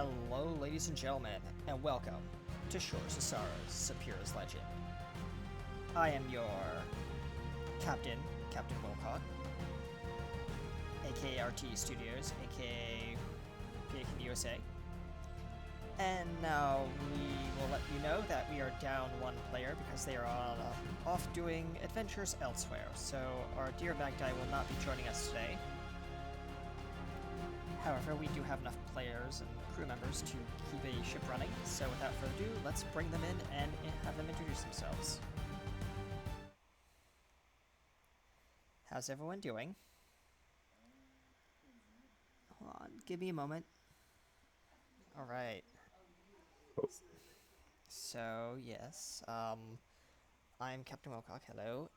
Hello, ladies and gentlemen, and welcome to Shores of Sorrows, Sapira's Legend. I am your captain, Captain Wilcock, aka RT Studios, aka PAK USA. And now we will let you know that we are down one player because they are off doing adventures elsewhere. So our dear Magdi will not be joining us today. However, we do have enough players and crew members to keep a ship running, so without further ado, let's bring them in and have them introduce themselves. How's everyone doing? Hold on, give me a moment. Alright. So, yes, I'm Captain Wilcock, hello.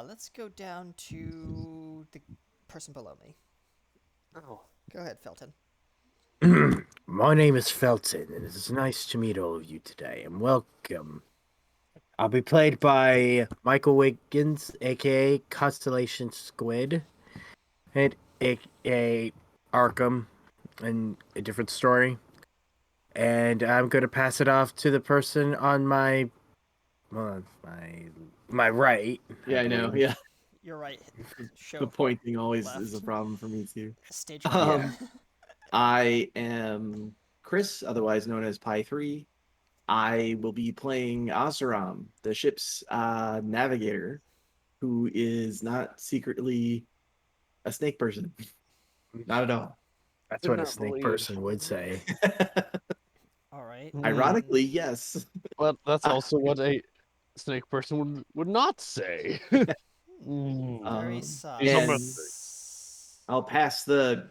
Let's go down to the person below me. Oh. Go ahead, Felton. My name is Felton, and it is nice to meet all of you today, and welcome. I'll be played by Michael Wiggins, aka Constellation Squid, and aka Arkham, in a different story. And I'm going to pass it off to the person on my right. Yeah, I know. Yeah, You're right. Show the pointing always left. is a problem for me too. Stage right. I am Chris, otherwise known as Pi 3. I will be playing Asaram, the ship's navigator, who is not secretly a snake person. Not at all. That's Did what a not snake believe. person would say. Alright. Ironically, yes. But that's also what a snake person would not say. Very And sus. I'll pass the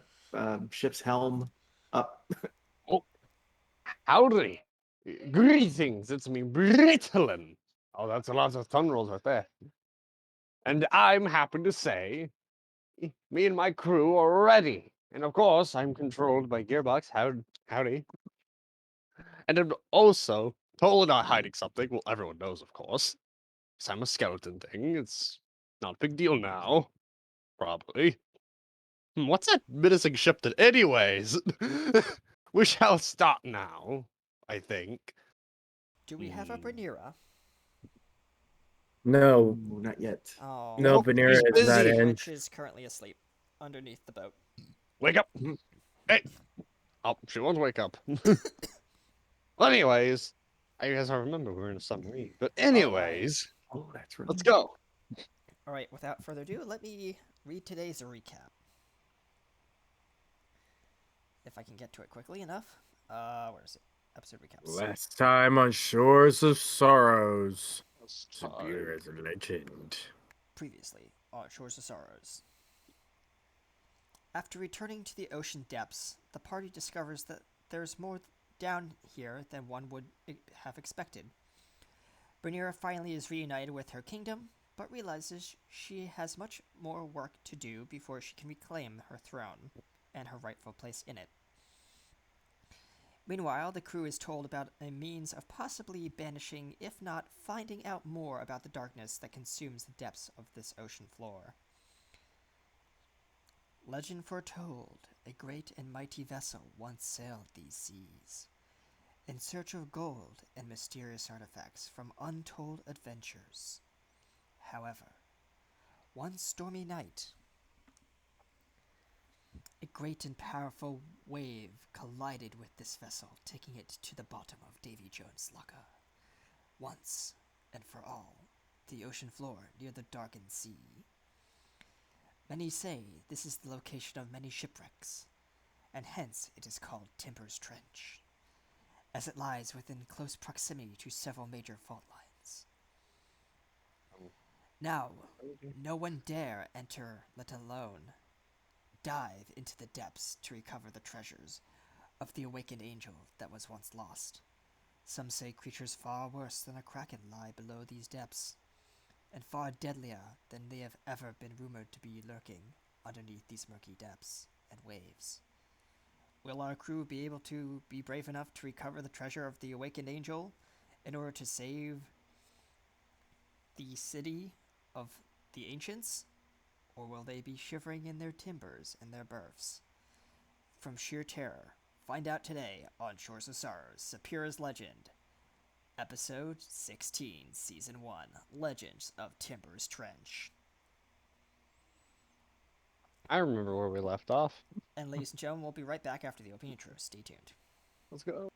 ship's helm up. Oh, howdy. Greetings, it's me, Britalin. Oh, that's a lot of thumb rolls right there. And I'm happy to say, me and my crew are ready. And of course, I'm controlled by Gearbox. Howdy. And I'm also totally not hiding something. Well, everyone knows, of course. Because I'm a skeleton thing. It's not a big deal now. Probably. What's that menacing ship that anyways? We shall start now, I think. Do we have a Brunera? No, Not yet. Oh. no, Nope, Brunera he's is not busy. in. Which is currently asleep underneath the boat. Wake up! Hey! Oh, she won't wake up. Well, anyways, I guess I remember we're in a submarine. But anyways, Oh, that's right. let's go. Alright, without further ado, let me read today's recap. If I can get to it quickly enough. Where is it? Episode recaps. Last time on Shores of Sorrows. Severe as a legend. Previously on Shores of Sorrows. After returning to the ocean depths, the party discovers that there's more down here than one would have expected. Brunera finally is reunited with her kingdom, but realizes she has much more work to do before she can reclaim her throne and her rightful place in it. Meanwhile, the crew is told about a means of possibly banishing, if not finding out more about the darkness that consumes the depths of this ocean floor. Legend foretold, a great and mighty vessel once sailed these seas, in search of gold and mysterious artifacts from untold adventures. However, one stormy night, a great and powerful wave collided with this vessel, taking it to the bottom of Davy Jones' locker. Once and for all, the ocean floor near the darkened sea. Many say this is the location of many shipwrecks, and hence it is called Timber's Trench, as it lies within close proximity to several major fault lines. Now, no one dare enter, let alone dive into the depths to recover the treasures of the awakened angel that was once lost. Some say creatures far worse than a kraken lie below these depths, and far deadlier than they have ever been rumored to be lurking underneath these murky depths and waves. Will our crew be able to be brave enough to recover the treasure of the awakened angel in order to save the city of the ancients? Or will they be shivering in their timbers and their berths from sheer terror, Find out today on Shores of Sorrows, Sapira's Legend, Episode 16, Season 1, Legends of Timber's Trench. I remember where we left off. And ladies and gentlemen, we'll be right back after the opening intro. Stay tuned. Let's go.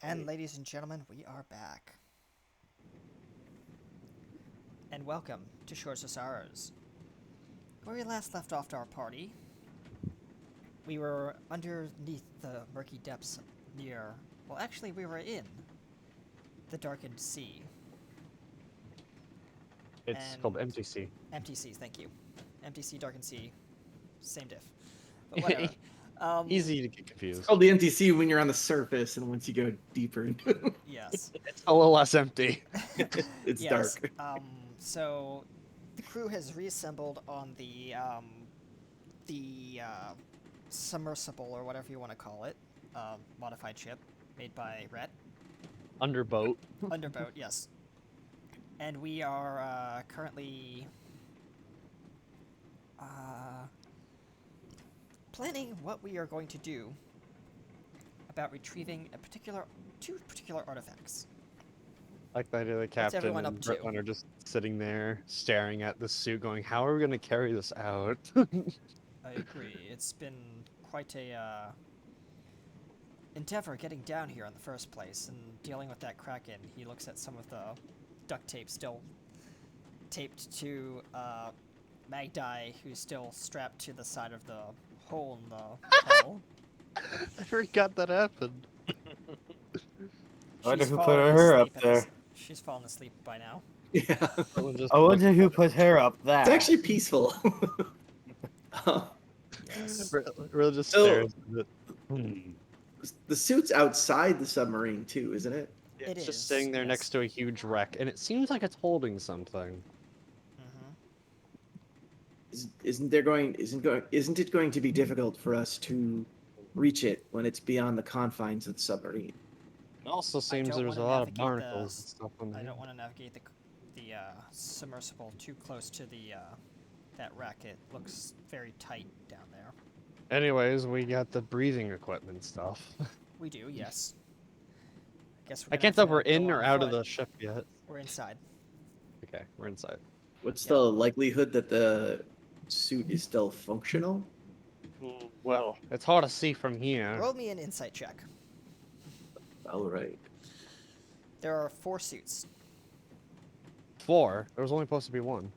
And ladies and gentlemen, we are back. And welcome to Shores of Sorrows. Where we last left off to our party, we were underneath the murky depths near... Well, actually, we were in the darkened sea. It's And- called Empty Sea. Empty seas, thank you. Empty sea, darkened sea, same diff. But whatever. Easy to get confused. It's called the NTC when you're on the surface, and once you go deeper into it, Yes. It's a little less empty. it's Yes, dark. So the crew has reassembled on the submersible, or whatever you want to call it, modified ship made by Rhett. Underboat. Underboat, yes. And we are currently planning what we are going to do about retrieving two particular artifacts. Like the idea the captain everyone and up to? Britland are just sitting there staring at the suit going, how are we going to carry this out? I agree. It's been quite a endeavor getting down here in the first place and dealing with that kraken. He looks at some of the duct tape still taped to Magdi, who's still strapped to the side of the hole in the hull. I forgot that happened. I wonder She's who put fallen her up asleep there. She's fallen asleep by now. Yeah, Britland just I looks wonder who at put her up there. it's actually peaceful. Yes. it. Really just So- stares at it. The suit's outside the submarine too, isn't it? It It's just is, sitting there yes. next to a huge wreck, and it seems like it's holding something. Mm-hmm. Isn't it going to be difficult for us to reach it when it's beyond the confines of the submarine. It also seems don't there's a wanna lot of navigate the barnacles and stuff on I there. don't want to navigate the submersible too close to the that wreck. It looks very tight down there. Anyways, we got the breathing equipment stuff. We do, yes. I guess we're I gonna can't have tell if we're to go in or on out of foot. the ship yet. We're inside. Okay, we're inside. What's Yep. the likelihood that the suit is still functional? Well, it's hard to see from here. Roll me an insight check. All right. There are 4 suits. 4. There was only supposed to be 1.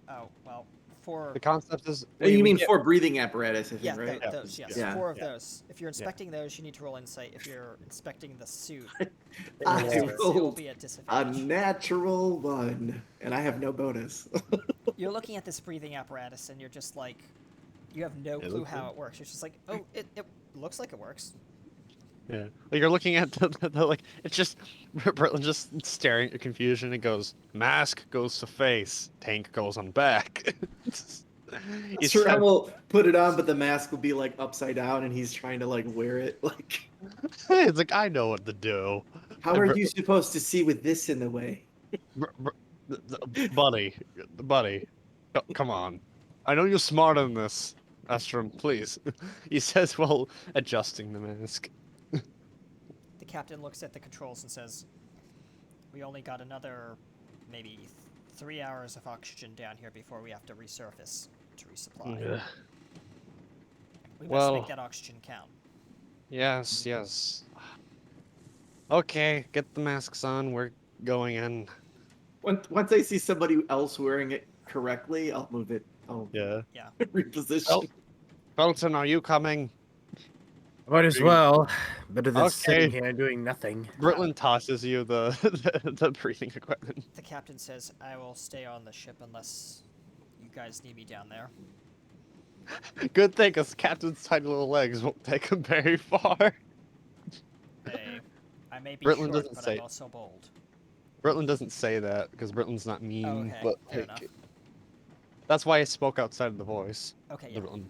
Oh well, 4. The concept is. Well, you we mean get- 4 breathing apparatus, I think, Yeah, right? Yeah, those. Yes, yeah. 4 of Yeah. those. If you're inspecting those, you need to roll insight. If you're inspecting the suit, I it will rolled be at a disadvantage. natural 1, and I have no bonus. You're looking at this breathing apparatus, and you're just like, you have no It clue looks how good. it works. It's just like, oh, it looks like it works. Yeah. Like you're looking at the like it's just Britland just staring at confusion and goes, mask goes to face, tank goes on back. He's Sure, I trying- will put it on, but the mask will be like upside down, and he's trying to like wear it. Like, it's like I know what to do. how are you supposed to see with this in the way? Buddy, come on. I know you're smarter than this, Astrum, please. He says while adjusting the mask. The captain looks at the controls and says, we only got another maybe 3 hours of oxygen down here before we have to resurface to resupply. Ugh. We must Well- make that oxygen count. Yes. Okay, get the masks on. We're going in. Once I see somebody else wearing it correctly, I'll move it. I'll Yeah. reposition. Oh. Felton, are you coming? Might as well. Better than sitting Okay. here doing nothing. Britland tosses you the the breathing equipment. The captain says, I will stay on the ship unless you guys need me down there. Good thing, because Captain's tiny little legs won't take him very far. Hey, I may be Britland short, doesn't but say- I'm also bold. Britland doesn't say that because Britland's not mean, Okay, but fair like, enough. that's why I spoke outside of the voice. Okay, The yeah. Britland.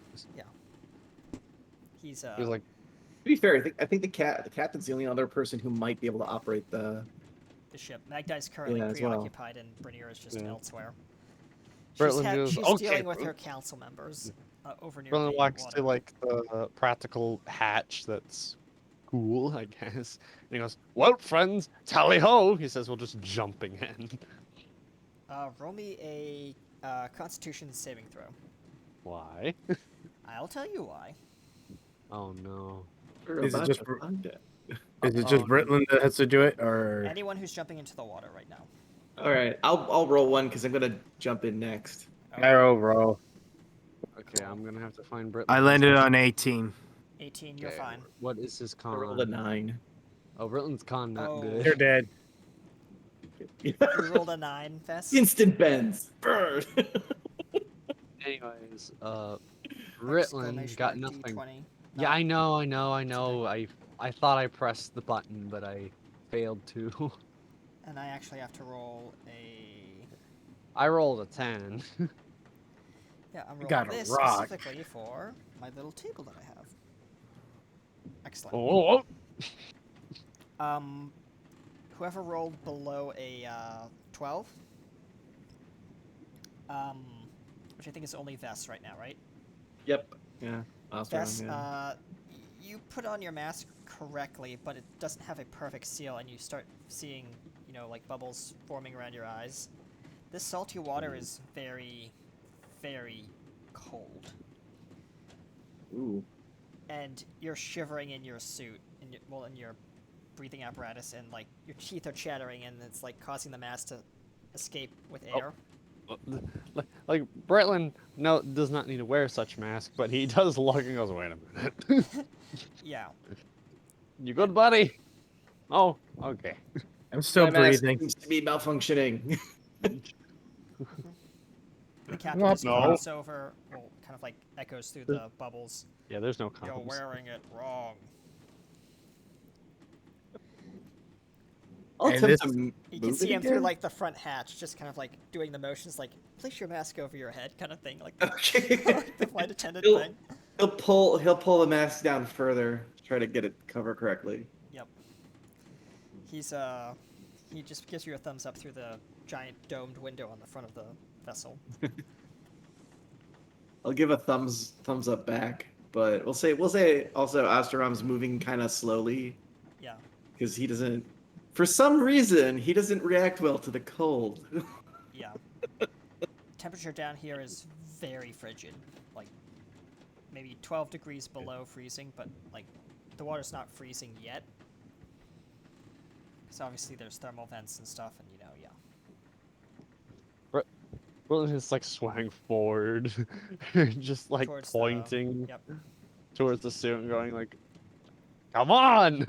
He's He was like, To be fair, I think the captain's the only other person who might be able to operate the. the ship. Magdie's currently Yeah, as well. preoccupied, and Brunera is just Yeah. elsewhere. Britland goes, she's "Okay, dealing with Brit-" her council members over near Britland the walks water. to like the practical hatch that's cool, I guess. And he goes, "Well, friends, tally ho!" He says, "We're just jumping in." Roll me a Constitution saving throw. Why? I'll tell you why. Oh no. We're Is it about just to Br- find it. Is it just Britland that has to do it, or Anyone who's jumping into the water right now. All right, I'll roll one because I'm gonna jump in next. I roll? Okay, I'm gonna have to find Britland. I landed on 18. 18, you're Okay, fine. What is his I rolled a con? 9. Oh, Britland's con not Oh. You're good. dead. You rolled a 9, Vess? Instant bends. Burn. Anyways, Exclamation Britland got mark nothing. D20. Yeah, I No. know. I thought I pressed the button, but I failed to. And I actually have to roll a... I rolled a 10. Yeah, I'm rolling got a this rock. specifically for my little table that I have. Excellent. Oh, Whoever rolled below a 12, which I think is only Vess right now, right? Yep. Yeah. Awesome. Vess, Yeah. you put on your mask correctly, but it doesn't have a perfect seal, and you start seeing, like bubbles forming around your eyes. This salty water is very, very cold, Ooh. and you're shivering in your suit, in your breathing apparatus, and like your teeth are chattering, and it's like causing the mask to escape with air. like Britland does not need to wear such mask, but he does look and goes, "Wait a minute, Yeah. you good, buddy?" Oh, okay. I'm still My mask breathing. seems to be malfunctioning. The captain Well, just no. comes over, kind of like echoes through the bubbles. Yeah, there's no You're comms. wearing it wrong. I'll And attempt this- to You can move see it him through again. like the front hatch, just kind of like doing the motions, like place your mask over your head, kind of thing, like Okay. the flight attendant Still- thing. He'll pull the mask down further to try to get it cover correctly. Yep. He just gives you a thumbs up through the giant domed window on the front of the vessel. I'll give a thumbs up back, but we'll say also Osteram's moving kind of slowly Yeah. because he doesn't, for some reason, he doesn't react well to the cold. Yeah. Temperature down here is very frigid, like maybe 12 degrees below freezing, but like the water's not freezing yet. So obviously there's thermal vents and stuff, and yeah. Brooklyn is like swaying forward, just like Towards pointing Yep. towards the suit and going like, "Come on,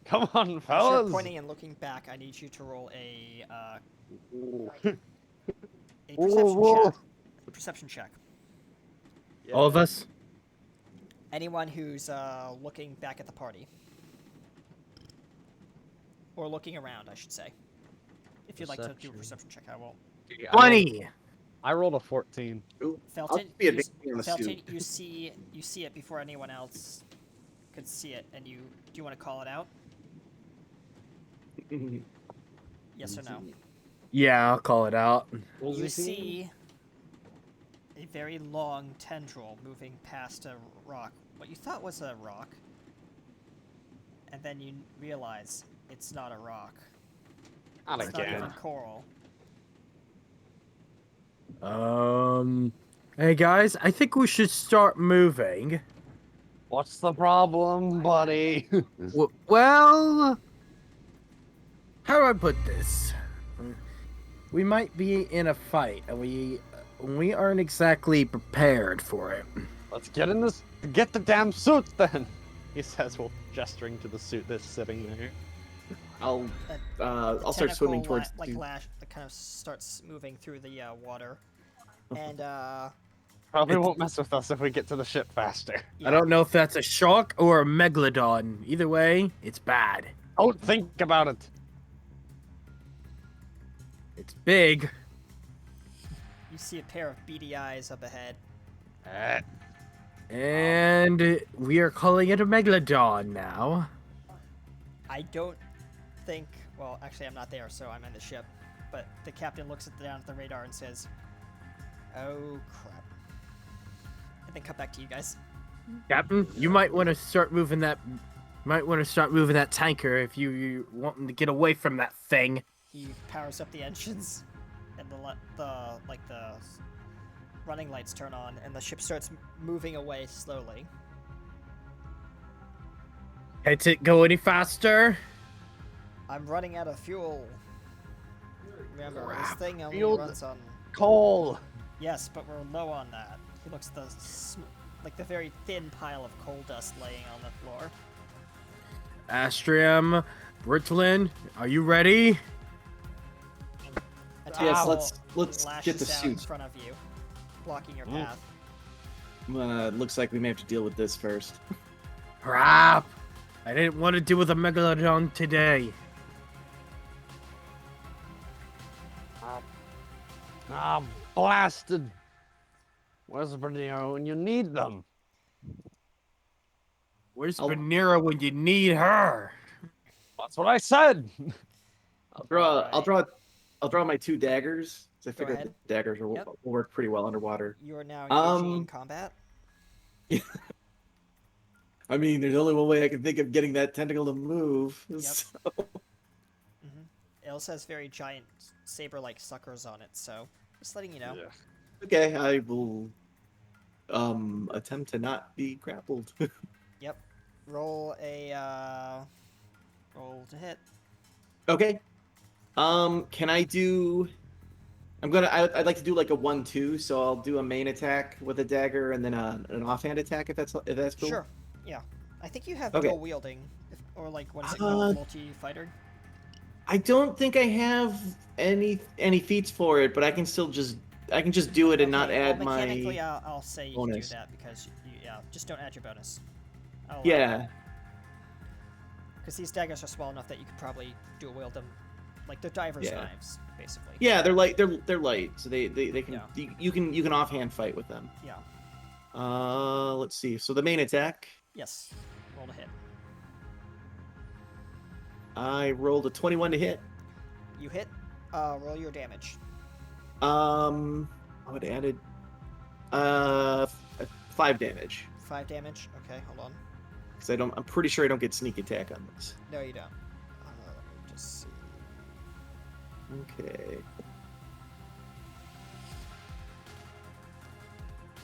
come on, As you're fellas!" pointing and looking back, I need you to roll a Whoa, perception whoa. check. A perception check. All of us? Anyone who's looking back at the party. Or looking around, I should say. If you'd like to do a perception check, I will. 20! I rolled a 14. Ooh, Felton, I'll be advancing on the Felton, suit. you see it before anyone else could see it, and do you want to call it out? Yes or no? Yeah, I'll call it out. What was You he seeing? see a very long tendril moving past a rock. What you thought was a rock, and then you realize it's not a rock. Not It's not again. even coral. Hey guys, I think we should start moving. What's the problem, buddy? Well, how do I put this? We might be in a fight, and we aren't exactly prepared for it. Let's get in this. Get the damn suit then. He says while gesturing to the suit that's sitting there. I'll The start swimming tentacle towards. the- lash that kind of starts moving through the water, and Probably won't mess with us if we get to the ship faster. yeah. I don't know if that's a shark or a megalodon. Either way, it's bad. Don't think about it. It's big. You see a pair of beady eyes up ahead. Eh, And we are calling it a megalodon now. I don't think. Well, actually, I'm not there, so I'm in the ship. But the captain looks down at the radar and says, "Oh crap!" And then cut back to you guys. Captain, you might want to start moving that. Might want to start moving that tanker if you wanting to get away from that thing. He powers up the engines, and the running lights turn on, and the ship starts moving away slowly. Can't it go any faster? I'm running out of fuel. Remember, this thing only Fuel. runs on. coal. Yes, but we're low on that. He looks at the very thin pile of coal dust laying on the floor. Astrium, Britlin, are you ready? A Yes, tentacle let's lashes get the out in suit. front of you, blocking your Mm. path. Looks like we may have to deal with this first. Crap! I didn't want to deal with a megalodon today. Ah, blasted. Where's Brunera when you need them? Where's I'll- Brunera when you need her? That's what I said. I'll draw. Alright. I'll draw my two daggers. 'Cause I Go figure ahead. the daggers will work pretty well underwater. You are now engaging in Um, combat. I mean, there's only one way I can think of getting that tentacle to move. Yep. So- It also has very giant saber-like suckers on it, so just letting you know. Yeah. okay, I will attempt to not be grappled. Yep. Roll to hit. Okay. Can I do? I'd like to do like a 1-2, so I'll do a main attack with a dagger and then an offhand attack if that's cool. Sure. Yeah. I think you have Okay. dual wielding, or like what is it called, multi-fighter. I don't think I have any feats for it, but I can still just do it and not Okay, well, add my. mechanically, I'll say you can bonus. do that because just don't add your bonus. Yeah. Because these daggers are small enough that you could probably dual wield them, like they're divers' Yeah. knives, basically. Yeah, they're light. They're light, so they can Yeah. you can offhand fight with them. Yeah. Let's see. So the main attack, Yes. Roll to hit. I rolled a 21 to hit. You hit. Roll your damage. I would added 5 damage 5 damage. Okay, hold on. because I'm pretty sure I don't get sneak attack on this. No, you don't. Let me just see. Okay.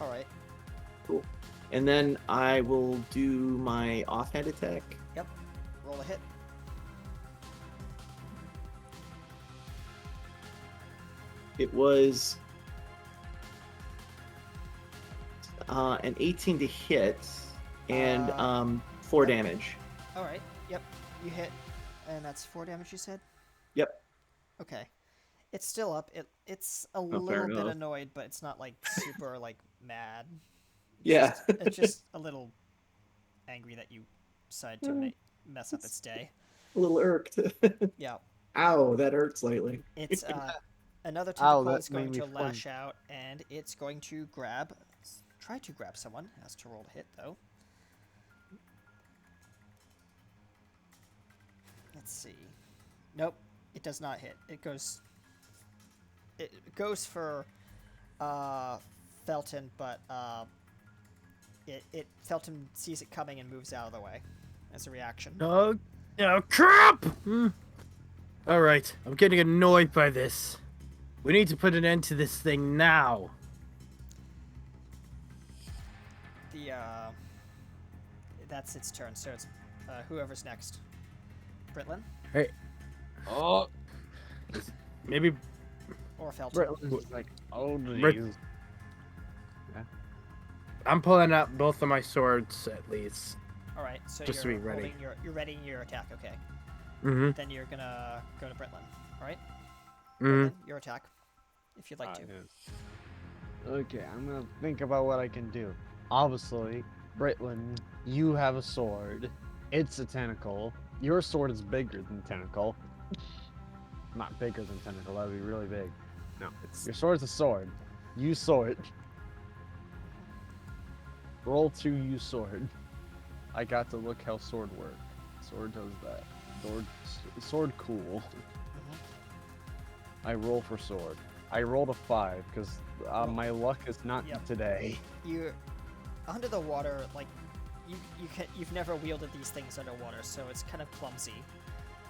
All right. Cool. And then I will do my offhand attack. Yep. Roll a hit. It was an 18 to hit and 4 damage. All right. Yep. You hit, and that's 4 damage. You said. Yep. Okay. It's still up. It's a fair little bit enough. annoyed, but it's not like super like mad. Yeah. It's just a little angry that you decided to mess up its day. A little irked. Yeah. Ow, that hurt slightly. It's another Ow, tentacle that is going made to me lash out, and it's going to try to grab someone. It has to roll to hit though. Let's see. Nope, it does not hit. It goes for Felton, but Felton sees it coming and moves out of the way as a reaction. Oh, crap! All right, I'm getting annoyed by this. We need to put an end to this thing now. That's its turn. So it's whoever's next. Britlin Hey, Oh, maybe or Felton. Britlin's like, oh, Brit- geez. I'm pulling out both of my swords at least. All right, so Just to you're be ready. holding you're readying your attack. Okay, Mm-hmm. then you're gonna go to Britlin. All right, Mm-hmm. Britlin, your attack, if you'd like to. Yeah. Okay, I'm gonna think about what I can do. Obviously, Britlin, you have a sword. It's a tentacle. Your sword is bigger than tentacle. Not bigger than tentacle. That would be really big. No, your sword's a sword. Use sword. Roll to use sword. I got to look how sword works. Sword does that. Sword cool. I roll for sword. I rolled a 5 because my luck is not Yep. today. You under the water, like you've never wielded these things underwater, so it's kind of clumsy.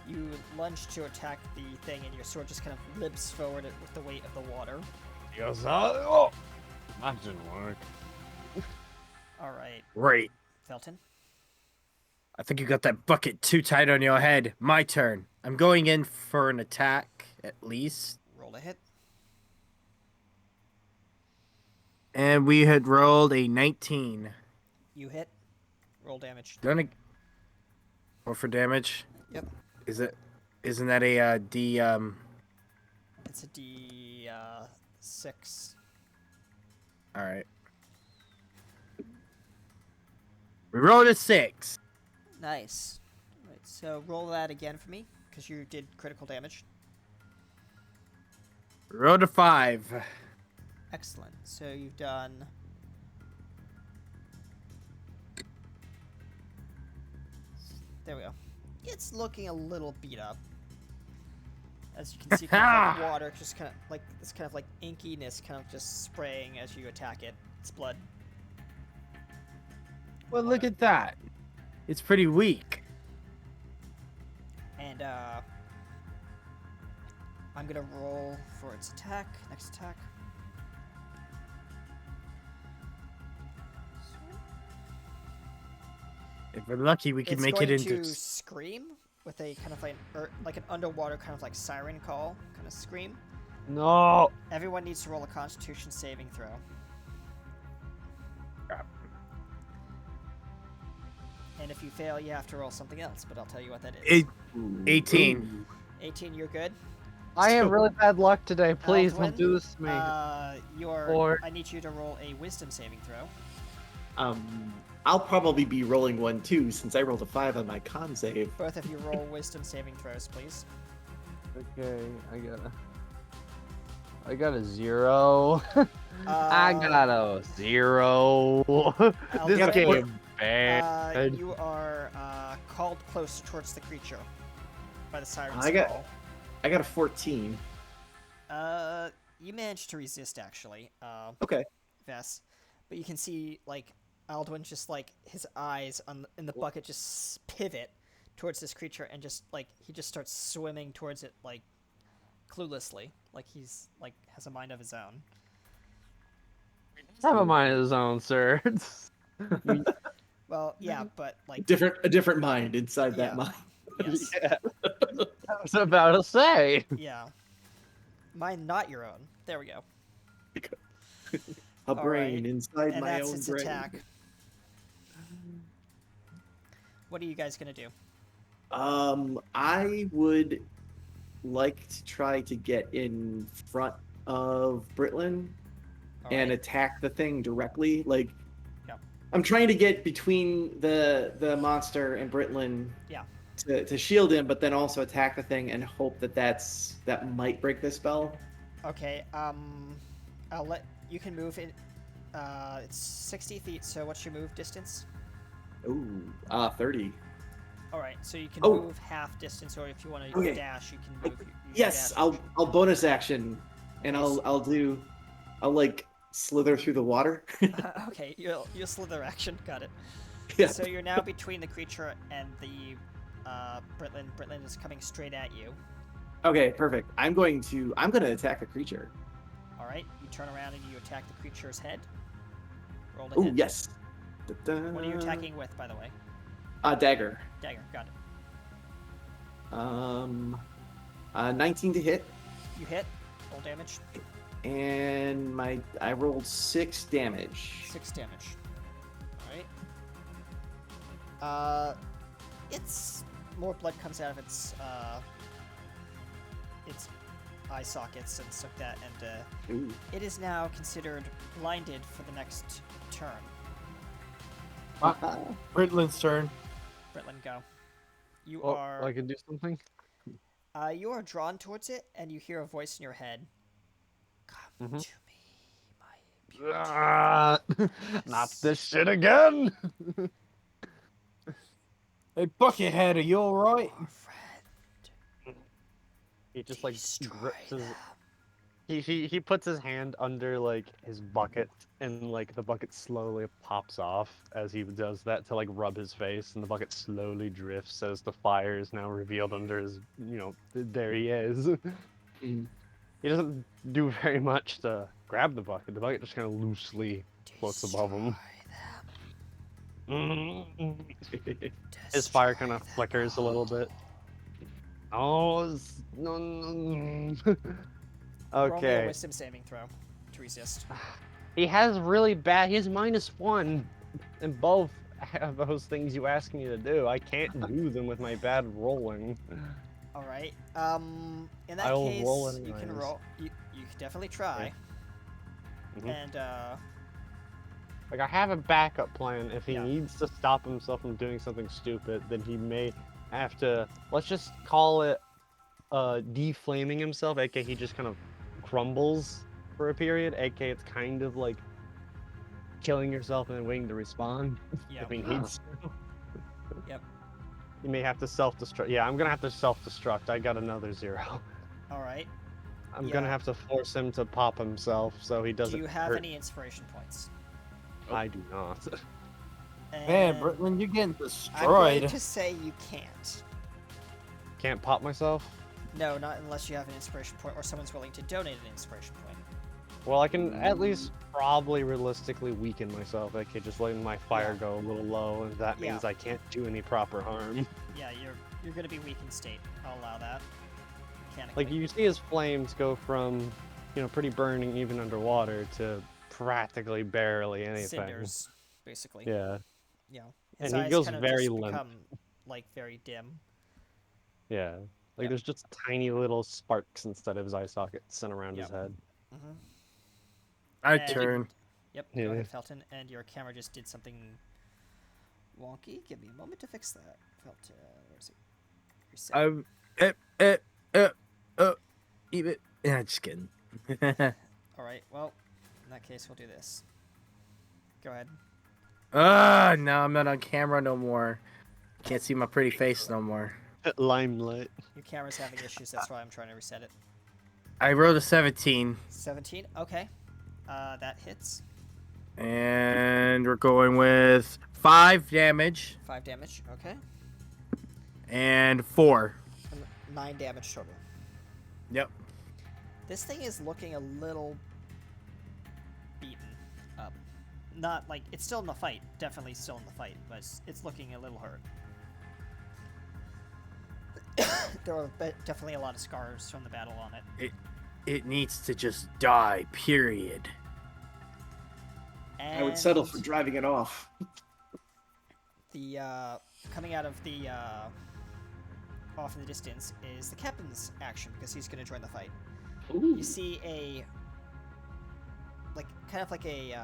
You lunge to attack the thing, and your sword just kind of limps forward with the weight of the water. Yes, oh, that didn't work. All right, Right. Felton. I think you got that bucket too tight on your head. My turn. I'm going in for an attack, at least. Roll a hit. And we had rolled a 19. You hit. Roll damage. Gonna... Roll for damage? Yep. Isn't that a D, It's a D6. Alright. We rolled a 6. Nice. All right, so roll that again for me, because you did critical damage. We rolled a 5. Excellent. So you've done... There we go. It's looking a little beat up. As you can see, kind of like water, just kind of like this kind of like inkiness kind of just spraying as you attack it. It's blood. Well, look at that. It's pretty weak. And I'm gonna roll for its attack. Next attack. If we're lucky, we could It's make going it into... to scream with a kind of like an underwater kind of like siren call kind of scream. No. Everyone needs to roll a Constitution saving throw. Crap. And if you fail, you have to roll something else, but I'll tell you what that is. 18. 18, you're good. I have really bad luck today. Please Aldwin, don't do this to me. I need you to roll a Wisdom saving throw. I'll probably be rolling one too, since I rolled a 5 on my con save. Both of you roll Wisdom saving throws, please. Okay, I gotta. I got a 0. I got a 0. This Alden, game bad. you are called close towards the creature by the siren's I got- call. I got a 14. You managed to resist actually, Okay. Vess, but you can see like Alduin just like his eyes in the bucket just pivot towards this creature and just like he just starts swimming towards it like cluelessly, like he's like has a mind of his own. Have a mind of his own, sir. Well, yeah, but like A different mind inside that Yeah. mind. yes, I was about to say. yeah, mine not your own. There we go. A brain right. inside And my that's own its brain. attack. What are you guys gonna do? I would like to try to get in front of Britlin All and right. attack the thing directly. Like, Yep. I'm trying to get between the monster and Britlin. Yeah. To shield him, but then also attack the thing and hope that might break the spell. Okay. I'll let you can move in. It's 60 feet. So what's your move distance? Ooh, 30. All right. So you can Oh. move half distance, or if you want to Okay. dash, you can move. use your Yes, dash I'll bonus action, and Nice. I'll like slither through the water. okay. You'll slither action. Got it. Yeah. So you're now between the creature and the Britlin. Britlin is coming straight at you. Okay, perfect. I'm gonna attack the creature. All right. You turn around and you attack the creature's head. Roll to Oh hit. yes. What are you attacking with, by the way? Dagger. Dagger. Got it. 19 to hit, You hit. Roll damage. and I rolled 6 damage. 6 damage. All right. It's more blood comes out of its eye sockets and stuff like that, and Ooh. it is now considered blinded for the next turn. Britlin's turn. Britlin, go. You Oh, are I can do something. you are drawn towards it, and you hear a voice in your head. Come Mhm. to me, my beautiful Ah, not this shit again. Hey, Buckethead, are you alright? friend. He just like Destroy grips his. them. He puts his hand under like his bucket, and like the bucket slowly pops off as he does that to like rub his face, and the bucket slowly drifts as the fire is now revealed under his. There he is. Mm. He doesn't do very much to grab the bucket. The bucket just kind of loosely floats above him. His fire kind of flickers a little bit. Oh, no. Roll me a Okay. wisdom saving throw to resist. He has -1 in both of those things you ask me to do. I can't do them with my bad rolling. All right. In that I'll case, roll you can anyways. roll. You can definitely try. Mhm. And Like, I have a backup plan. If he Yeah. needs to stop himself from doing something stupid, then he may have to, let's just call it deflaming himself, aka he just kind of crumbles for a period, aka it's kind of like killing yourself and then waiting to respawn yeah. if he needs to. Yep. You may have to self-destruct. Yeah, I'm gonna have to self-destruct. I got another 0. All right. I'm gonna Yeah. have to force him to pop himself so he doesn't Do you have hurt. any inspiration points? I do not. Man, And Britlin, you're getting I'm going destroyed. to say you can't. Can't pop myself? No, not unless you have an inspiration point or someone's willing to donate an inspiration point. Well, I can at least probably realistically weaken myself. I could just letting my fire Yeah. go a little low, and that Yeah. means I can't do any proper harm. Yeah, you're going to be weak in state. I'll allow that. Mechanically. Like, you see his flames go from, pretty burning even underwater to practically barely anything. Cinders, basically. Yeah, Yeah. And His he eyes goes kind of very just limp. become like very dim. yeah. Like, Yep. there's just tiny little sparks instead of his eye sockets and around his Yep. head. Mm-hmm. My And- turn. Yep. Yeah. Go ahead, Felton. And your camera just did something wonky. Give me a moment to fix that. Felton, where's it? Reset. Even. Yeah, just kidding. Alright, well, in that case, we'll do this. Go ahead. No, I'm not on camera no more. Can't see my pretty face no more. Limelight. Your camera's having issues, that's why I'm trying to reset it. I rolled a 17, 17? Okay. That hits. and we're going with 5 damage 5 damage, okay. and 4. 9 damage total. Yep. This thing is looking a little beaten up. Not like it's still in the fight, definitely still in the fight, but it's looking a little hurt. There are definitely a lot of scars from the battle on it. It needs to just die, period. And I would settle for driving it off. the coming out of the off in the distance is the captain's action because he's going to join the fight. Ooh. You see a kind of like a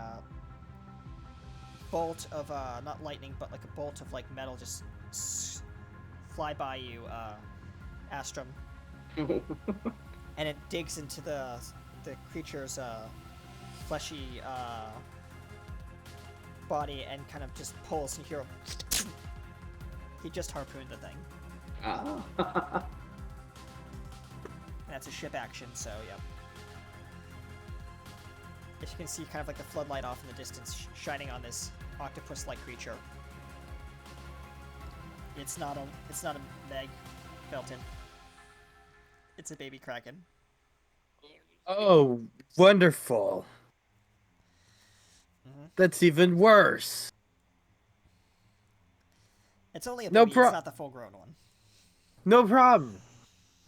bolt of not lightning, but like a bolt of like metal just fly by you, Astrum, and it digs into the creature's fleshy body and kind of just pulls, and you hear him. He just harpooned the thing. Ah. That's a ship action, so yep. As you can see, kind of like the floodlight off in the distance, shining on this octopus-like creature. It's not a Meg, Felton. It's a baby kraken. Oh, wonderful. Mhm. That's even worse. It's only a No baby. It's not the full-grown one. No problem.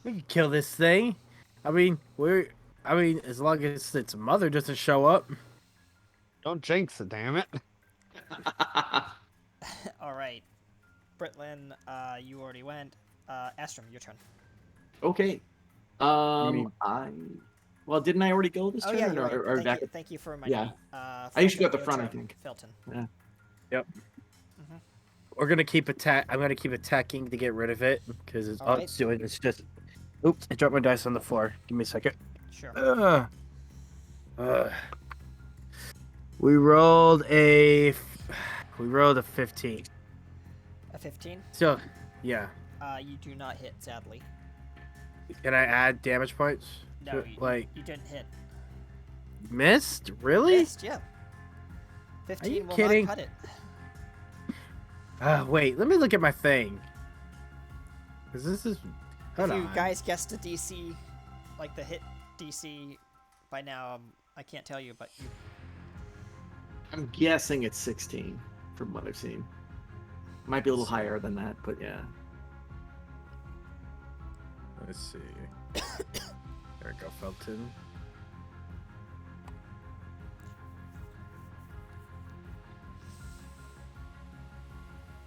We can kill this thing. I mean, as long as its mother doesn't show up. Don't jinx it, damn it. All right, Britlin, you already went. Astrum, your turn. Okay. mean- Well, didn't I already go this Oh turn? yeah, or, you're right. or Thank back you. Thank you for reminding Yeah. me. I usually go at the Felton, front, your I turn. think. Felton. Yep. Mhm. We're gonna keep I'm gonna keep attacking to get rid of it because it's Alright. it's doing. It's just. Oops! I dropped my dice on the floor. Give me a second. Sure. We rolled a 15. A 15. So, yeah. You do not hit, sadly. Can I add damage points? No, like you didn't hit. missed? Really? Missed, yeah. 15 will kidding? not cut it. Wait. Let me look at my thing. Cause this is. Hold If you on. guys guessed the DC, like the hit DC, by now, I can't tell you, but you. I'm guessing it's 16 from what I've seen. Might be a little higher than that, but yeah. Let's see. There we go, Felton.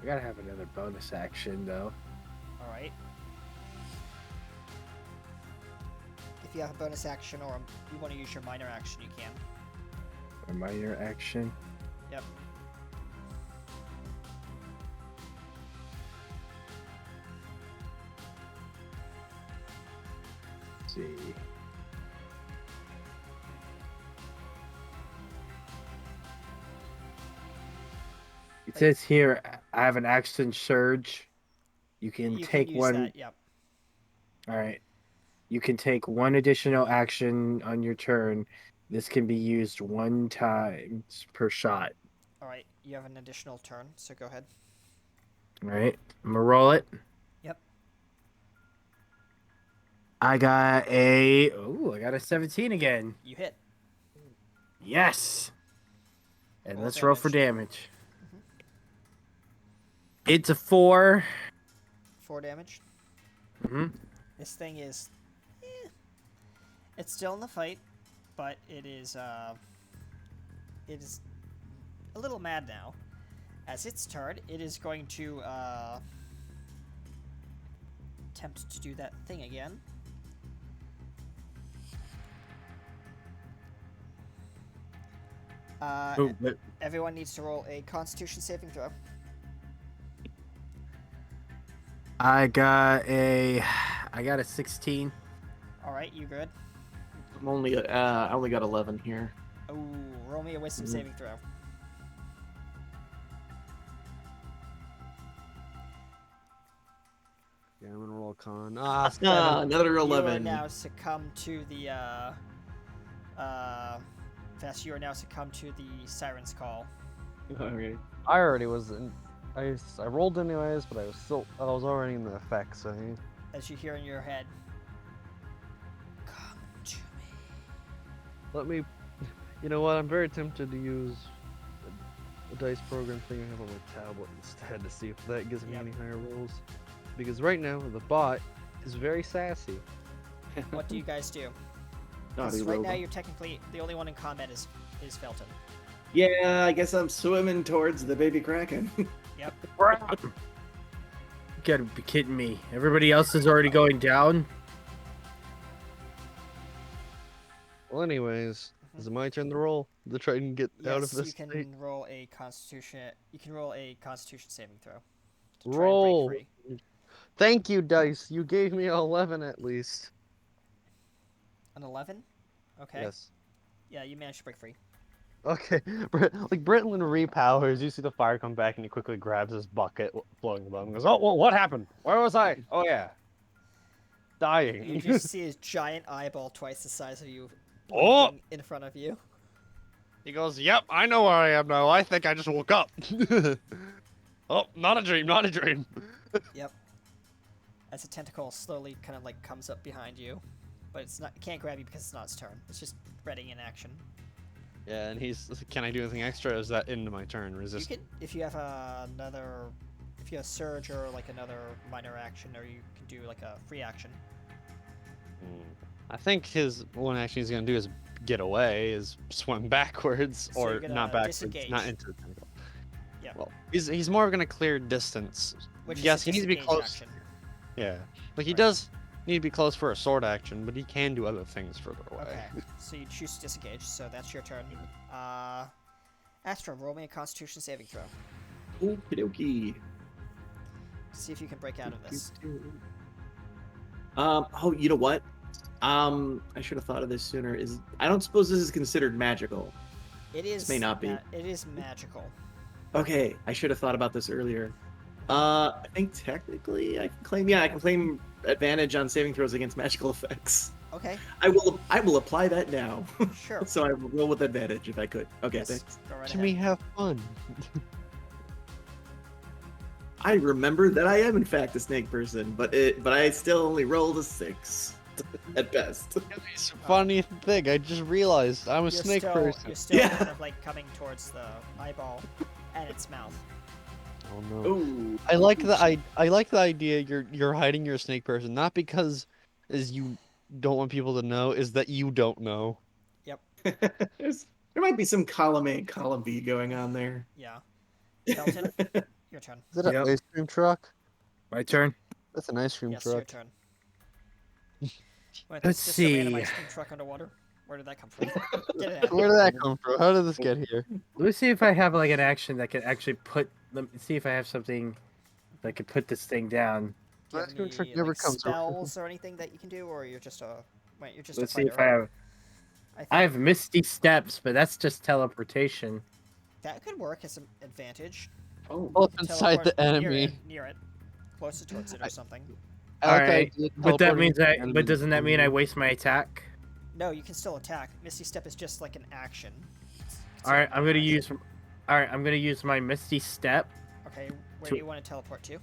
We gotta have another bonus action though. All right. If you have a bonus action or you want to use your minor action, you can. A minor action. Yep. Let's see. It says here I have an action surge. You can You take can use one. that, yep. All right. You can take one additional action on your turn. This can be used 1 time per shot. All right. You have an additional turn, so go ahead. All right. I'm gonna roll it. Yep. I got a 17 again. You hit. Yes. And Roll let's roll for damage. damage. It's a 4. 4 damage. Mhm. This thing is. It's still in the fight, but it is a little mad now. As its turn, it is going to attempt to do that thing again. But Everyone needs to roll a Constitution saving throw. I got a 16. All right, you good? I only got 11 here. Ooh, roll me a wisdom Mhm. saving throw. Yeah, I'm gonna roll con. Another You are 11. now succumb to the Vess, you are now succumb to the siren's call. Okay. I already was in. I rolled anyways, but I was already in the effect. So As you hear in your head, "Come to me." let me. You know what? I'm very tempted to use the dice program thing I have on my tablet instead to see if that gives me Yep. any higher rolls. Because right now the bot is very sassy. What do you guys do? Naughty Because right now robot. you're technically the only one in combat is Felton. Yeah, I guess I'm swimming towards the baby kraken. Yep. You gotta be kidding me. Everybody else is already going down. Well, anyways, is it my turn to roll to try and get out of Yes, this you can state? roll a Constitution. You can roll a Constitution saving throw to try and Roll. break free. Thank you, dice. You gave me 11 at least. An 11. Okay. Yes. Yeah, you managed to break free. Okay, like Brittlin repowers, you see the fire come back and he quickly grabs his bucket floating above him and goes, "Oh, well, what happened? Where was I? Oh, yeah. You Dying." just see his giant eyeball twice the size of you Oh! blinking in front of you. He goes, "Yep, I know where I am now. I think I just woke up." Oh, not a dream, not a dream. Yep. As a tentacle slowly kind of like comes up behind you, but it can't grab you because it's not its turn. It's just ready in action. Yeah, and can I do anything extra? Or is that into my turn? You Resist. can, if you have if you have surge or like another minor action, or you can do like a free action. I think his one action he's gonna do is get away, is swim backwards, So you're or gonna not backwards, disengage. not into the tentacle. Yep. Well, he's more gonna clear distance. Which Yes, is he a needs to be disengage close. action. Yeah, like he Right. does need to be close for a sword action, but he can do other things further away. Okay, so you choose to disengage, so that's your turn. Astra, roll me a Constitution saving throw. Okie dokie. See if you can break out of this. Oh, you know what? I should have thought of this sooner. I don't suppose this is considered magical. It is. may not be. It is magical. Okay, I should have thought about this earlier. I think technically I can claim. Yeah, I can claim advantage on saving throws against magical effects. Okay, I will apply that now. sure. So I will roll with advantage if I could. Okay, Yes, thanks. go right Can ahead. we have fun? I remember that I am in fact a snake person, but I still only rolled a 6 at best. It's a funny thing. I just realized I'm a You're snake still, person. You're still Yeah. kind of like coming towards the eyeball and its mouth. Oh no. Ooh. I like the idea you're hiding you're a snake person, not because is you don't want people to know, is that you don't know. There might be some column A, column B going on there. Yeah. Felton, your turn. Is it Yep. an ice cream truck? My turn. That's an ice cream Yes, your truck. turn. Wait, Let's that's just a random see. ice cream truck underwater? Where did that come from? Get it out. Where did that come from? How did this get here? Let me see if I have like an action that can actually put. Let me see if I have something that could put this thing down. Do you Ice have cream any truck never like, comes around. spells or anything that you can do, or you're just a wait? You're just Let's a see fighter. if I have. I think I have Misty Steps, but that's just teleportation. that could work as an advantage. Oh, Both You can inside the teleport enemy. near it, closer towards it or something. I like the Alright, idea of But that teleporting means the I. enemy But doesn't that mean I from- waste my attack? No, you can still attack. Misty Step is just like an action. It's All right, like I'm gonna an use. All right, I'm gonna use my Misty Step. Okay, where to- do you want to teleport to?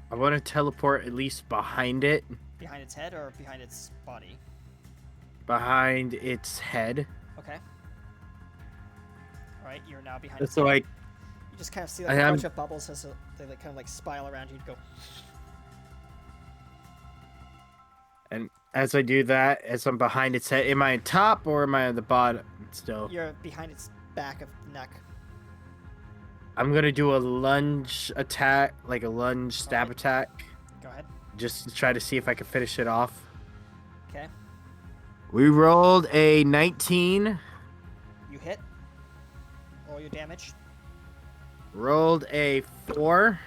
I want to teleport at least behind it, Behind its head or behind its body? behind its head, Okay. All right, you're now behind its so head. I. You just kind of see like I a am- bunch of bubbles as they like kind of like spiral around you and go. And as I do that, as I'm behind its head, am I on top or am I on the bottom still? You're behind its back of neck. I'm gonna do a lunge attack, like a lunge stab Alright. attack, Go ahead. just to try to see if I can finish it off. Okay. We rolled a 19, You hit. Roll your damage. rolled a 4,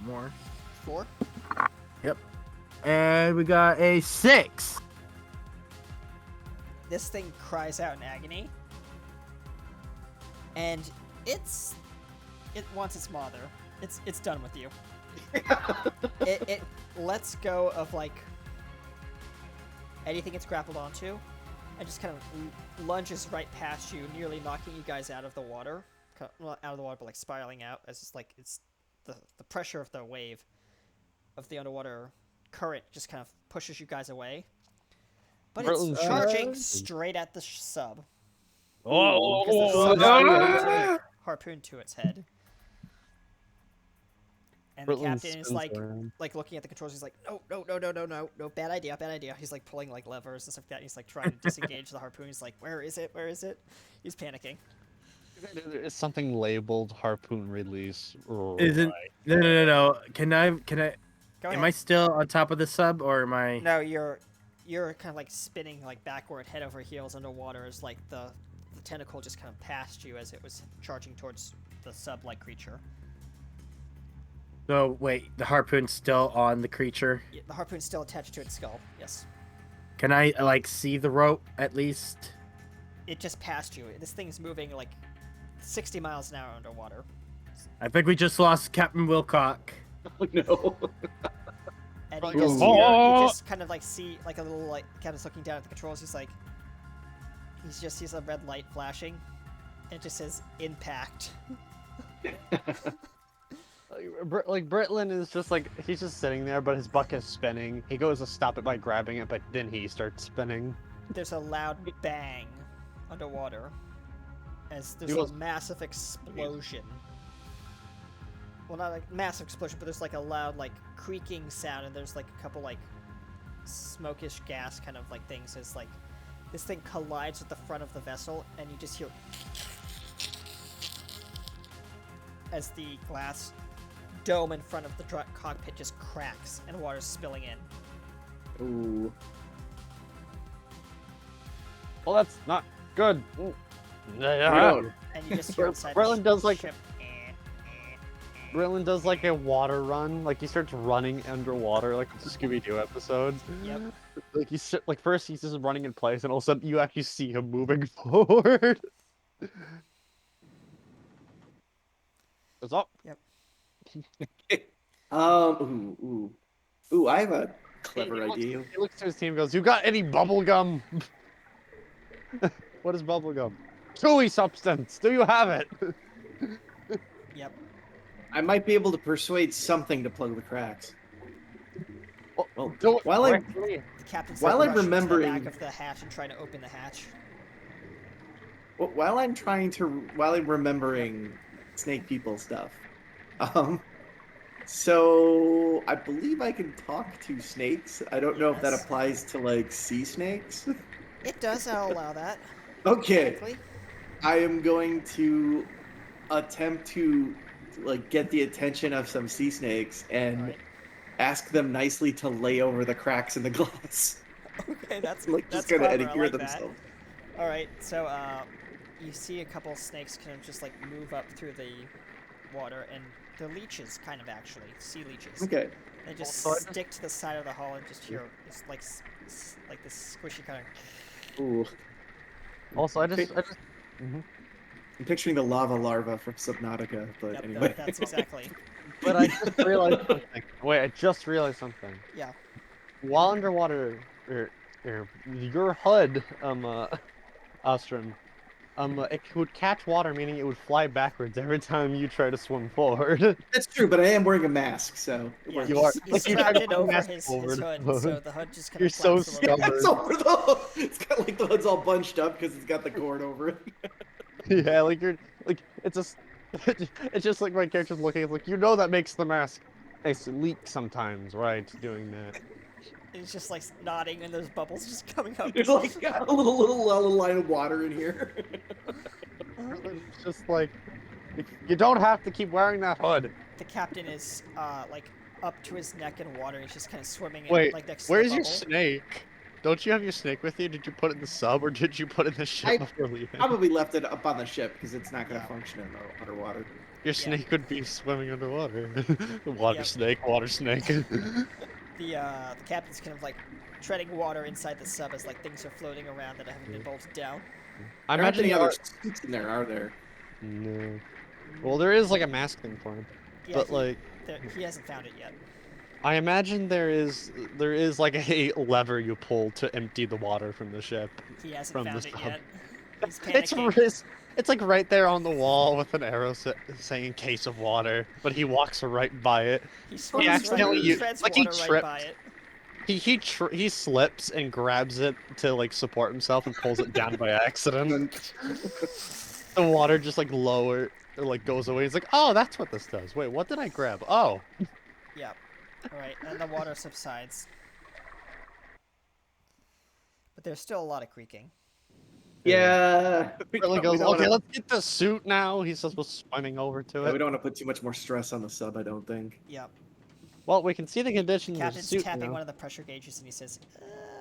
more, 4. and we got a 6. this thing cries out in agony, and it wants its mother. It's done with you. it lets go of like anything it's grappled onto, and just kind of lunges right past you, nearly knocking you guys out of the water. Not out of the water, but like spiraling out, as it's the pressure of the wave of the underwater current just kind of pushes you guys away. But it's charging straight at the sub. Oh, Because the sub's harpoon to its head. And the captain is like looking at the controls. He's like, no, bad idea. He's like pulling like levers and stuff like that. He's like trying to disengage the harpoon. He's like, where is it? He's panicking. Is something labeled harpoon release? Isn't no. Can I? Go ahead. Am I still on top of the sub, or am I? No, you're kind of like spinning like backward, head over heels underwater, as like the tentacle just kind of passed you as it was charging towards the sub-like creature. So wait, the harpoon's still on the creature. Yeah, the harpoon's still attached to its skull. Yes. Can I like see the rope at least? It just passed you. This thing's moving like 60 miles an hour underwater. I think we just lost Captain Wilcock. Oh no. And you just kind of like see like a little like Captain's looking down at the controls. He's like, he just sees a red light flashing, and it just says impact. Like Britlin is just like, he's just sitting there, but his bucket's spinning. He goes to stop it by grabbing it, but then he starts spinning. There's a loud bang underwater as there's a massive explosion. Well, not like massive explosion, but there's like a loud like creaking sound, and there's like a couple like smokish gas kind of like things as like this thing collides with the front of the vessel, and you just hear as the glass dome in front of the cockpit just cracks and water's spilling in. Ooh. Well, that's not good. No. And you just hear inside Britlin does like ship. Britlin does like a water run, like he starts running underwater, like the Scooby-Doo episode. Yep. Like like first he's just running in place, and all of a sudden you actually see him moving forward. What's up? Yep. Ooh, I have a clever idea. He looks to his team and goes, "You got any bubble gum?" What is bubble gum? Chewy substance. Do you have it? Yep. I might be able to persuade something to plug the cracks. Well, Do it. while I'm The captain's While like I'm rushing to the remembering- back of the hatch and trying to open the hatch. while I'm remembering snake people stuff. So I believe I can talk to snakes. I don't know if that Yes. applies to like sea snakes. It does allow that. Okay, Technically. I am going to attempt to like get the attention of some sea snakes and Alright. ask them nicely to lay over the cracks in the glass. Okay, that's Like that's just gonna clever. I adhere like that. themselves. All right, so you see a couple snakes kind of just like move up through the water, and they're leeches, kind of actually, sea leeches. Okay. They just Also, I just- stick to the side of the hull and just hear it's like like this squishy kind of. Ooh. Also, I just I'm picturing the lava larva from Subnautica, but Yep, anyway. that's exactly. but I just realized something. Wait, I just realized something. Yeah. While underwater, your HUD, Ostrom, it would catch water, meaning it would fly backwards every time you try to swim forward. That's true, but I am wearing a mask, so it Yeah, works. You are- He's like, you strapped tried it to over mask his forward. hood, so the hood just kind You're of so flaps a little Yeah, bit. it's over the. It's got like the hood's all bunched up because it's got the cord over it. Yeah, like you're like it's just like my character's looking. It's like, you know, that makes the mask nice and leak sometimes, right? Doing that. He's just like nodding, and there's bubbles just coming out. There's like got a little line of water in here. It's just like you don't have to keep wearing that hood. The captain is like up to his neck in water. He's just kind of swimming. Wait, like next to where's the your bubble. snake? Don't you have your snake with you? Did you put it in the sub, or did you put it in the ship I before leaving? Probably left it up on the ship because it's not going to Yeah. function in the underwater. Your snake would be swimming underwater. Water Yep. snake, water snake. the captain's kind of like treading water inside the sub as like things are floating around that haven't been bolted down. I There aren't imagine any there other are. suits in there, are there? No. Well, there is like a mask thing for him, Yeah, but like he hasn't found it yet. I imagine there is like a lever you pull to empty the water from the ship. He hasn't From the found it sub. yet. He's It's panicking. it's like right there on the wall with an arrow saying "case of water," but he walks right by it. He He swings right. accidentally He treads like he water right by tripped. it. He slips and grabs it to like support himself and pulls it down by accident. The water just like lower or like goes away. He's like, "Oh, that's what this does." Wait, what did I grab? Oh, Yep. All right, and the water subsides, but there's still a lot of creaking. Yeah. really goes. Okay, let's get the suit now. He says, "We're swimming over to We it." don't want to put too much more stress on the sub, I don't think. Yep. Well, we can see the The condition of the captain's suit tapping now. one of the pressure gauges, and he says,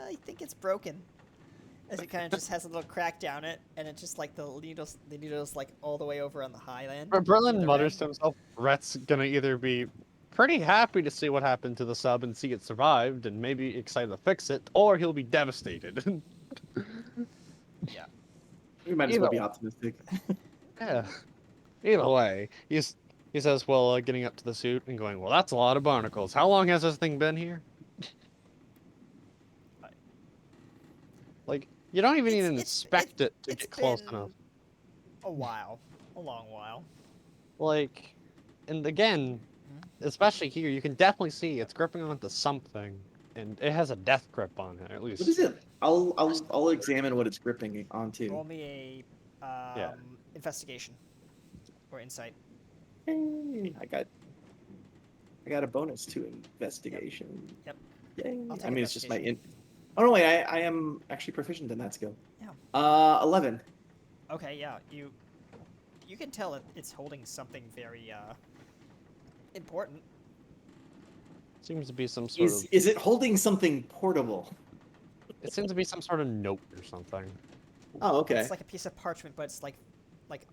"I think it's broken." As it kind of just has a little crack down it, and it's just like the needles like all the way over on the high end. But Berlin the mutters red. to himself, Rhett's gonna either be pretty happy to see what happened to the sub and see it survived and maybe excited to fix it, or he'll be devastated. Yeah. We might as well be optimistic. Yeah. Either way, he says, well, getting up to the suit and going, well, that's a lot of barnacles. How long has this thing been here? Like, you don't even need to inspect it to get close enough. A while. A long while. Like, and again, especially here, you can definitely see it's gripping onto something, and it has a death grip on it, at least. What is it? I'll examine what it's gripping onto. Roll me a investigation or insight. Hey, I got a bonus to investigation. Yep. Yay. I'll take I mean, it's just my investigation. Oh no, wait, I am actually proficient in that skill. Yeah. 11. Okay, yeah, you can tell it's holding something very important. Seems to be some sort of. Is it holding something portable? It seems to be some sort of note or something. Oh, okay. It's like a piece of parchment, but it's like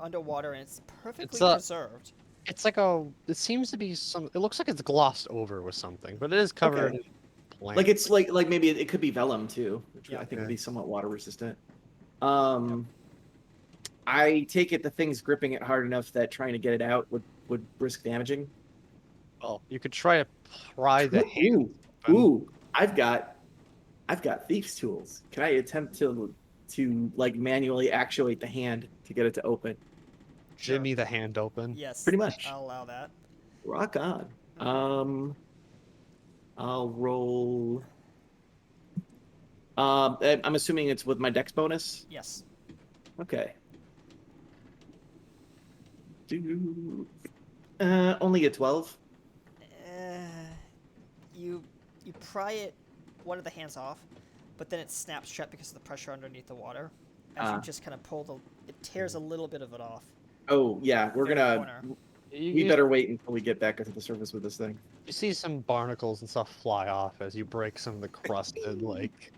underwater and it's perfectly It's preserved. It's like a. It seems to be some. It looks like it's glossed over with something, but it is covered in plant. Like it's like maybe it could be vellum too, which I think would be somewhat water resistant. I take it the thing's gripping it hard enough that trying to get it out would risk damaging. Well, you could try to pry the hand. Ooh, I've got thieves' tools. Can I attempt to like manually actuate the hand to get it to open? Jimmy the hand open. Yes. Pretty much. I'll allow that. Rock on. I'll roll. I'm assuming it's with my dex bonus. Yes. Okay. Only a 12. You pry one of the hands off, but then it snaps shut because of the pressure underneath the water. As you just kind of pull it tears a little bit of it off. Oh yeah, we're gonna. Corner. We better wait until we get back to the surface with this thing. You see some barnacles and stuff fly off as you break some of the crusted like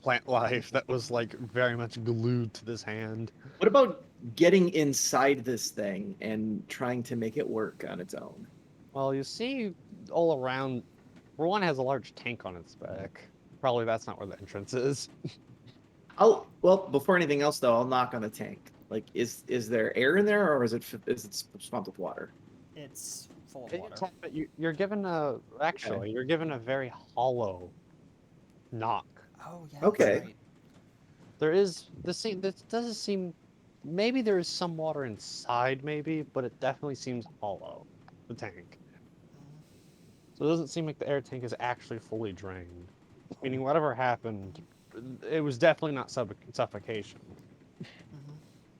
plant life that was like very much glued to this hand. What about getting inside this thing and trying to make it work on its own? Well, you see all around. One has a large tank on its back. Probably that's not where the entrance is. Before anything else though, I'll knock on the tank. Like, is there air in there, or is it swamped with water? It's full of You water. tap it, you're given a you're given a very hollow knock. Oh yeah. Okay. That's right. There is this doesn't seem. Maybe there is some water inside, maybe, but it definitely seems hollow. The tank. So it doesn't seem like the air tank is actually fully drained. Meaning, whatever happened, it was definitely not suffocation.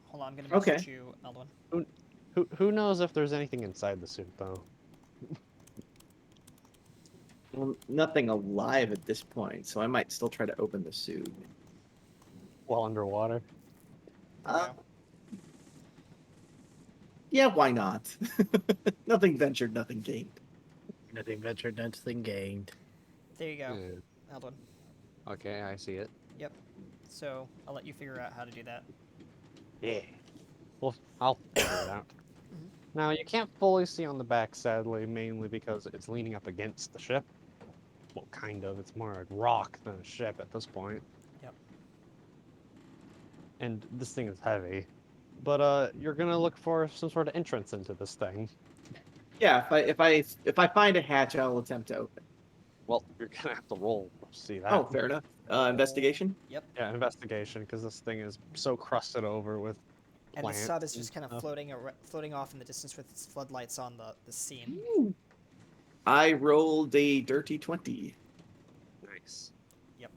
Hold on, I'm gonna message you, Eldwin. Who knows if there's anything inside the suit though? Well, nothing alive at this point, so I might still try to open the suit. While underwater. Yeah, why not? Nothing ventured, nothing gained. Nothing ventured, nothing gained. There you go, Eldwin. Okay, I see it. Yep. So I'll let you figure out how to do that. Yeah. Well, I'll figure it out. Now, you can't fully see on the back, sadly, mainly because it's leaning up against the ship. well, kind of. It's more like rock than a ship at this point. Yep. And this thing is heavy. But you're gonna look for some sort of entrance into this thing. Yeah, if I find a hatch, I'll attempt to open. Well, you're gonna have to roll to see that. Oh, fair enough. Investigation. Yep. Yeah, investigation, because this thing is so crusted over with And the plants. sub is just kind of stuff. floating off in the distance with its floodlights on the scene. I rolled a dirty 20. Nice. Yep.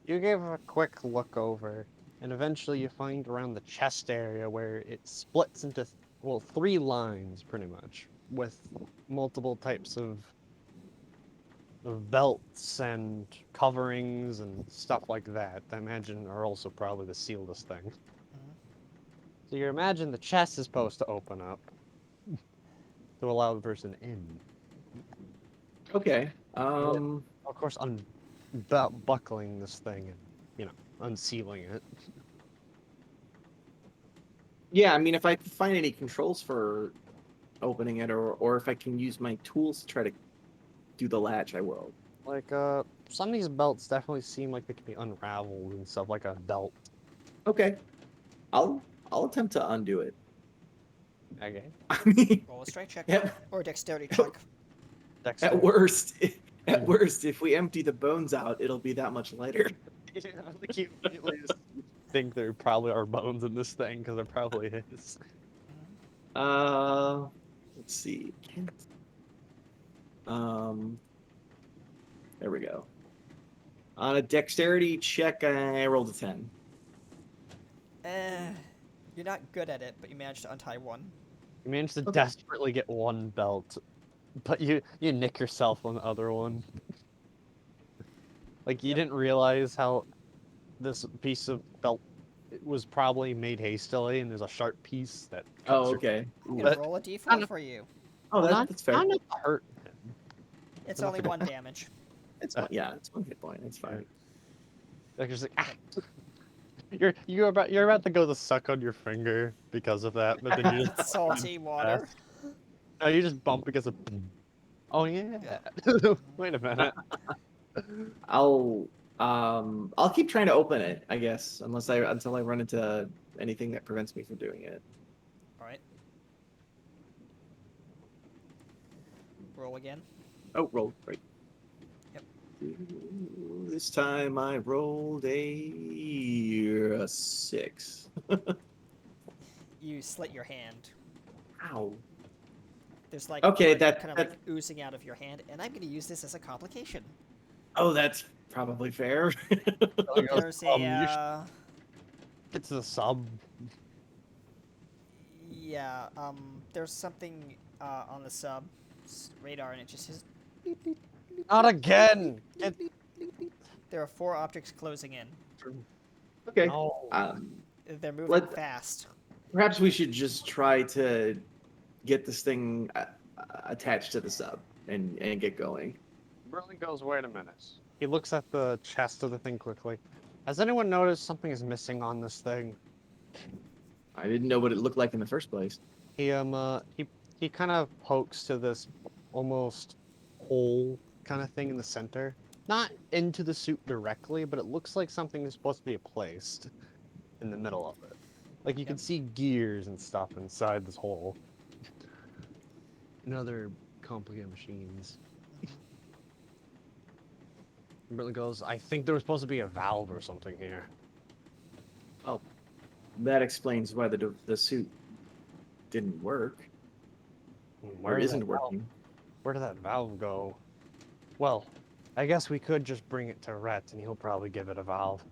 You give a quick look over, and eventually you find around the chest area where it splits into, well, 3 lines pretty much, with multiple types of belts and coverings and stuff like that. I imagine are also probably to seal this thing. Mhm. So you imagine the chest is supposed to open up to allow the person in. Okay. Of course, buckling this thing and, unsealing it. Yeah, I mean, if I find any controls for opening it, or if I can use my tools to try to do the latch, I will. Like, some of these belts definitely seem like they can be unraveled and stuff, like a belt. Okay. I'll attempt to undo it. Okay. I mean, Roll a strength check at, or a dexterity check. at worst, if we empty the bones out, it'll be that much lighter. Like you immediately just think there probably are bones in this thing, because there probably is. Let's see. There we go. On a dexterity check, I rolled a 10. You're not good at it, but you managed to untie one. You managed to Okay. desperately get one belt, but you nick yourself on the other one. Like, you didn't realize how this piece of belt was probably made hastily, and there's a sharp piece that Oh, cuts okay. I'm Ooh. gonna But- roll a d4 kind of- for you. Oh, not, that's fair. not enough to hurt him. It's enough only to- 1 damage. It's one, yeah, it's 1 hit point. It's fine. Like, just like, ah. You're about to go to suck on your finger because of that, but then you just Salty water. no, you just bump because of. Oh yeah. Wait a minute. I'll keep trying to open it, I guess, until I run into anything that prevents me from doing it. Alright. Roll again. Oh, roll right. Yep. This time I rolled a 6. You slit your hand. Ow. There's like Okay, blood kind of like oozing out of your hand, and I'm gonna use this as a complication. Oh, that's probably fair. There's a It's the sub. yeah, there's something on the sub radar, and it just says. Not again. Get There are 4 objects closing in. Okay. no. They're moving Let- fast. Perhaps we should just try to get this thing attached to the sub and get going. Burley goes, wait a minute. He looks at the chest of the thing quickly. Has anyone noticed something is missing on this thing? I didn't know what it looked like in the first place. He kind of pokes to this almost hole kind of thing in the center. Not into the suit directly, but it looks like something is supposed to be placed in the middle of it. Like you can see gears and stuff inside this hole. And other complicated machines. Burley goes, I think there was supposed to be a valve or something here. Oh, that explains why the suit didn't work. Or did isn't that valve- working. Where did that valve go? Well, I guess we could just bring it to Rhett and he'll probably give it a valve.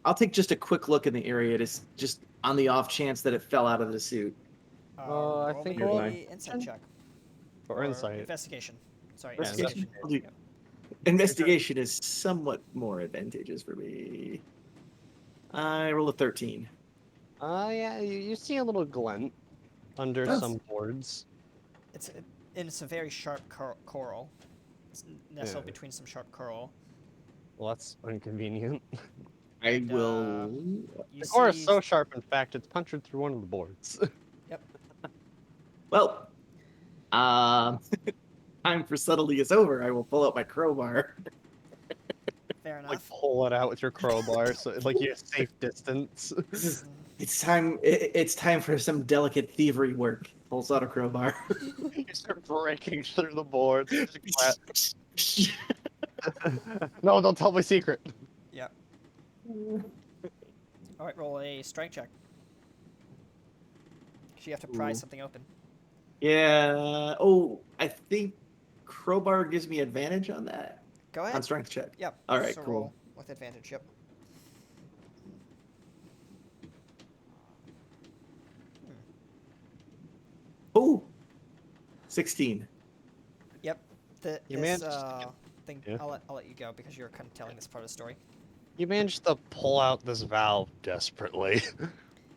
I'll take just a quick look in the area, just on the off chance that it fell out of the suit. I Roll think me roll- an insight check. Or insight. Investigation. Sorry, Yeah, investigation. I'll do- Investigation is somewhat more advantageous for me. I roll a 13. Yeah, you see a little glint under That's- some boards. It's a very sharp coral. It's nestled Yeah. between some sharp coral. Well, that's inconvenient. I And, will. You The core is see, so sharp, in fact, it's punctured through one of the boards. Well, time for subtlety is over, I will pull out my crowbar. Fair Like enough. pull it out with your crowbar, so like you have safe distance. This is, it's time. It's time for some delicate thievery work. Pulls out a crowbar. You start breaking through the boards. No, don't tell my secret. Yep. All right, roll a strength check. 'Cause you have to pry Ooh. something open. Yeah. Oh, I think crowbar gives me advantage on that. Go On ahead. strength check. Yep. All right, so cool. Roll with advantage. Yep. Oh, 16. Yep. You This managed to get- thing. yeah. I'll let you go because you're kind of telling this part of the story. You managed to pull out this valve desperately.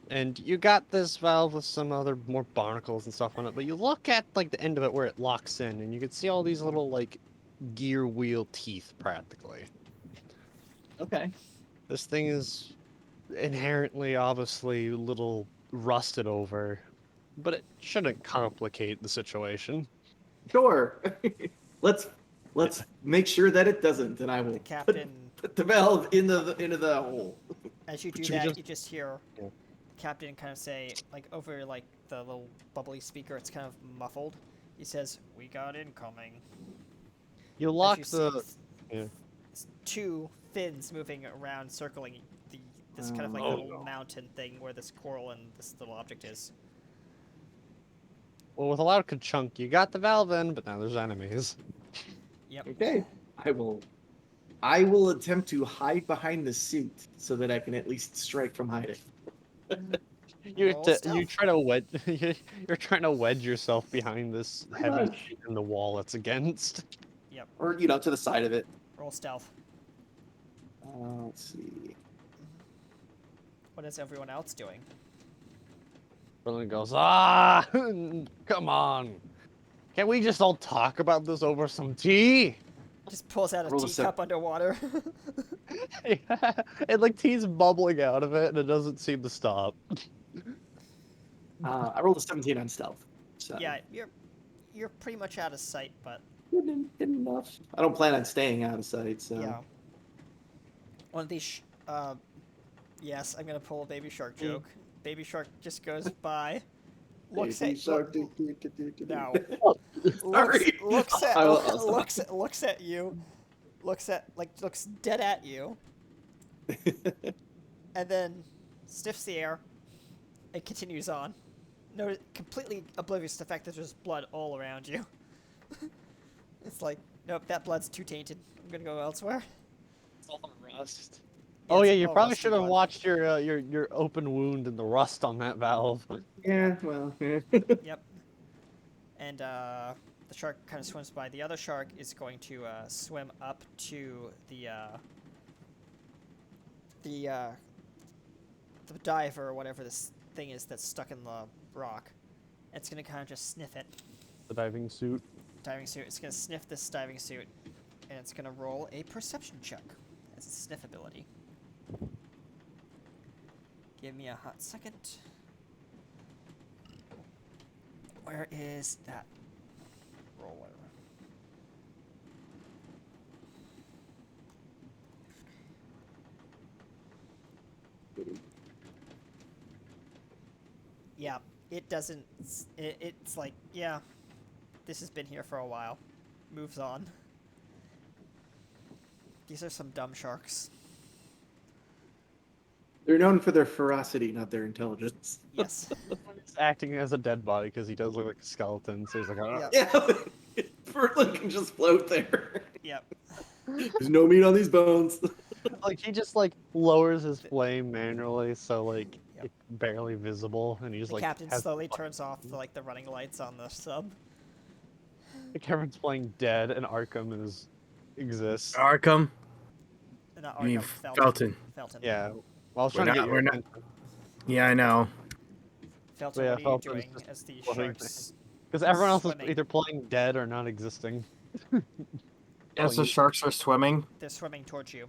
And you got this valve with some other more barnacles and stuff on it, but you look at like the end of it where it locks in, and you can see all these little like gear wheel teeth practically. Okay. This thing is inherently obviously a little rusted over, but it shouldn't complicate the situation. Sure. let's make sure that it doesn't, and I will The captain, put the valve into the hole. as you do Should we that, just- you just hear Yeah. the captain kind of say, like over like the little bubbly speaker. It's kind of muffled. He says, "We got incoming." You As lock you see the yeah. two fins moving around, circling this kind of like Oh, little no. mountain thing where this coral and this little object is. Well, with a loud ka-chunk, you got the valve in, but now there's enemies. Yep. Okay. I will attempt to hide behind the suit so that I can at least strike from hiding. Roll You stealth. try to wedge you're trying to wedge yourself behind this Pretty heavy much. thing in the wall it's against. Yep. Or, to the side of it. Roll stealth. Let's see. What is everyone else doing? Berlin goes, ah, come on. Can't we just all talk about this over some tea? Just pulls out a Roll a teacup underwater. And like tea's bubbling out of it and it doesn't seem to stop. I rolled a 17 on stealth. So Yeah, you're pretty much out of sight, but good enough. I don't plan on staying out of sight, so. yeah. One of these. Yes, I'm gonna pull a baby shark joke. Baby shark just goes by, looks Baby at shark, look- no, Sorry. looks at I'll stop. looks at you, looks dead at you, and then sniffs the air, and continues on. No, completely oblivious to the fact that there's blood all around you. It's like, nope, that blood's too tainted. I'm gonna go elsewhere. It's all the rust. Yeah, Oh it's yeah, you all probably rusty should have blood. watched your open wound and the rust on that valve. Yeah, well. Yep. And the shark kind of swims by. The other shark is going to swim up to the diver or whatever this thing is that's stuck in the rock. It's gonna kind of just sniff it. The diving suit. Diving suit. It's gonna sniff this diving suit, and it's gonna roll a perception check as its sniff ability. Give me a hot second. Where is that? Roll whatever. Yeah, it doesn't. It's like, yeah, this has been here for a while. Moves on. These are some dumb sharks. They're known for their ferocity, not their intelligence. Yes. He's acting as a dead body because he does look like a skeleton, so he's like, oh. Yeah. Yeah, Berlin can just float there. Yep. There's no meat on these bones. Like he just like lowers his flame manually, so like Yep. it's barely visible, and he just The like captain has slowly turns off the running lights on the sub. Everyone's playing dead, and Arkham exists. Arkham. Not You mean Arkham, Felton. Felton. Yeah, well, I was We're trying to not- get we're your not- attention. Yeah, I know. Felton, Yeah, what are you Felton's doing just as the floating. sharks? Because everyone else Swimming. is either playing dead or not existing. As the sharks are swimming. They're swimming towards you.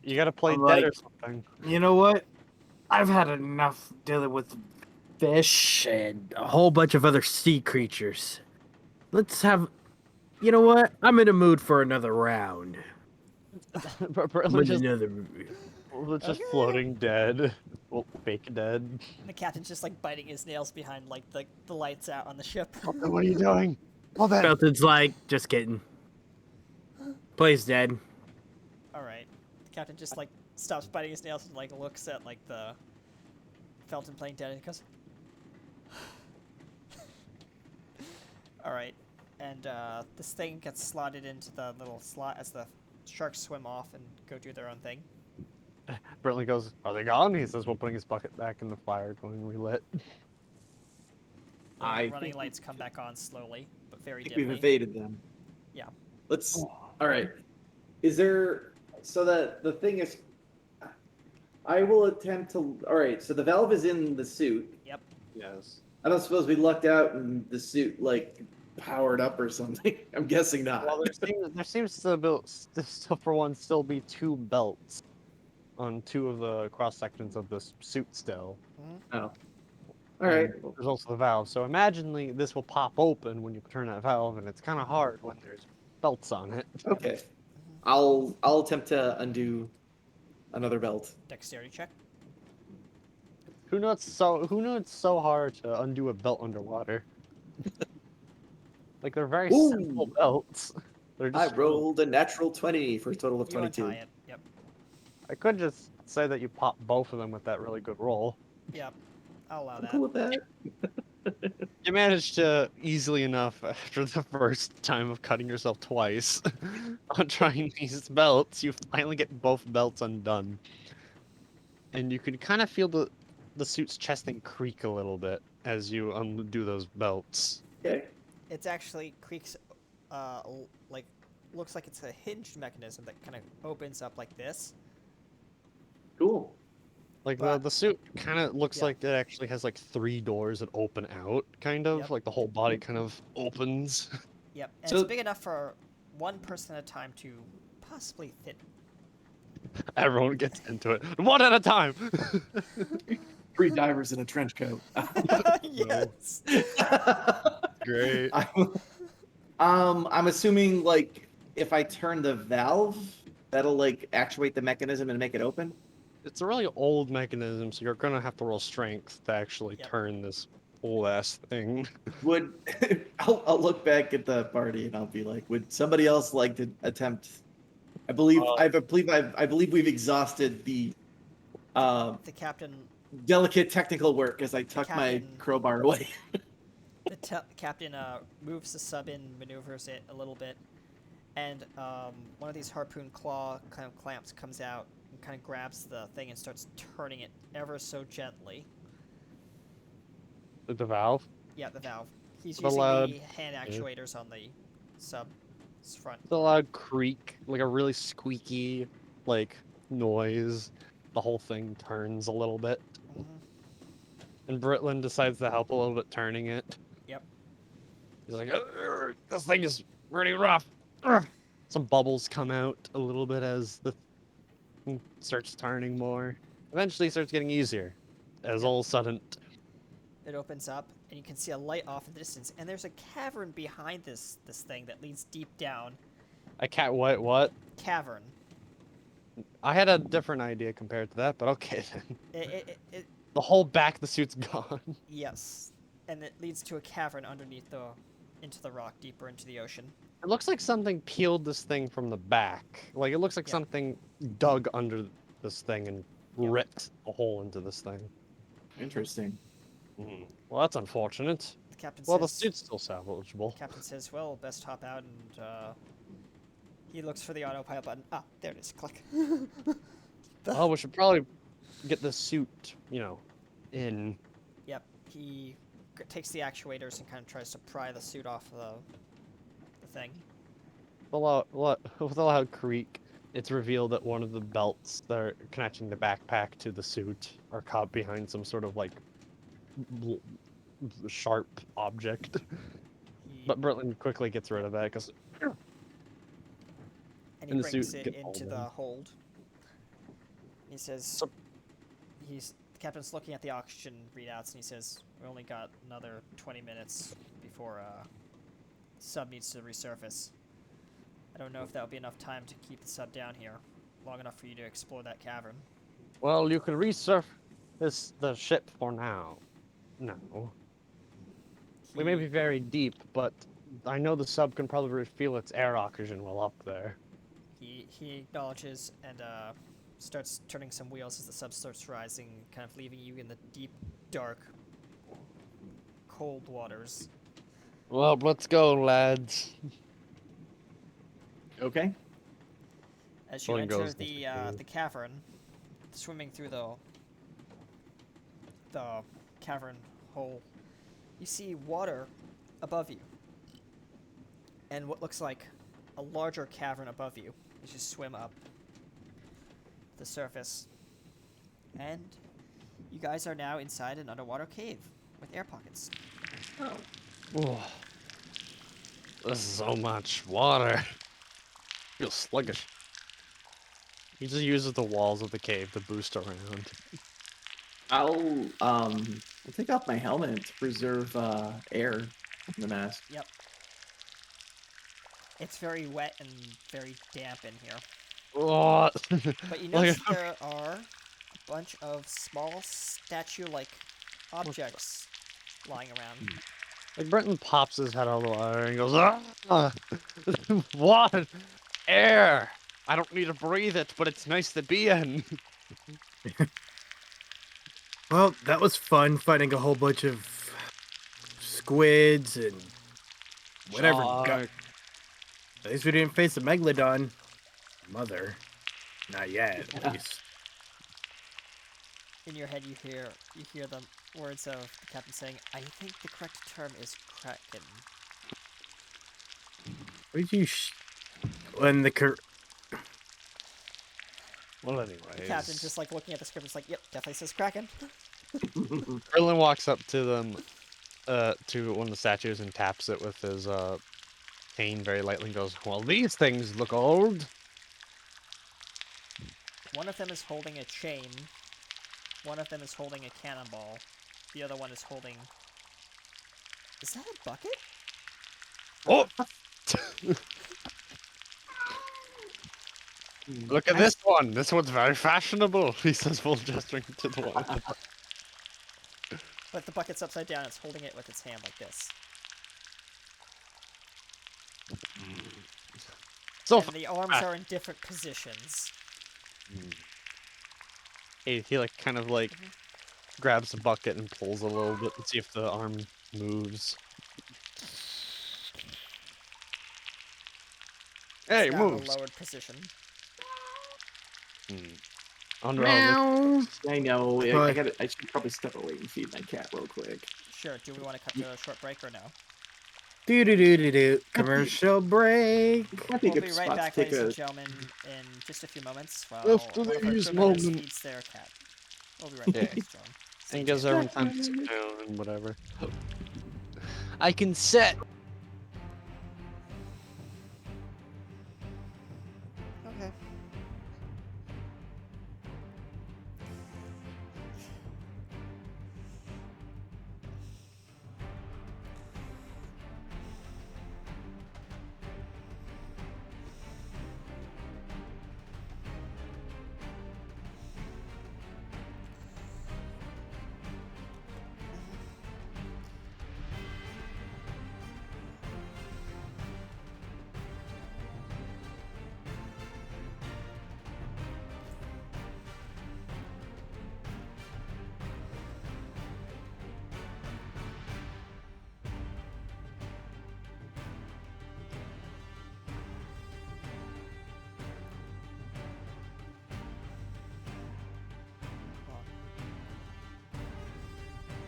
You gotta play I'm dead like- or something. You know what? I've had enough dealing with fish and a whole bunch of other sea creatures. Let's have You know what? I'm in a mood for another round. But I'm Britlin's in just, another. just Okay. floating dead. Well, fake dead. The captain's just like biting his nails behind like the lights out on the ship. Colton, what are you doing? Well then. Felton's like, just kidding. Play's dead. All right. The captain just like stops biting his nails and like looks at like the Felton playing dead and he goes, "All right." And this thing gets slotted into the little slot as the sharks swim off and go do their own thing. Brinley goes, "Are they gone?" He says, while putting his bucket back in the fire, going relit. The I running think lights come back on slowly, but very we've dimly. evaded them. Yeah. Let's. All right. Is there so that the thing is? I will attempt to. All right. So the valve is in the suit. Yep. Yes. I don't suppose we lucked out and the suit like powered up or something. I'm guessing not. Well, there seems to be, still, for one, still be two belts on two of the cross sections of this suit still. Oh. All And right. there's also the valve. So imagine this will pop open when you turn that valve, and it's kind of hard when there's belts on it. Okay. I'll attempt to undo another belt. Dexterity check. Who knew it's so hard to undo a belt underwater? Like they're very Ooh. simple belts. They're I just rolled a natural 20 for a total of You 22. untie it. Yep. I could just say that you pop both of them with that really good roll. Yep. I'll allow I'm that. cool with that. You managed to easily enough after the first time of cutting yourself twice on trying these belts. You finally get both belts undone, and you can kind of feel the suit's chest thing creak a little bit as you undo those belts. Okay. It's actually creaks, like looks like it's a hinged mechanism that kind of opens up like this. Cool. Like But- the suit kind of looks Yeah. like it actually has like 3 doors that open out, kind of Yep. like the whole body kind of opens. Yep. And So- it's big enough for one person at a time to possibly fit. Everyone gets into it one at a time. 3 divers in a trench coat. Yes. Great. I'm assuming like if I turn the valve, that'll like actuate the mechanism and make it open. It's a really old mechanism, so you're gonna have to roll strength to actually Yep. turn this old ass thing. Would I'll look back at the party and I'll be like, would somebody else like to attempt? I believe I believe we've exhausted the The captain, delicate technical work as I tuck my captain- crowbar away. the captain moves the sub in, maneuvers it a little bit, and one of these harpoon claw kind of clamps comes out and kind of grabs the thing and starts turning it ever so gently. The valve. Yeah, the valve. He's The using loud- the hand actuators on the sub's front. It's a loud creak, like a really squeaky, like noise. The whole thing turns a little bit, Mhm. and Britlin decides to help a little bit turning it. Yep. He's like, "Ugh, this thing is really rough." Ugh." Some bubbles come out a little bit as the thing starts turning more. Eventually, it starts getting easier. As all of a sudden, It opens up, and you can see a light off in the distance, and there's a cavern behind this thing that leads deep down. I can't. What? Cavern. I had a different idea compared to that, but okay then. It The whole back of the suit's gone. yes, and it leads to a cavern underneath into the rock, deeper into the ocean. It looks like something peeled this thing from the back. Like it looks like Yeah. something dug under this thing and Yeah. ripped a hole into this thing. Interesting. Well, that's unfortunate. The captain Well, the says. suit's still salvageable. Captain says, "Well, best hop out," and he looks for the autopilot button. Ah, there it is. Click. Oh, we should probably get the suit, in. Yep. He takes the actuators and kind of tries to pry the suit off the thing. With a loud creak, it's revealed that one of the belts that are connecting the backpack to the suit are caught behind some sort of like sharp object. He, But Britlin quickly gets rid of that because and he and the brings suit it gets into hauled the in. hold. He says, So- the captain's looking at the oxygen readouts, and he says, "We only got another 20 minutes before sub needs to resurface. I don't know if that'll be enough time to keep the sub down here long enough for you to explore that cavern. Well, you can resurface the ship for now. No. We may be very deep, but I know the sub can probably refuel its air oxygen while up there. He acknowledges and starts turning some wheels as the sub starts rising, kind of leaving you in the deep, dark, cold waters. Well, let's go, lads. Okay. As you Going enter goes the Mr. Cave. the cavern, swimming through the cavern hole, you see water above you, and what looks like a larger cavern above you as you swim up the surface. And you guys are now inside an underwater cave with air pockets. Oh. Oh, this is so much water. Feels sluggish. He just uses the walls of the cave to boost around. I'll take off my helmet to preserve air in the mask. Yep. It's very wet and very damp in here. Oh, But you notice there are a bunch of small statue-like objects lying around. like Brenton pops his head out of the water and goes, "Ah, water, air. I don't need to breathe it, but it's nice to be in." Well, that was fun fighting a whole bunch of squids and whatever. Shark. At least we didn't face a megalodon. Mother. Not yet, at least. In your head, you hear the words of the captain saying, "I think the correct term is kraken." What did you when the Well, The anyways, captain just like looking at the script is like, "Yep, definitely says kraken." Krillin walks up to them, to one of the statues and taps it with his cane very lightly and goes, "Well, these things look old." One of them is holding a chain. One of them is holding a cannonball. The other one is holding... Is that a bucket? Oh! Look at this one. This one's very fashionable. He says, full gesturing to the one. But the bucket's upside down. It's holding it with its hand like this. So And the arms are in different positions. he like kind of like grabs the bucket and pulls a little bit and see if the arm moves. Hey, It's now in a moves. lowered position. Oh no. Meow. I know. But- I should probably step away and feed my cat real quick. Sure, do we want to cut to a short break or no? Do. Commercial break. Might be a We'll good be spot right to back, take ladies a. and gentlemen, in just a few moments while After one of our these crew members moments. feeds their cat. We'll be right back, ladies and gentlemen. Stay And gives tuned. everyone time to sit down and whatever. I can sit. Okay.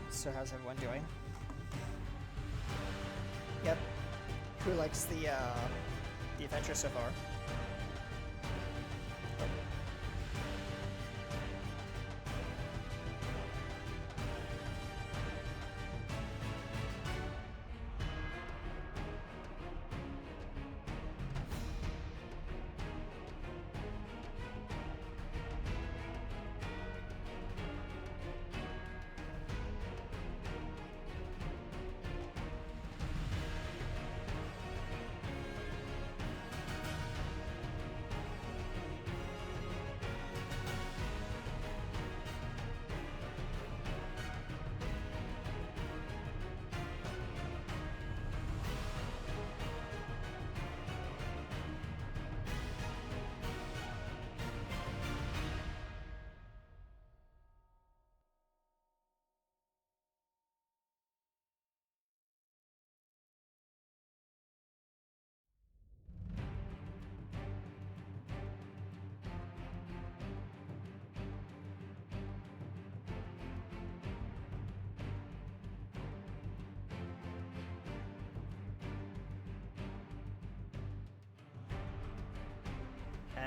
So how's everyone doing? Yep. Who likes the adventure so far?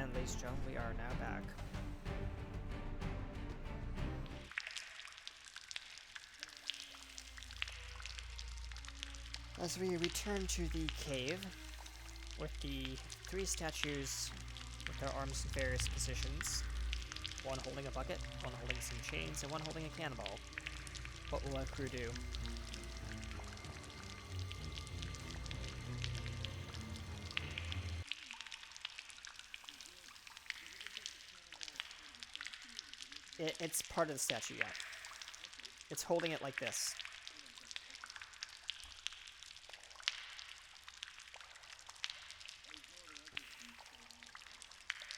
And ladies and gentlemen, we are now back. As we return to the cave, with the 3 statues with their arms in various positions, one holding a bucket, one holding some chains, and one holding a cannonball. What will our crew do? It's part of the statue, yeah. It's holding it like this.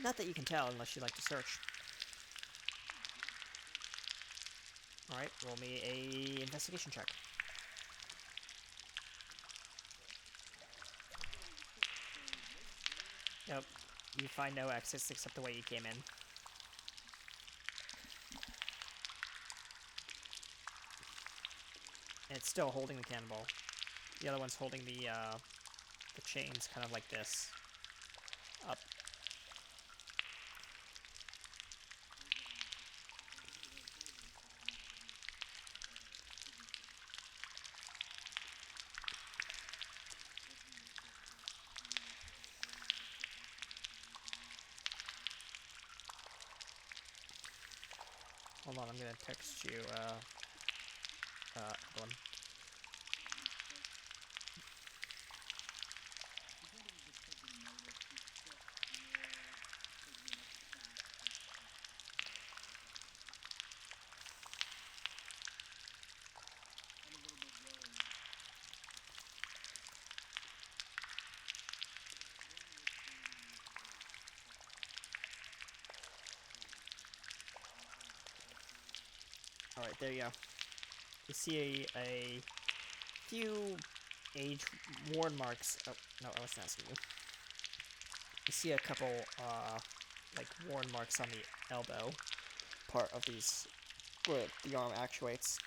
Not that you can tell unless you like to search. Alright, roll me a investigation check. Nope. You find no exits except the way you came in. And it's still holding the cannonball. The other one's holding the chains kind of like this. Up. Hold on, I'm gonna text you, hold on. Alright, there you go. You see a few age-worn marks. Oh, no, I wasn't asking you. You see a couple, like, worn marks on the elbow part of these, where the arm actuates.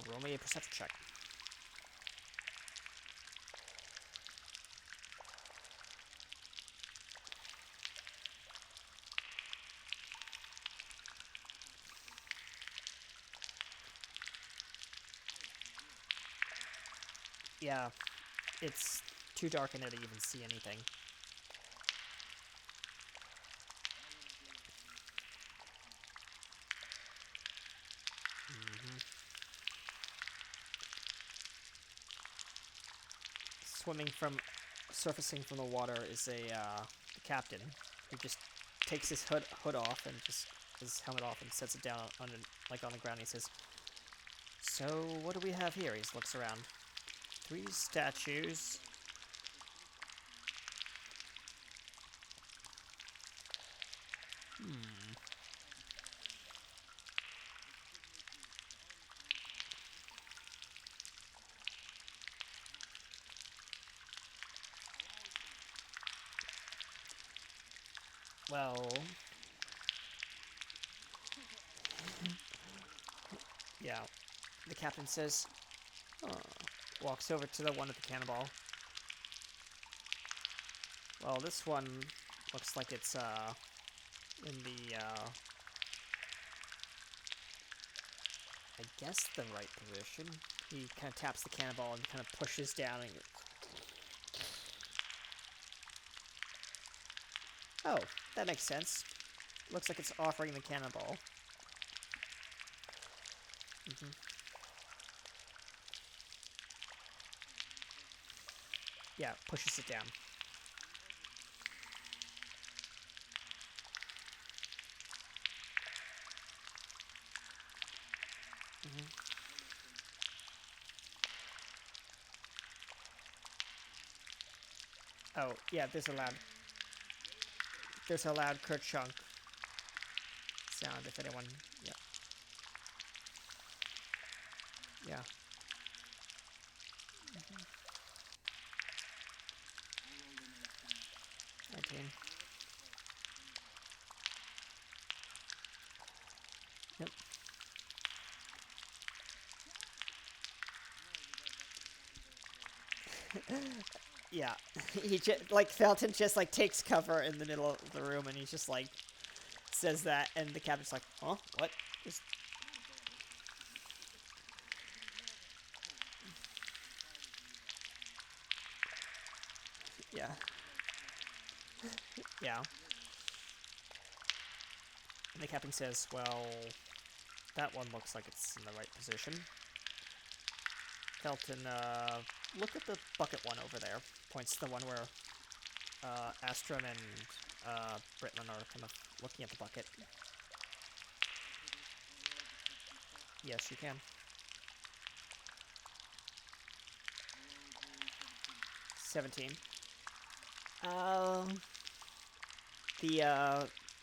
Roll me a perception check. Yeah, it's too dark in there to even see anything. Surfacing from the water is the captain, who just takes his hood off and just his helmet off and sets it down on the ground. He says, "So what do we have here?" He looks around. 3 statues. Well, yeah. The captain says, walks over to the one with the cannonball. Well, this one looks like it's in the I guess the right position. He kind of taps the cannonball and kind of pushes down and oh, that makes sense. Looks like it's offering the cannonball. Yeah, pushes it down. Oh, yeah, there's a loud kerchunk sound if anyone. Yeah. Yeah. 19. Yep. Yeah, he just like Felton just like takes cover in the middle of the room, and he just like says that, and the captain's like, "Huh? What?" Just... Yeah. Yeah. And the captain says, "Well, that one looks like it's in the right position." Felton, look at the bucket one over there. Points to the one where Astrum and Britman are kind of looking at the bucket. Yes, you can. 17.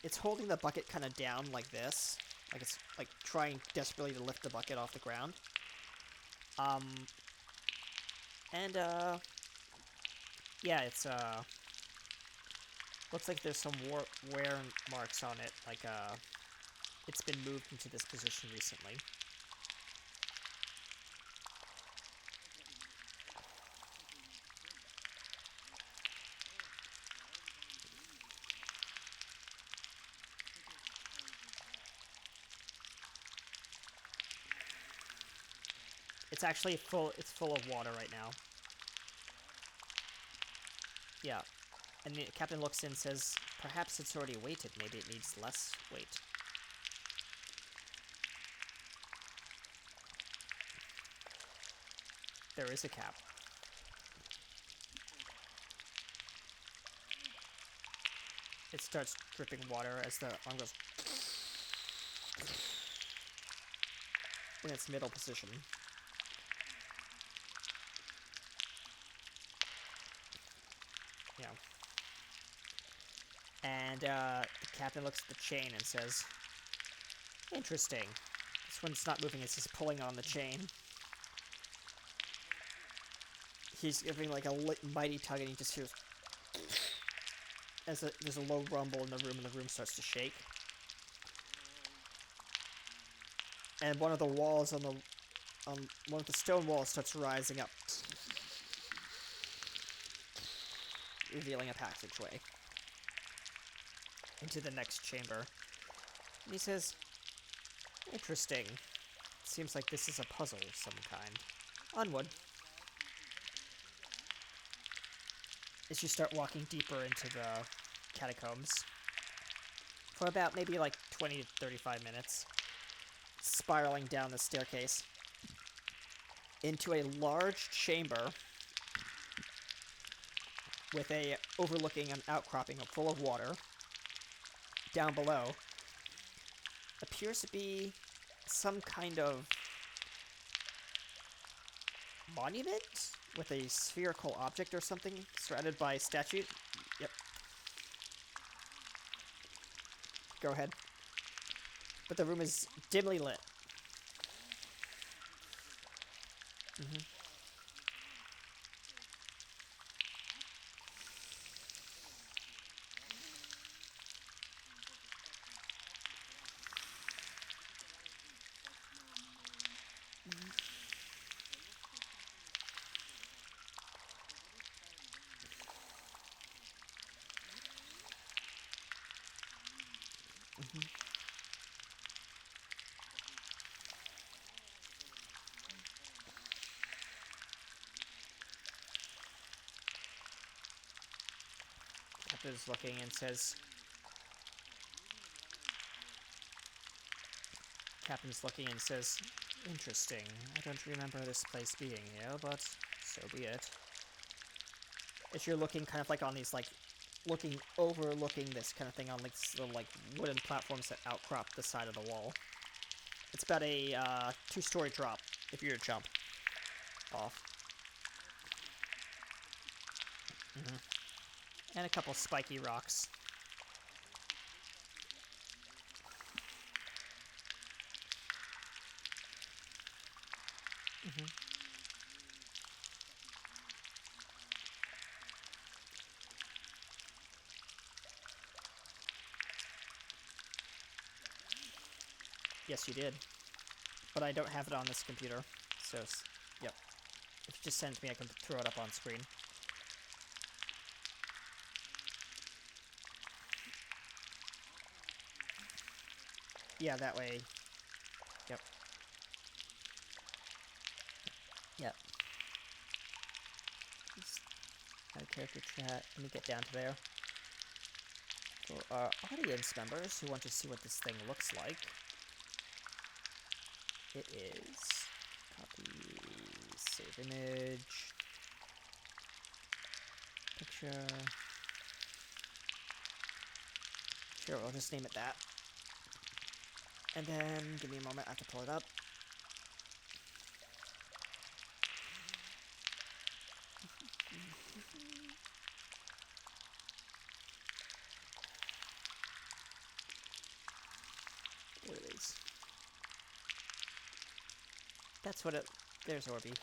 It's holding the bucket kind of down like this, like it's like trying desperately to lift the bucket off the ground. Yeah, it's looks like there's some wear marks on it, like it's been moved into this position recently. It's actually full. It's full of water right now. Yeah, and the captain looks in and says, "Perhaps it's already weighted. Maybe it needs less weight." There is a cap. It starts dripping water as the arm goes in its middle position. Yeah. And the captain looks at the chain and says, "Interesting. This one's not moving, it's just pulling on the chain." He's giving like a mighty tug, and he just hears there's a low rumble in the room, and the room starts to shake. And one of the walls on one of the stone walls starts rising up, revealing a passageway into the next chamber. And he says, "Interesting. Seems like this is a puzzle of some kind. Onward." As you start walking deeper into the catacombs, for about maybe like 20 to 35 minutes, spiraling down the staircase into a large chamber with overlooking an outcropping full of water. Down below appears to be some kind of monument with a spherical object or something surrounded by statue. Yep. Go ahead. But the room is dimly lit. Mm-hmm. Mm-hmm. Captain's looking and says, "Interesting. I don't remember this place being here, but so be it." As you're looking kind of like on these like overlooking this kind of thing on like little like wooden platforms that outcrop the side of the wall. It's about a 2-story drop if you were to jump off. Mm-hmm. And a couple spiky rocks. Yes, you did. But I don't have it on this computer. So, yep. If you just send it to me, I can throw it up on screen. Yeah, that way. Yep. Yep. Just add character chat. Let me get down to there. For our audience members who want to see what this thing looks like, it is copy, save image, picture. Sure, we'll just name it that. And then, give me a moment, I have to pull it up. There it is. That's what it... There's Orby.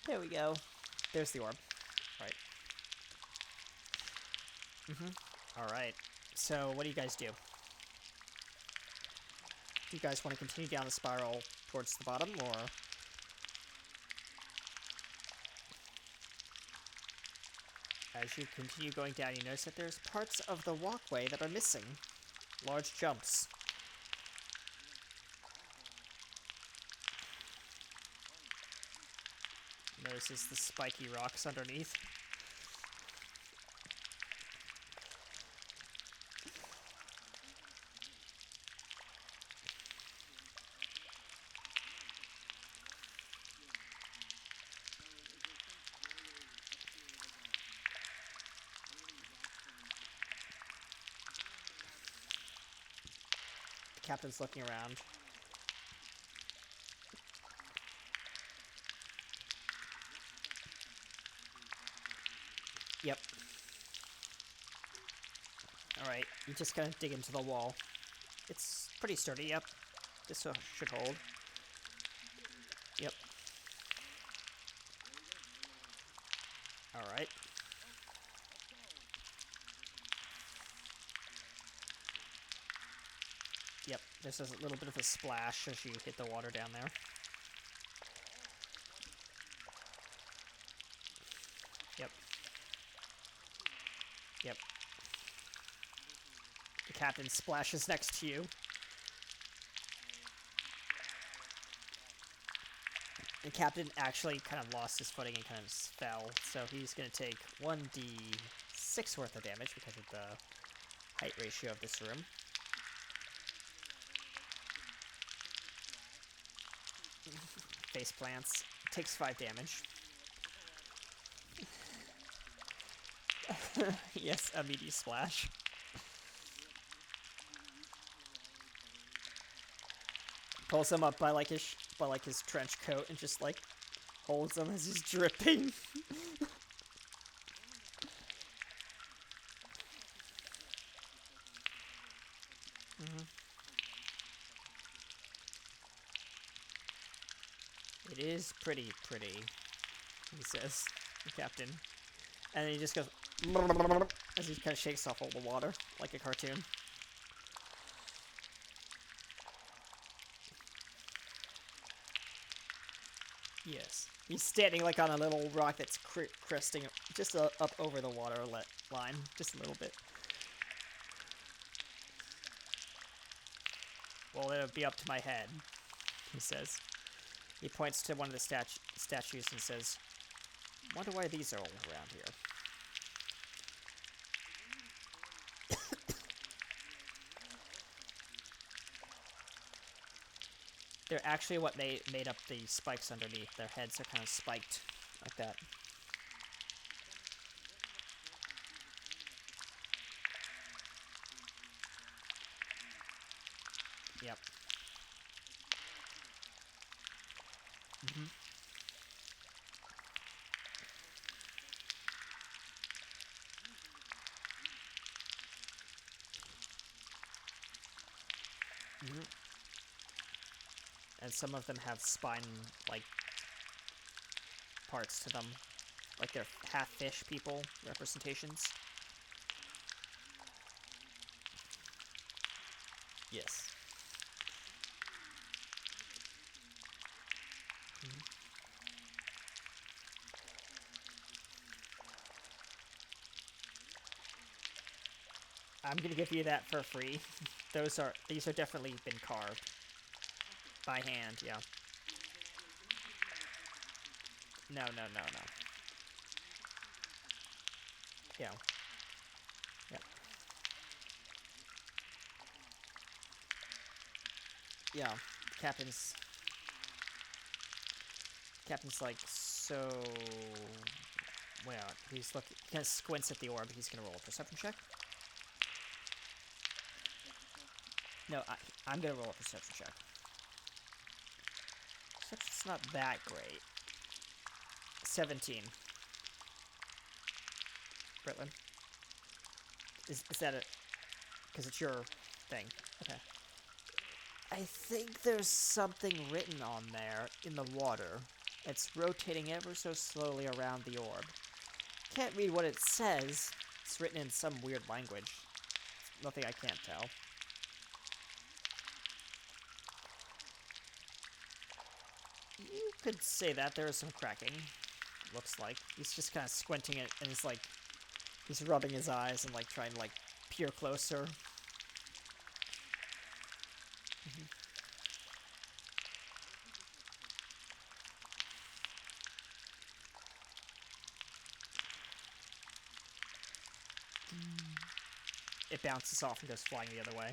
There we go. There's the orb. Right. Alright. So, what do you guys do? You guys want to continue down the spiral towards the bottom, or... As you continue going down, you notice that there's parts of the walkway that are missing. Large jumps. Notices the spiky rocks underneath. The captain's looking around. Yep. Alright, you just gotta dig into the wall. It's pretty sturdy, yep. This should hold. Yep. Alright. Yep, there's a little bit of a splash as you hit the water down there. Yep. Yep. The captain splashes next to you. The captain actually kind of lost his footing and kind of fell, so he's going to take 1d6 worth of damage because of the height ratio of this room. Face plants. Takes 5 damage. Yes, a meaty splash. Pulls him up by like his trench coat and just like holds him as he's dripping. It is pretty, he says, the captain. And then he just goes as he kind of shakes off all the water like a cartoon. Yes. He's standing like on a little rock that's cresting just up over the water line, just a little bit. Well, it'll be up to my head, he says. He points to one of the statues and says, wonder why these are all around here. They're actually what made up the spikes underneath. Their heads are kind of spiked like that. Yep. and some of them have spine-like parts to them. Like they're half fish people representations. Yes. I'm gonna give you that for free. These are definitely been carved. By hand, yeah. No. Yeah. Yep. Yeah. Captain's like, so... Well, he's looking... He kind of squints at the orb. He's gonna roll a perception check. No, I'm gonna roll a perception check. Perception's not that great. 17. Britland? Is that it? Because it's your thing. Okay. I think there's something written on there in the water. It's rotating ever so slowly around the orb. Can't read what it says. It's written in some weird language. Nothing I can't tell. You could say that. There is some cracking. Looks like. He's just kind of squinting it, and he's rubbing his eyes and like trying to like peer closer. It bounces off and goes flying the other way.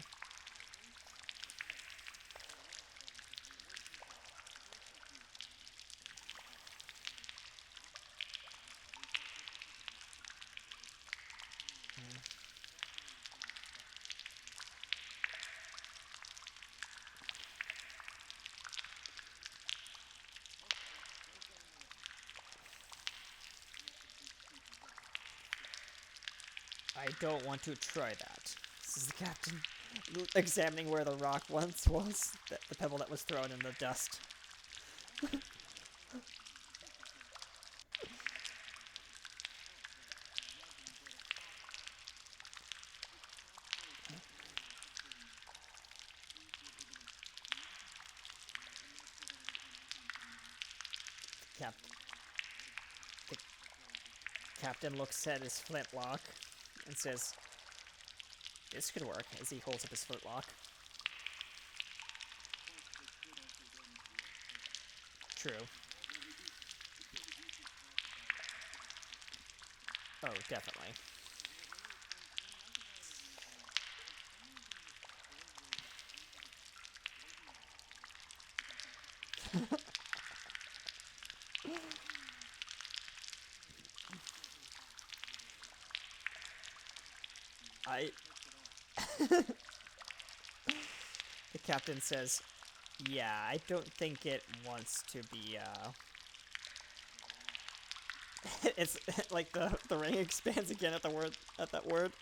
I don't want to try that. This is the captain examining where the rock once was. The pebble that was thrown in the dust. The captain looks at his flintlock and says, "This could work," as he holds up his flintlock. True. Oh, definitely. The captain says, "Yeah, I don't think it wants to be, It's like the ring expands again at that word.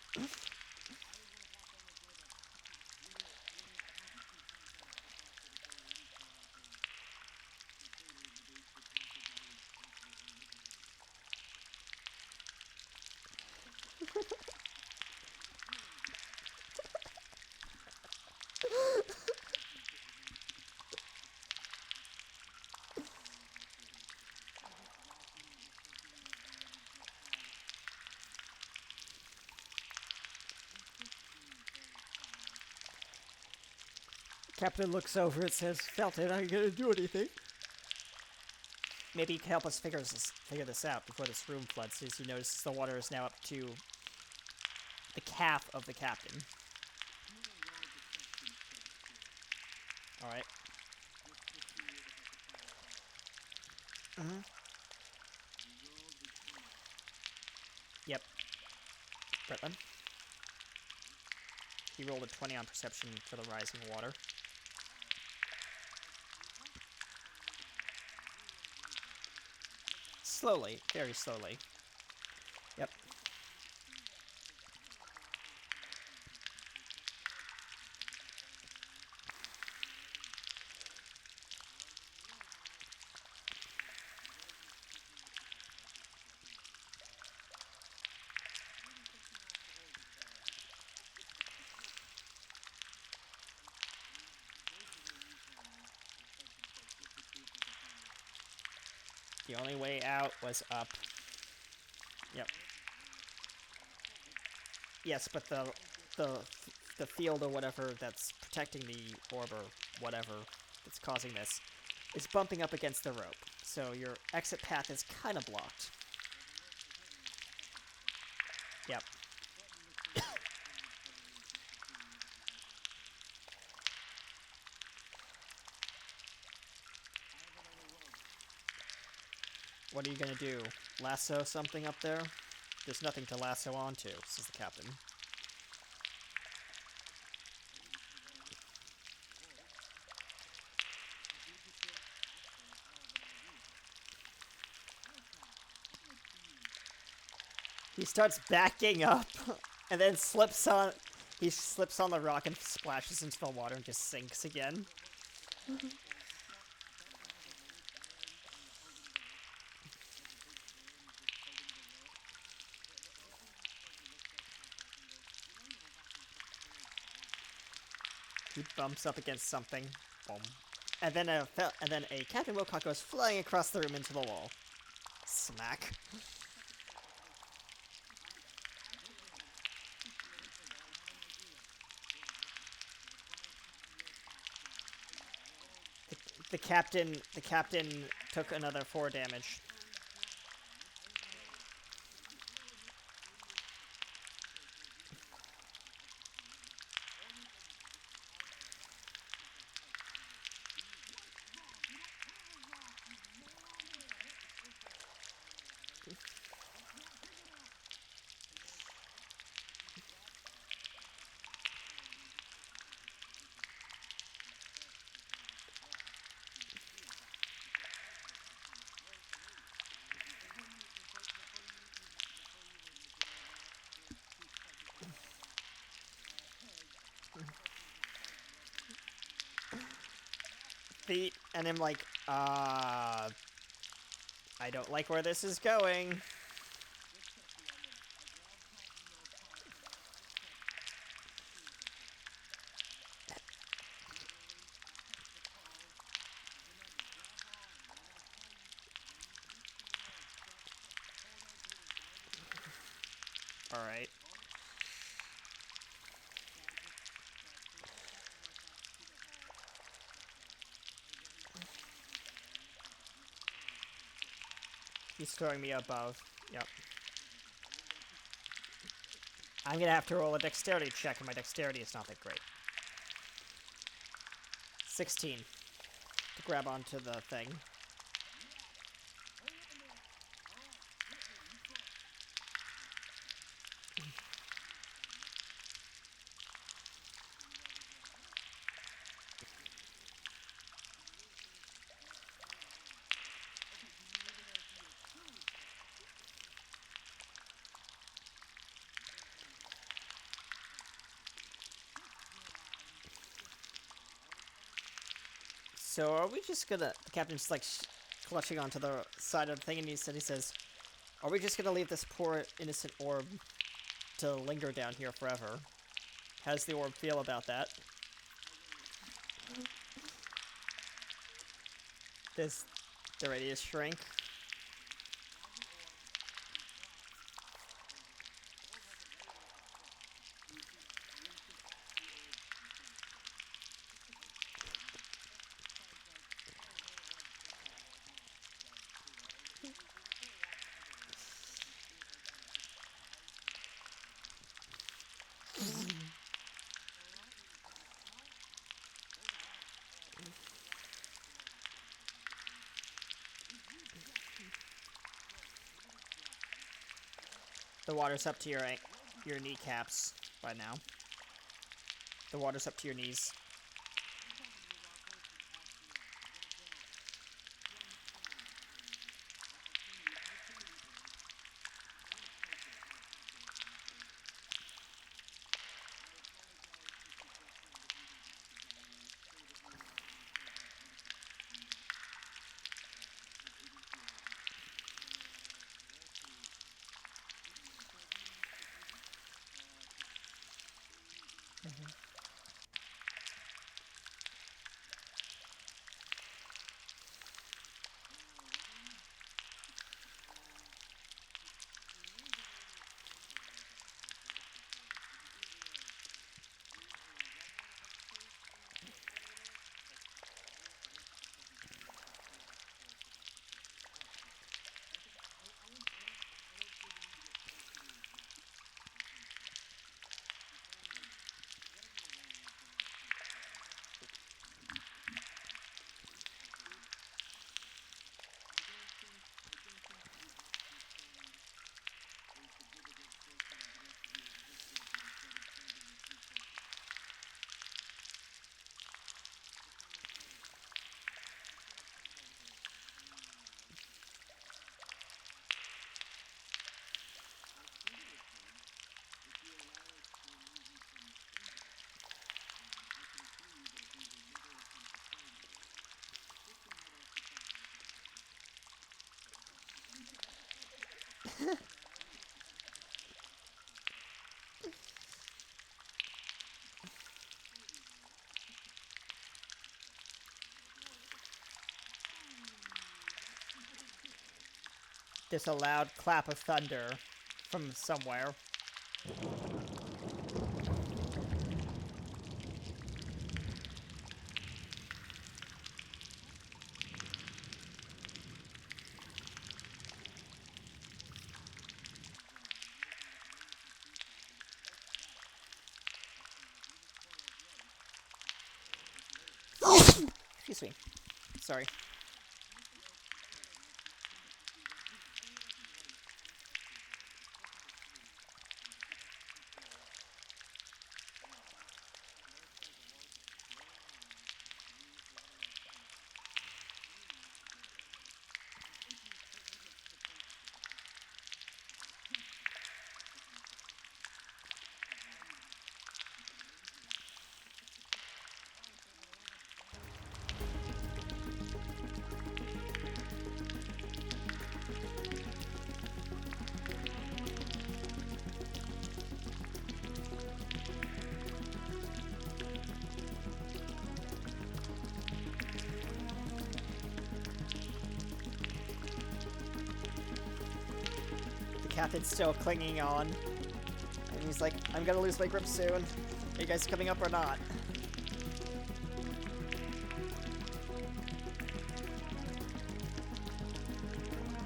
Captain looks over and says, "Felton, are you gonna do anything?" Maybe you can help us figure this out before this room floods, as you notice the water is now up to the calf of the captain. Alright. Yep. Bretland. He rolled a 20 on perception for the rising water. Slowly. Very slowly. Yep. The only way out was up. Yep. Yes, but the the field or whatever that's protecting the orb or whatever that's causing this is bumping up against the rope. So your exit path is kind of blocked. Yep. What are you gonna do? Lasso something up there? There's nothing to lasso onto, says the captain. He starts backing up, and then slips on. He slips on the rock and splashes into the water and just sinks again. He bumps up against something. Boom. And then a Captain Wilcock goes flying across the room into the wall. Smack. The captain took another 4 damage. And I'm like, I don't like where this is going. Alright. He's throwing me above. Yep. I'm gonna have to roll a dexterity check, and my dexterity is not that great. 16. To grab onto the thing. So are we just gonna... The captain's like clutching onto the side of the thing, and he says, are we just gonna leave this poor innocent orb to linger down here forever? How does the orb feel about that? This... They're ready to shrink. The water's up to your kneecaps by now. The water's up to your knees. There's a loud clap of thunder from somewhere. Excuse me. Sorry. The captain's still clinging on. And he's like, I'm gonna lose my grip soon. Are you guys coming up or not?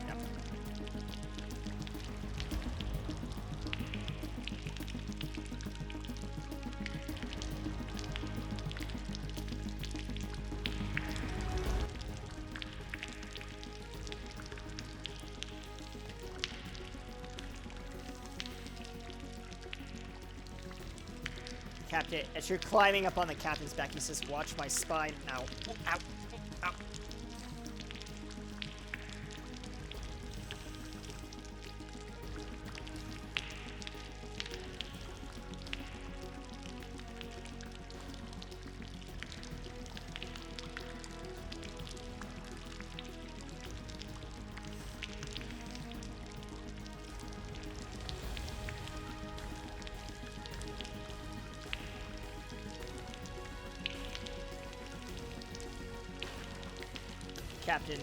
Yep. Captain, as you're climbing up on the captain's back, he says, watch my spine. Ow. Ow. Ow. Captain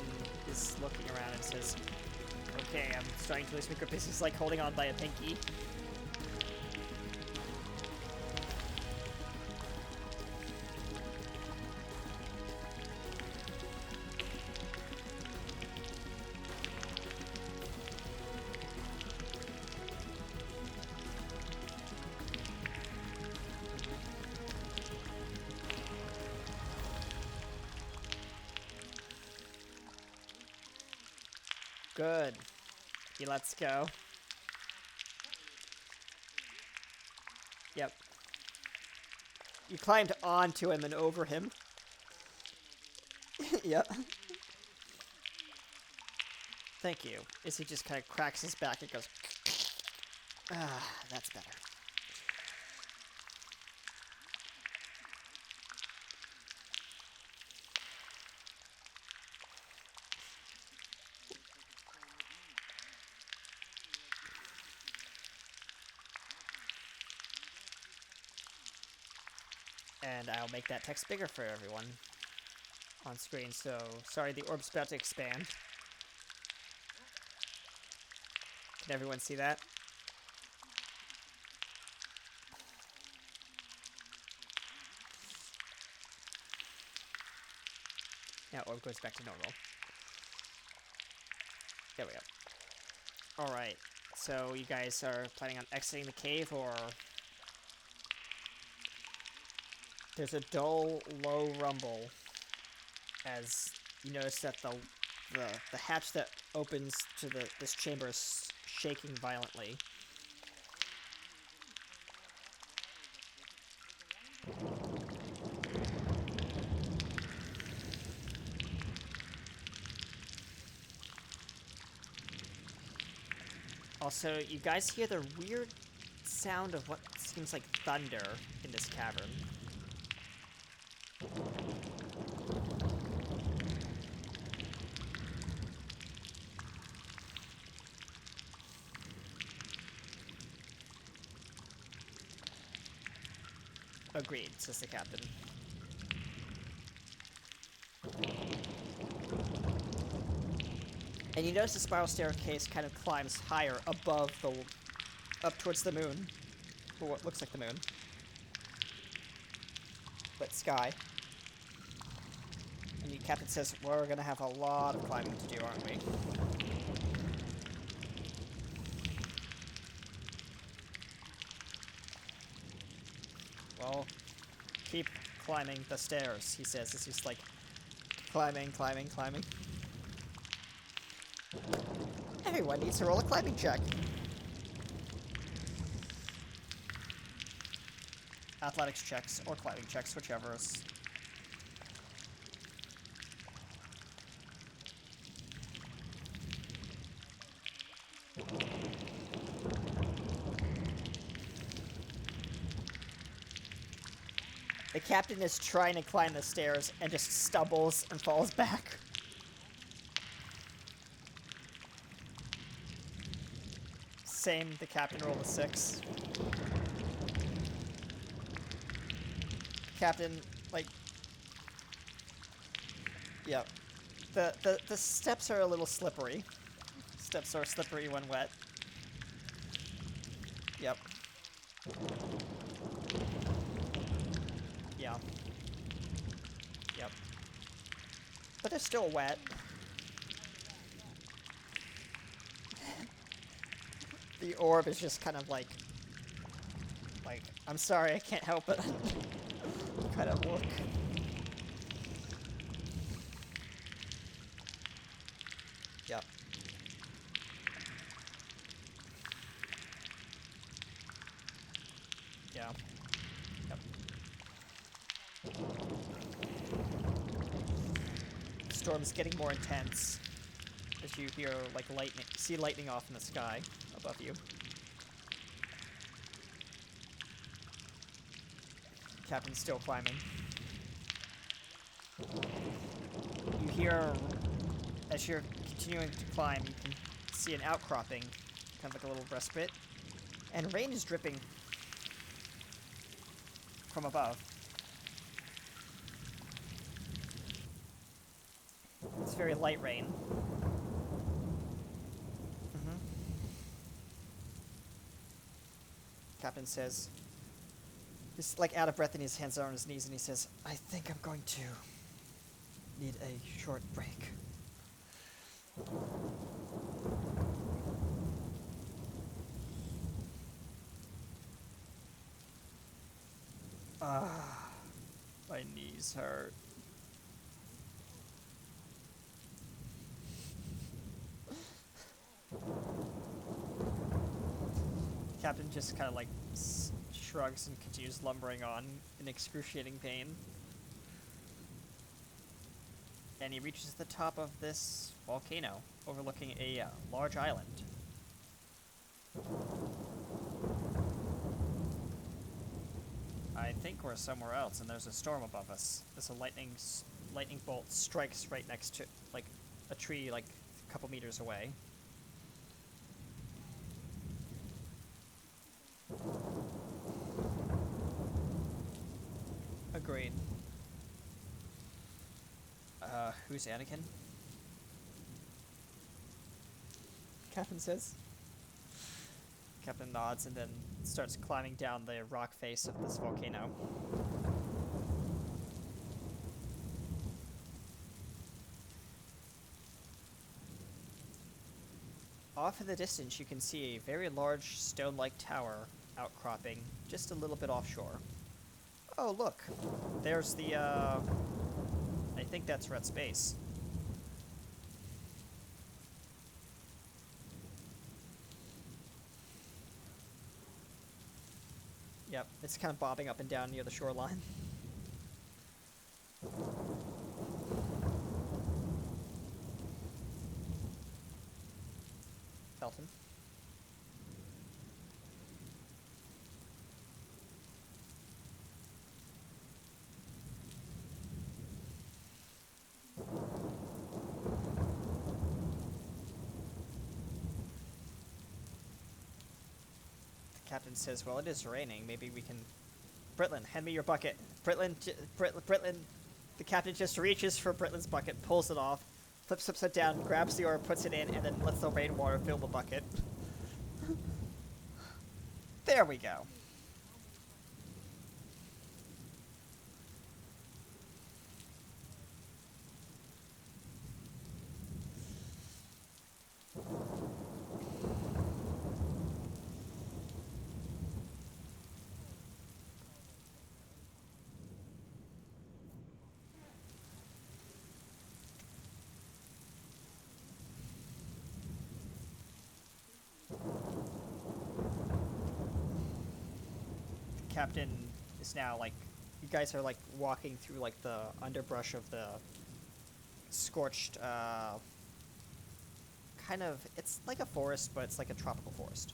is looking around and says, okay, I'm starting to lose my grip. He's like holding on by a pinky. Good. He lets go. Yep. You climbed onto him and over him. Yep. Thank you. As he just kind of cracks his back and goes, ah, that's better. And I'll make that text bigger for everyone on screen, so sorry the orb's about to expand. Can everyone see that? Now orb goes back to normal. There we go. Alright, so you guys are planning on exiting the cave, or... There's a dull, low rumble as you notice that the hatch that opens to this chamber is shaking violently. Also, you guys hear the weird sound of what seems like thunder in this cavern. Agreed, says the captain. And you notice the spiral staircase kind of climbs higher above the... up towards the moon. Or what looks like the moon. But sky. And the captain says, we're gonna have a lot of climbing to do, aren't we? Well, keep climbing the stairs, he says. It's just like climbing. Everyone needs to roll a climbing check. Athletics checks or climbing checks, whichever is. The captain is trying to climb the stairs and just stumbles and falls back. Same, the captain rolled a 6. Captain, like... Yep. The steps are a little slippery. Steps are slippery when wet. Yep. Yeah. Yep. But they're still wet. The orb is just kind of like, I'm sorry, I can't help it. kind of look. Yep. Yeah. Yep. The storm's getting more intense as you hear like lightning, see lightning off in the sky above you. Captain's still climbing. You hear, as you're continuing to climb, you can see an outcropping, kind of like a little respite, and rain is dripping from above. It's very light rain. Captain says, he's like out of breath and his hands are on his knees, and he says, I think I'm going to need a short break. My knees hurt. Captain just kind of like shrugs and continues lumbering on in excruciating pain. And he reaches the top of this volcano, overlooking a large island. I think we're somewhere else, and there's a storm above us. There's a lightning bolt strikes right next to, like, a tree, like, a couple meters away. Agreed. Who's Anakin? Captain says. Captain nods and then starts climbing down the rock face of this volcano. Off in the distance, you can see a very large stone-like tower outcropping just a little bit offshore. Oh, look. There's the, I think that's Red Space. Yep, it's kind of bobbing up and down near the shoreline. Felton. The captain says, well, it is raining. Maybe we can Britlin, hand me your bucket. Britlin, the captain just reaches for Britlin's bucket, pulls it off, flips upside down, grabs the orb, puts it in, and then lets the rainwater fill the bucket. There we go. Captain is now like, you guys are like walking through like the underbrush of the scorched, kind of, it's like a forest, but it's like a tropical forest.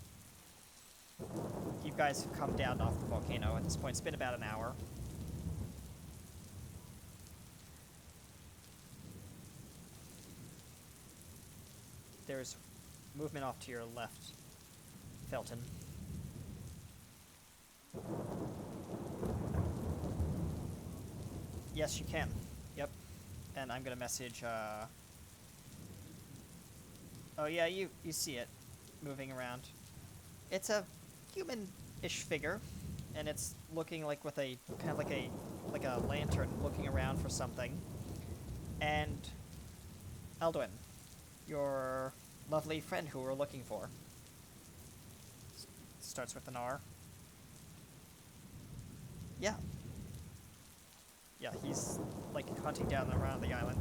You guys have come down off the volcano at this point. It's been about an hour. There's movement off to your left, Felton. Yes, you can. Yep. And I'm gonna message, oh yeah, you see it moving around. It's a human-ish figure, and it's looking like with a, kind of like a lantern looking around for something. And Alduin, your lovely friend who we're looking for. Starts with an R. Yeah. Yeah, he's like hunting down around the island.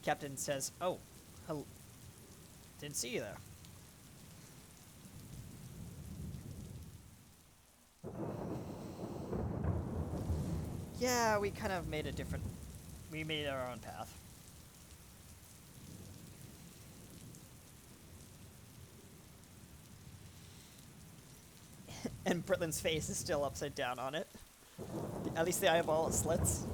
Captain says, "Oh, hello. Didn't see you there." Yeah, we kind of made a different. We made our own path. And Britlin's face is still upside down on it. At least the eyeball slits.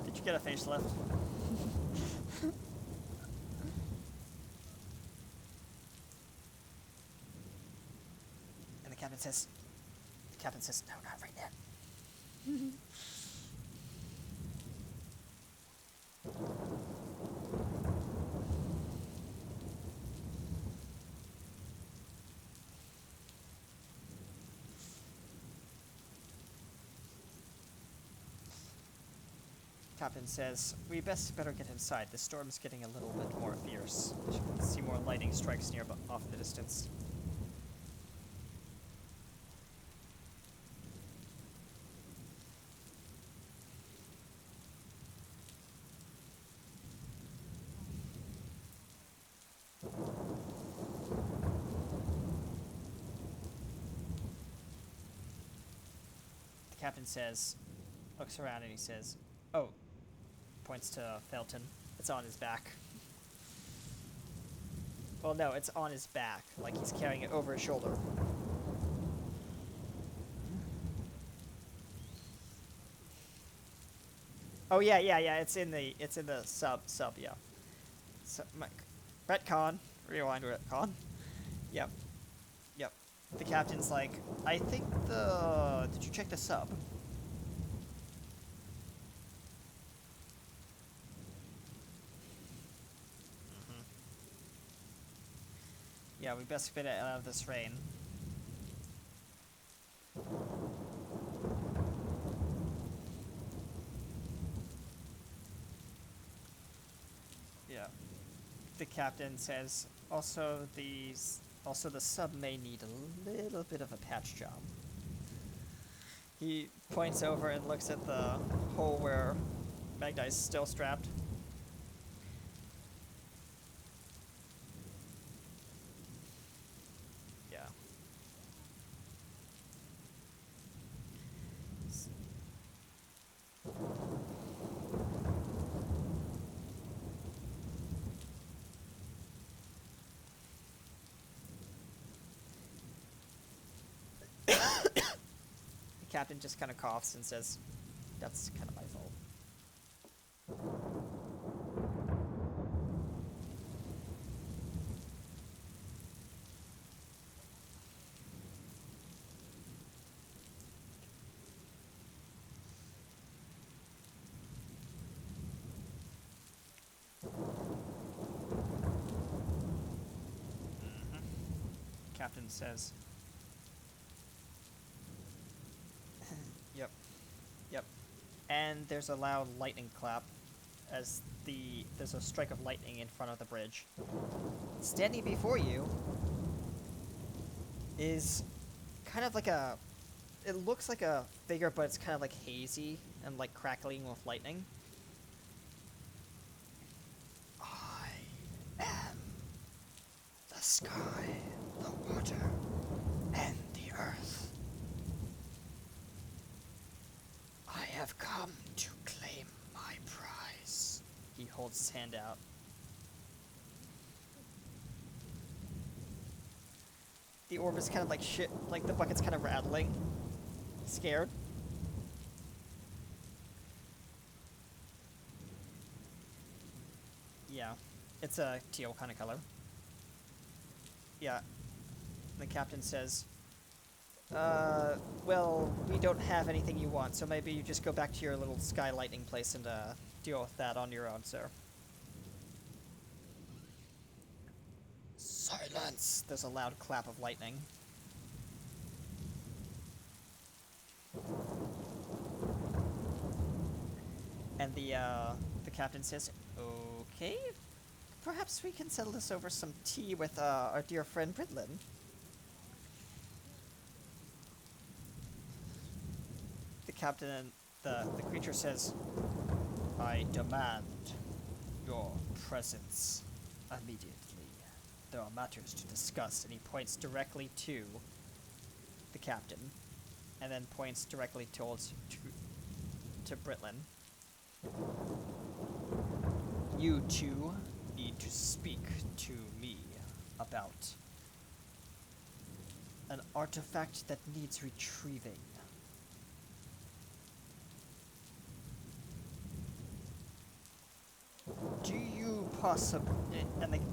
Did you get a facelift? And the captain says, no, not right now. Captain says, we better get inside. The storm's getting a little bit more fierce. You can see more lightning strikes near off in the distance. The captain says, looks around and he says, oh, points to Felton. It's on his back. Well, no, it's on his back, like he's carrying it over his shoulder. Oh yeah, it's in the sub, yeah. So, retcon, rewind retcon. Yep. The captain's like, I think did you check the sub? Yeah, we best get it out of this rain. Yeah. The captain says, also the sub may need a little bit of a patch job. He points over and looks at the hole where Magdai's still strapped. captain just kind of coughs and says, "That's kind of my fault." Captain says, "Yep, yep." And there's a loud lightning clap as there's a strike of lightning in front of the bridge. Standing before you is kind of like a. It looks like a figure, but it's kind of like hazy and like crackling with lightning. I am the sky, the water, and the earth. I have come to claim my prize. He holds his hand out. The orb is kind of like shit, like the bucket's kind of rattling. Scared. Yeah, it's a teal kind of color. Yeah. The captain says, well, we don't have anything you want, so maybe you just go back to your little sky lightning place and, deal with that on your own, sir. Silence! There's a loud clap of lightning. And the captain says, "Okay, perhaps we can settle this over some tea with, our dear friend Bridlin." The captain and the creature says, "I demand your presence immediately. There are matters to discuss," and he points directly to the captain, and then points directly to Britlin. "You two need to speak to me about an artifact that needs retrieving. Do you possibly..."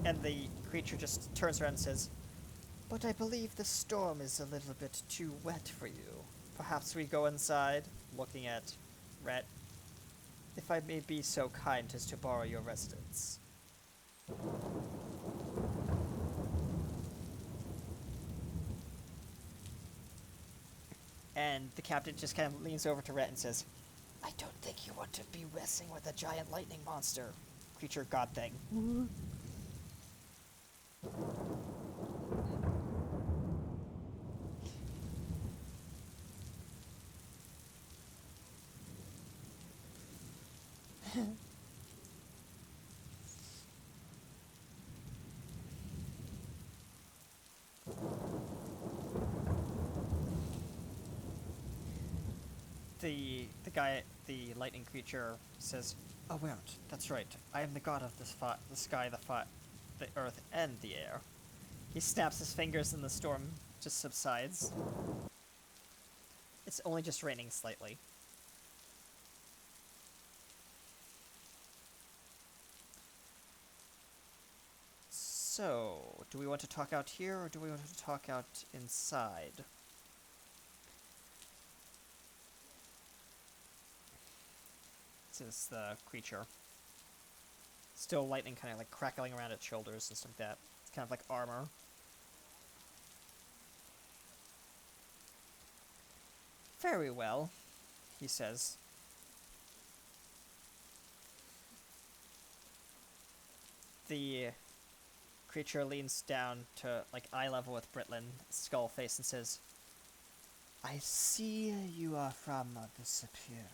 And the creature just turns around and says, "But I believe the storm is a little bit too wet for you. Perhaps we go inside," looking at Rhett. "If I may be so kind as to borrow your residence." And the captain just kind of leans over to Rhett and says, "I don't think you want to be messing with a giant lightning monster. Creature god thing." The lightning creature says, "Oh, wait, that's right. I am the god of the sky, the earth, and the air." He snaps his fingers and the storm just subsides. It's only just raining slightly. So, do we want to talk out here, or do we want to talk out inside? Says the creature. Still lightning kind of like crackling around its shoulders and stuff like that. It's kind of like armor. "Very well," he says. The creature leans down to like eye level with Britlin, skull face, and says, "I see you are from the Superior.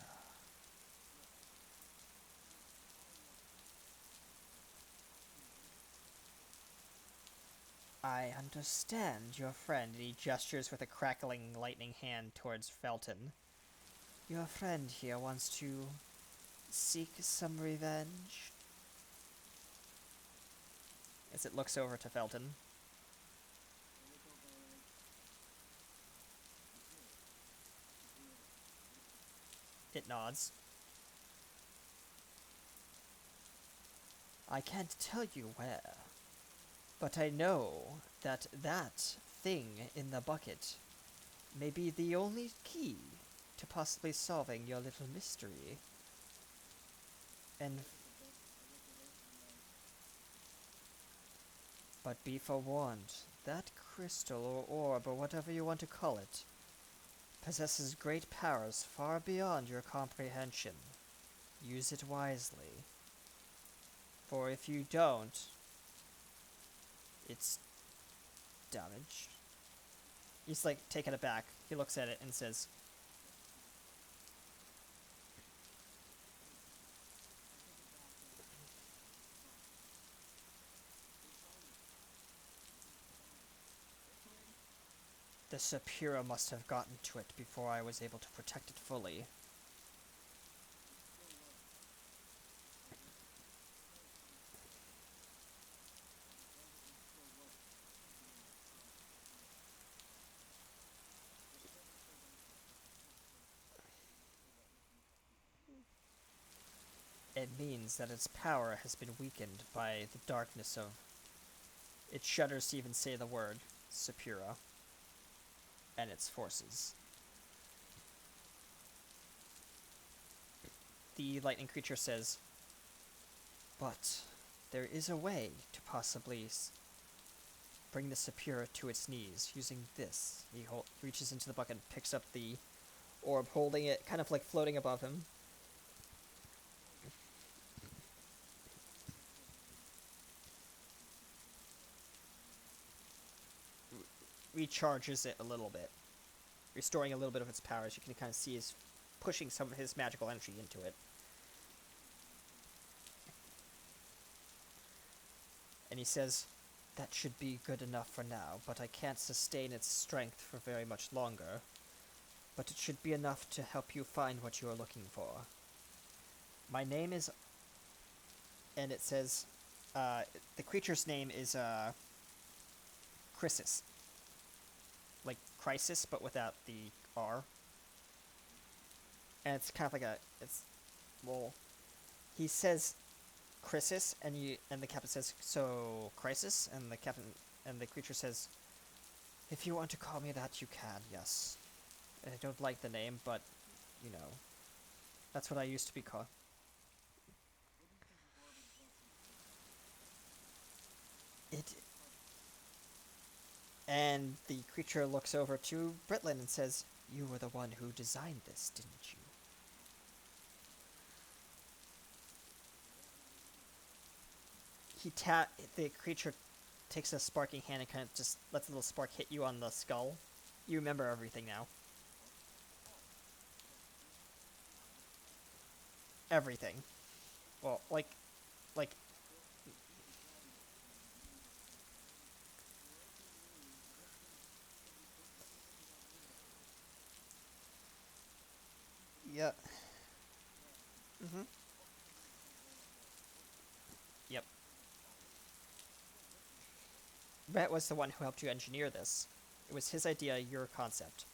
I understand your friend," and he gestures with a crackling lightning hand towards Felton. "Your friend here wants to seek some revenge." As it looks over to Felton. It nods. I can't tell you where, but I know that that thing in the bucket may be the only key to possibly solving your little mystery. And but be forewarned, that crystal or orb or whatever you want to call it possesses great powers far beyond your comprehension. Use it wisely. For if you don't, it's damaged. He's like taken aback. He looks at it and says, the Sapira must have gotten to it before I was able to protect it fully. It means that its power has been weakened by the darkness of... It shudders to even say the word Sapira and its forces. The lightning creature says, but there is a way to possibly bring the Sapira to its knees using this. He reaches into the bucket and picks up the orb, holding it kind of like floating above him. Recharges it a little bit, restoring a little bit of its powers. You can kind of see he's pushing some of his magical energy into it. And he says, that should be good enough for now, but I can't sustain its strength for very much longer. But it should be enough to help you find what you are looking for. My name is... And it says, the creature's name is, Chrysis. Like crisis, but without the R. And it's kind of like a... It's... Well... He says Chrysis, and the captain says, so, Crisis? And the captain... And the creature says, if you want to call me that, you can, yes. I don't like the name, but, you know, that's what I used to be called. It... And the creature looks over to Britlin and says, you were the one who designed this, didn't you? The creature takes a sparking hand and kind of just lets a little spark hit you on the skull. You remember everything now. Everything. Well, like... Yeah. Mm-hmm. Yep. Rhett was the one who helped you engineer this. It was his idea, your concept.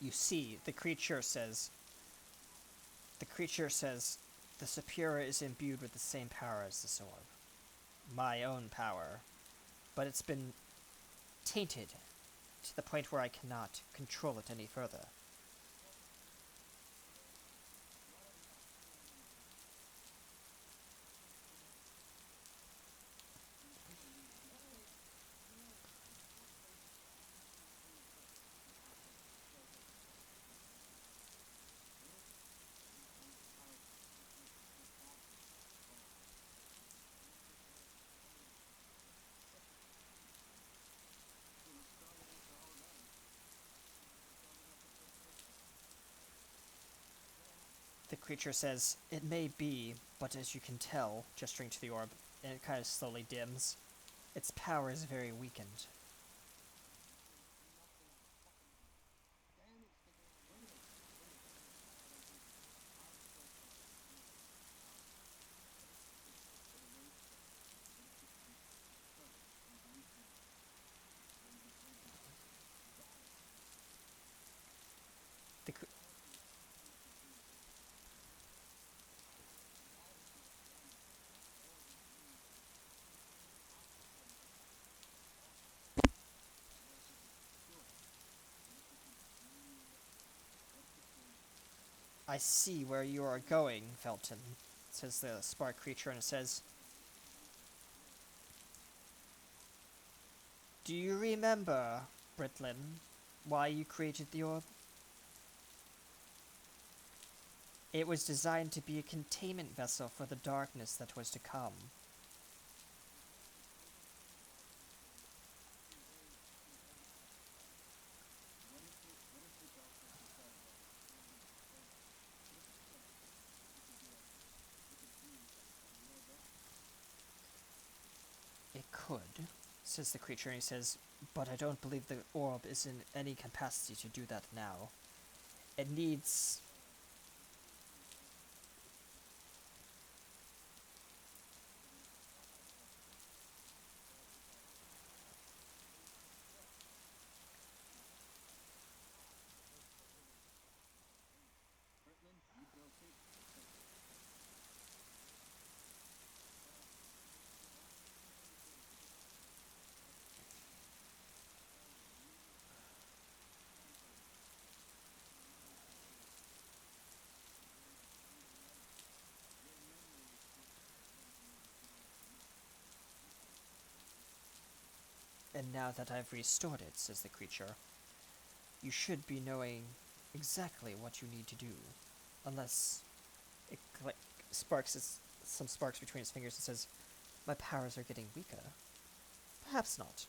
You see, the creature says, The Superior is imbued with the same power as this orb. My own power. But it's been tainted to the point where I cannot control it any further. The creature says, "It may be, but as you can tell," gesturing to the orb, and it kind of slowly dims, its power is very weakened. The cr- I see where you are going, Felton, says the spark creature, and it says, "Do you remember, Britlin, why you created the orb? It was designed to be a containment vessel for the darkness that was to come. It could," says the creature, and he says, "but I don't believe the orb is in any capacity to do that now. It needs..." "And now that I've restored it," says the creature, "you should be knowing exactly what you need to do. Unless..." It some sparks between his fingers and says, "My powers are getting weaker. Perhaps not."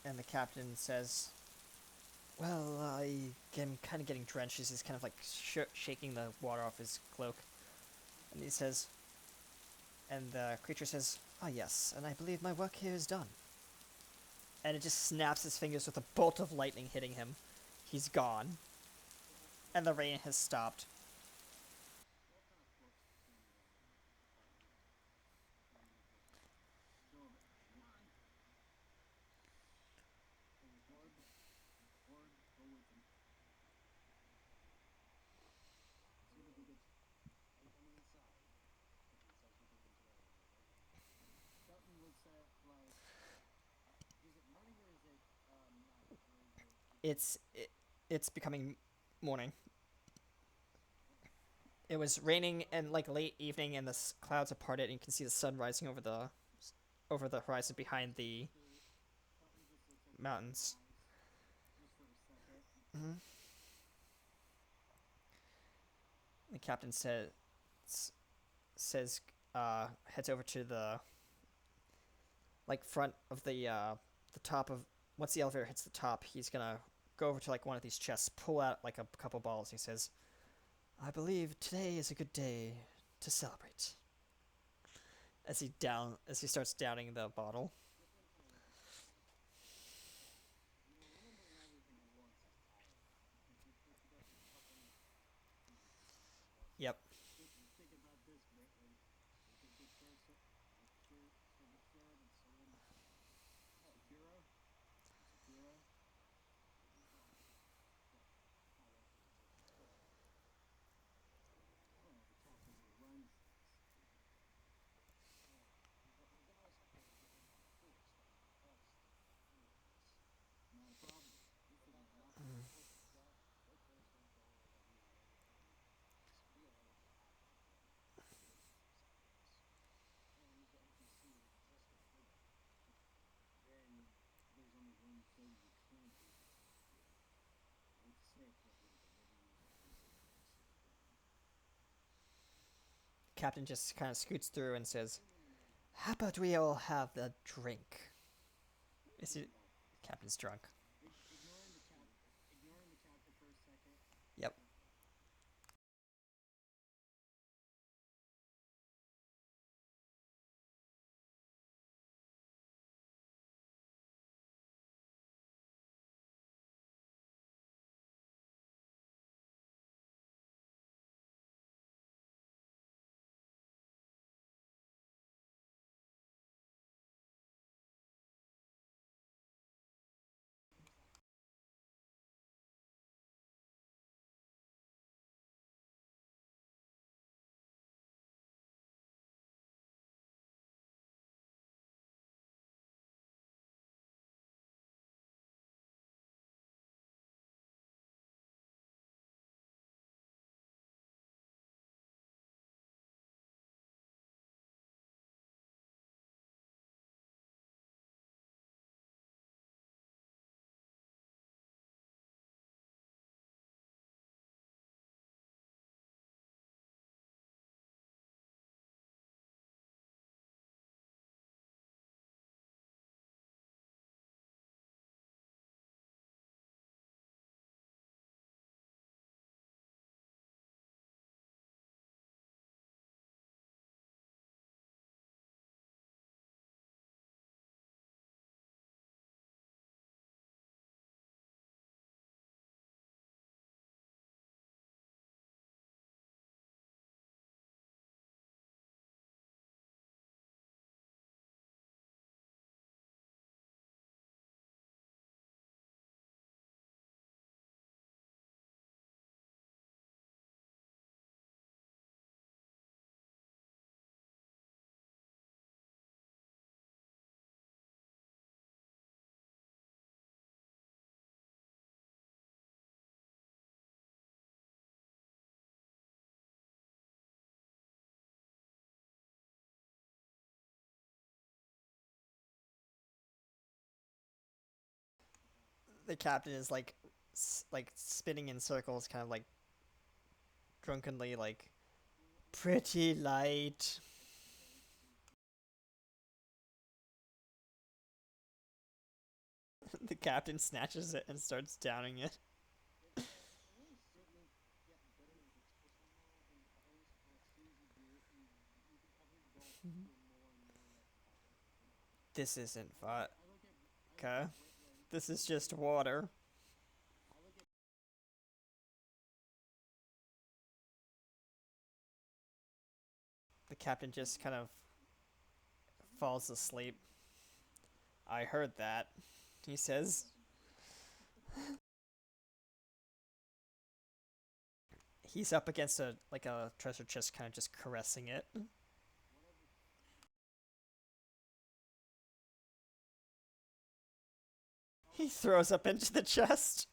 And the captain says, "Well, I am kind of getting drenched." He's kind of like shaking the water off his cloak. And he says, and the creature says, "Ah, yes, and I believe my work here is done." And it just snaps his fingers with a bolt of lightning hitting him. He's gone. And the rain has stopped. It's it's becoming morning. It was raining and like late evening, and the clouds have parted, and you can see the sun rising over the horizon behind the mountains. Hmm. The captain says heads over to the like front of the top of once the elevator hits the top, he's gonna go over to like one of these chests, pull out like a couple bottles. He says, "I believe today is a good day to celebrate." As he starts downing the bottle. Yep. Captain just kind of scoots through and says, "How about we all have a drink?" Is he? Captain's drunk. Yep. The captain is like spinning in circles, kind of like drunkenly, like pretty light. The captain snatches it and starts downing it. This isn't vodka. This is just water. The captain just kind of falls asleep. "I heard that," he says. He's up against a treasure chest, kind of just caressing it. He throws up into the chest.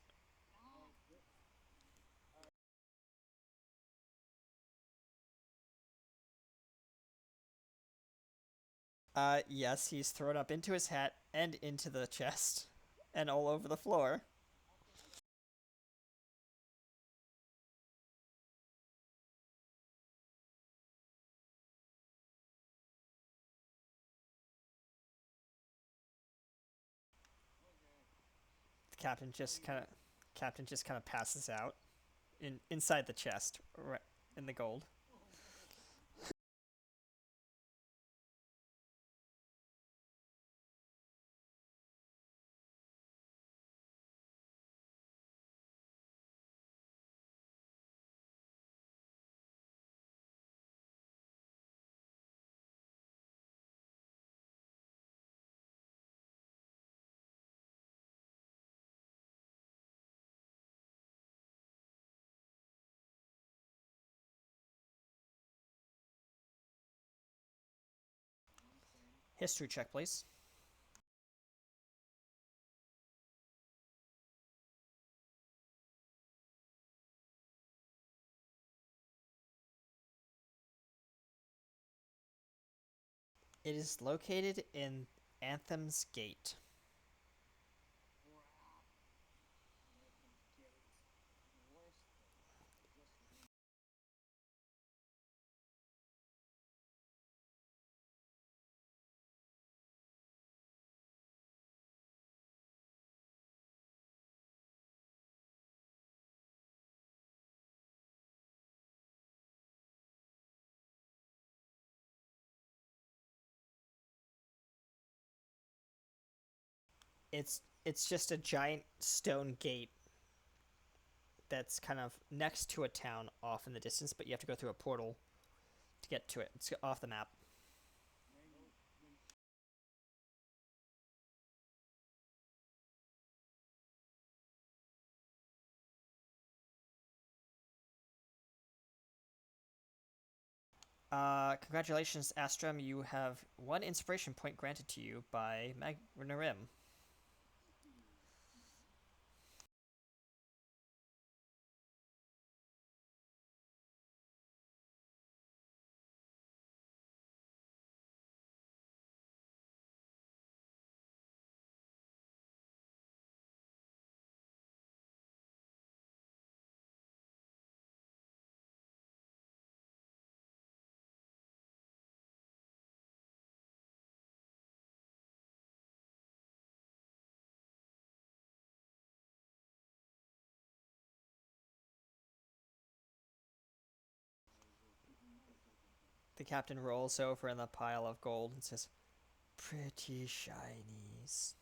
Yes, he's thrown up into his hat and into the chest and all over the floor. The captain just kind of passes out inside the chest, right in the gold. History check, please. It is located in Anthem's Gate. It's just a giant stone gate that's kind of next to a town off in the distance, but you have to go through a portal to get to it. It's off the map. Congratulations, Astrum. You have one inspiration point granted to you by Magnarim. The captain rolls over in the pile of gold and says, "Pretty shinies."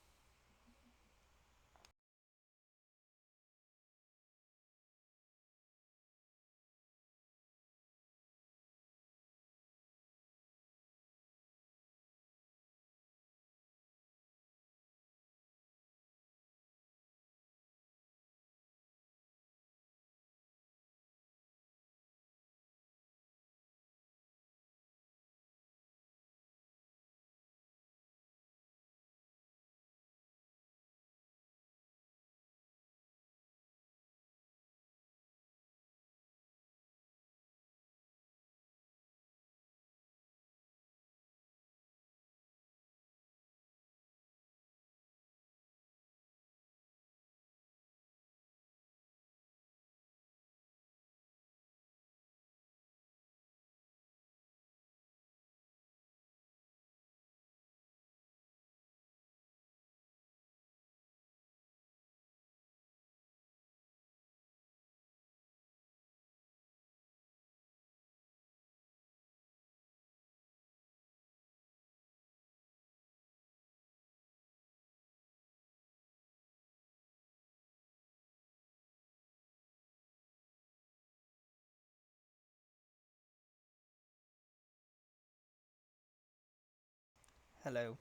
Hello.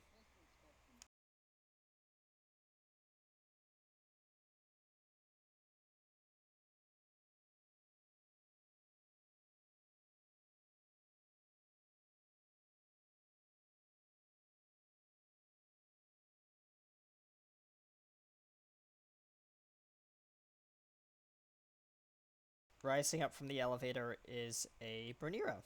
Rising up from the elevator is a Brunera.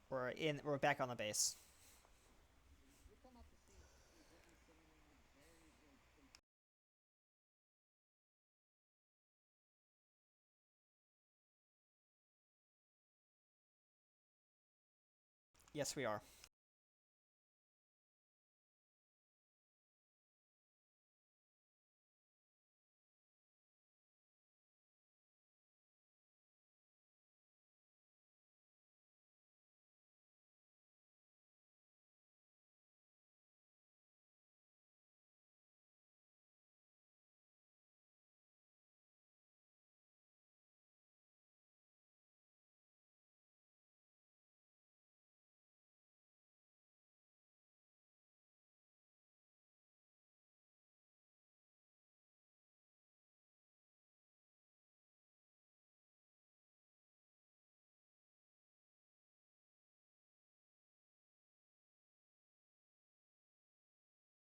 We're back on the base. Yes, we are.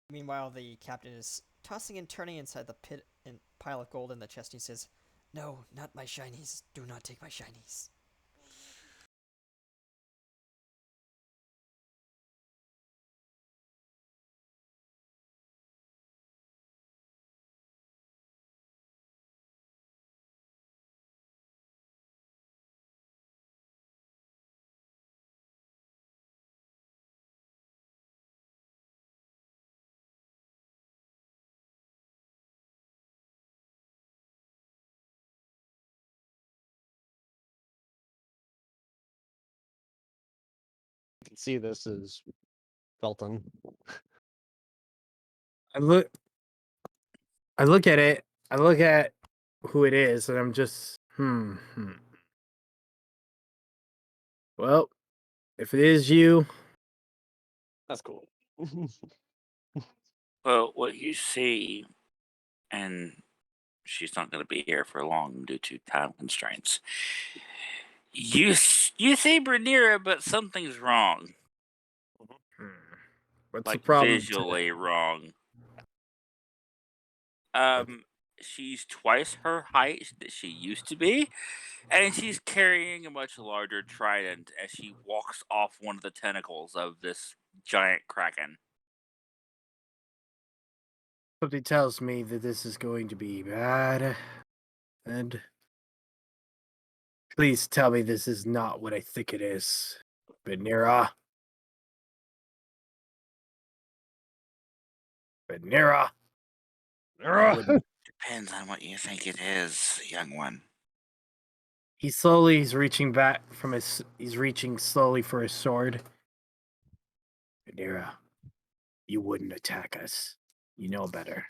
Meanwhile, the captain is tossing and turning inside the pit and pile of gold in the chest. He says, "No, not my shinies. Do not take my shinies." You can see this is Felton. I look at it. I look at who it is, and I'm just Well, if it is you, That's cool. Well, what you see, and she's not going to be here for long due to time constraints. You see Brunera, but something's wrong. hmm, what's the Like problem visually today? wrong. She's twice her height that she used to be, and she's carrying a much larger trident as she walks off one of the tentacles of this giant kraken. Something tells me that this is going to be bad. And please tell me this is not what I think it is. Brunera. Brunera. Depends on what you think it is, young one. He's reaching back from he's reaching slowly for his sword. Brunera, you wouldn't attack us. You know better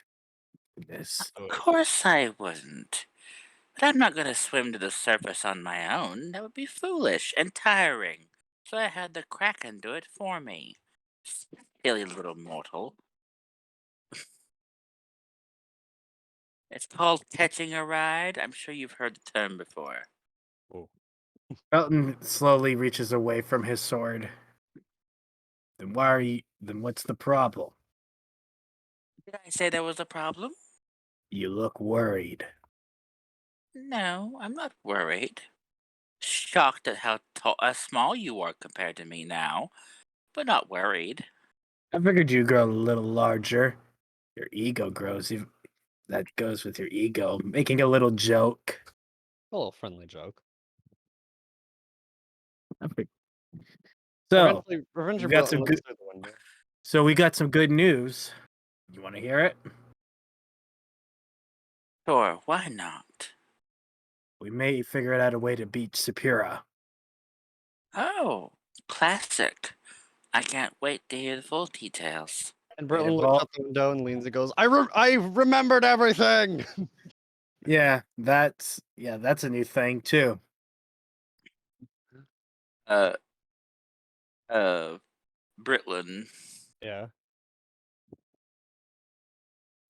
than this. Of course I wouldn't. But I'm not going to swim to the surface on my own. That would be foolish and tiring. So I had the kraken do it for me. Silly little mortal. It's called catching a ride. I'm sure you've heard the term before. Felton slowly reaches away from his sword. Then what's the problem? Did I say there was a problem? You look worried. No, I'm not worried. Shocked at how small you are compared to me now, but not worried. I figured you grow a little larger. Your ego grows. That goes with your ego. Making a little joke. A little friendly joke. So, Revenger we got Belton some looks good. through the window. So we got some good news. You want to hear it? Sure, why not? We may figure out a way to beat Sapira. Oh, classic. I can't wait to hear the full details. And It Britton looks out the window and leans and goes, I remembered everything! Yeah, that's a new thing too. Uh, Britlin, Yeah.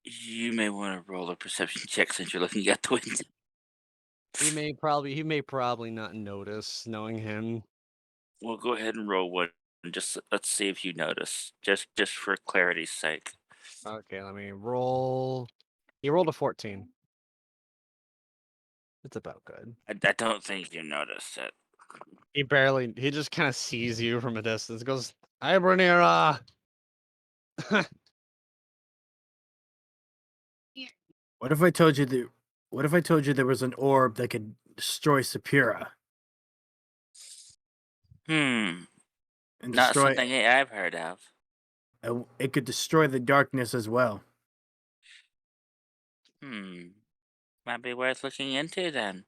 you may want to roll a perception check since you're looking at the window. He may probably not notice, knowing him. Well, go ahead and roll one. Just let's see if you notice. Just for clarity's sake. Okay, let me roll. He rolled a 14. It's about good. I don't think you noticed it. He just kind of sees you from a distance. Goes, "Hi, Brunera." What if I told you that? What if I told you there was an orb that could destroy Sapira Hmm. and Not destroy? something I've heard of. It could destroy the darkness as well. Hmm. Might be worth looking into then.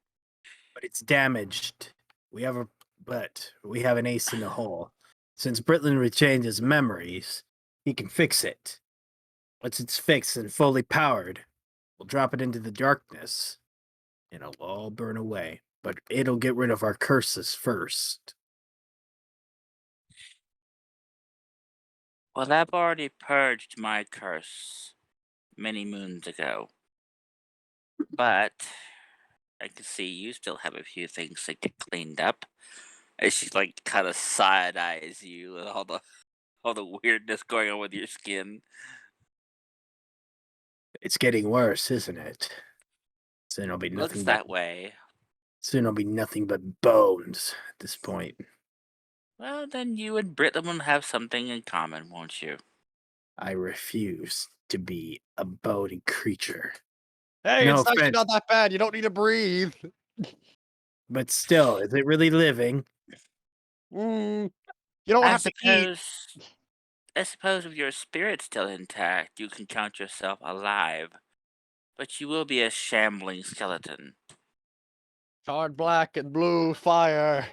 But it's damaged. But we have an ace in the hole. Since Britland retained his memories, he can fix it. Once it's fixed and fully powered, we'll drop it into the darkness, and it'll all burn away. But it'll get rid of our curses first. Well, I've already purged my curse many moons ago. But I can see you still have a few things to get cleaned up. And she like kind of side eyes you and all the weirdness going on with your skin. It's getting worse, isn't it? Looks that way. Soon it'll be nothing but bones at this point. Well, then you and Britland will have something in common, won't you? I refuse to be a bony creature. Hey, No it's actually offense, not that bad. You don't need to breathe. but still, is it really living? You don't I have to eat. suppose if your spirit's still intact, you can count yourself alive. But you will be a shambling skeleton. Charred black and blue fire.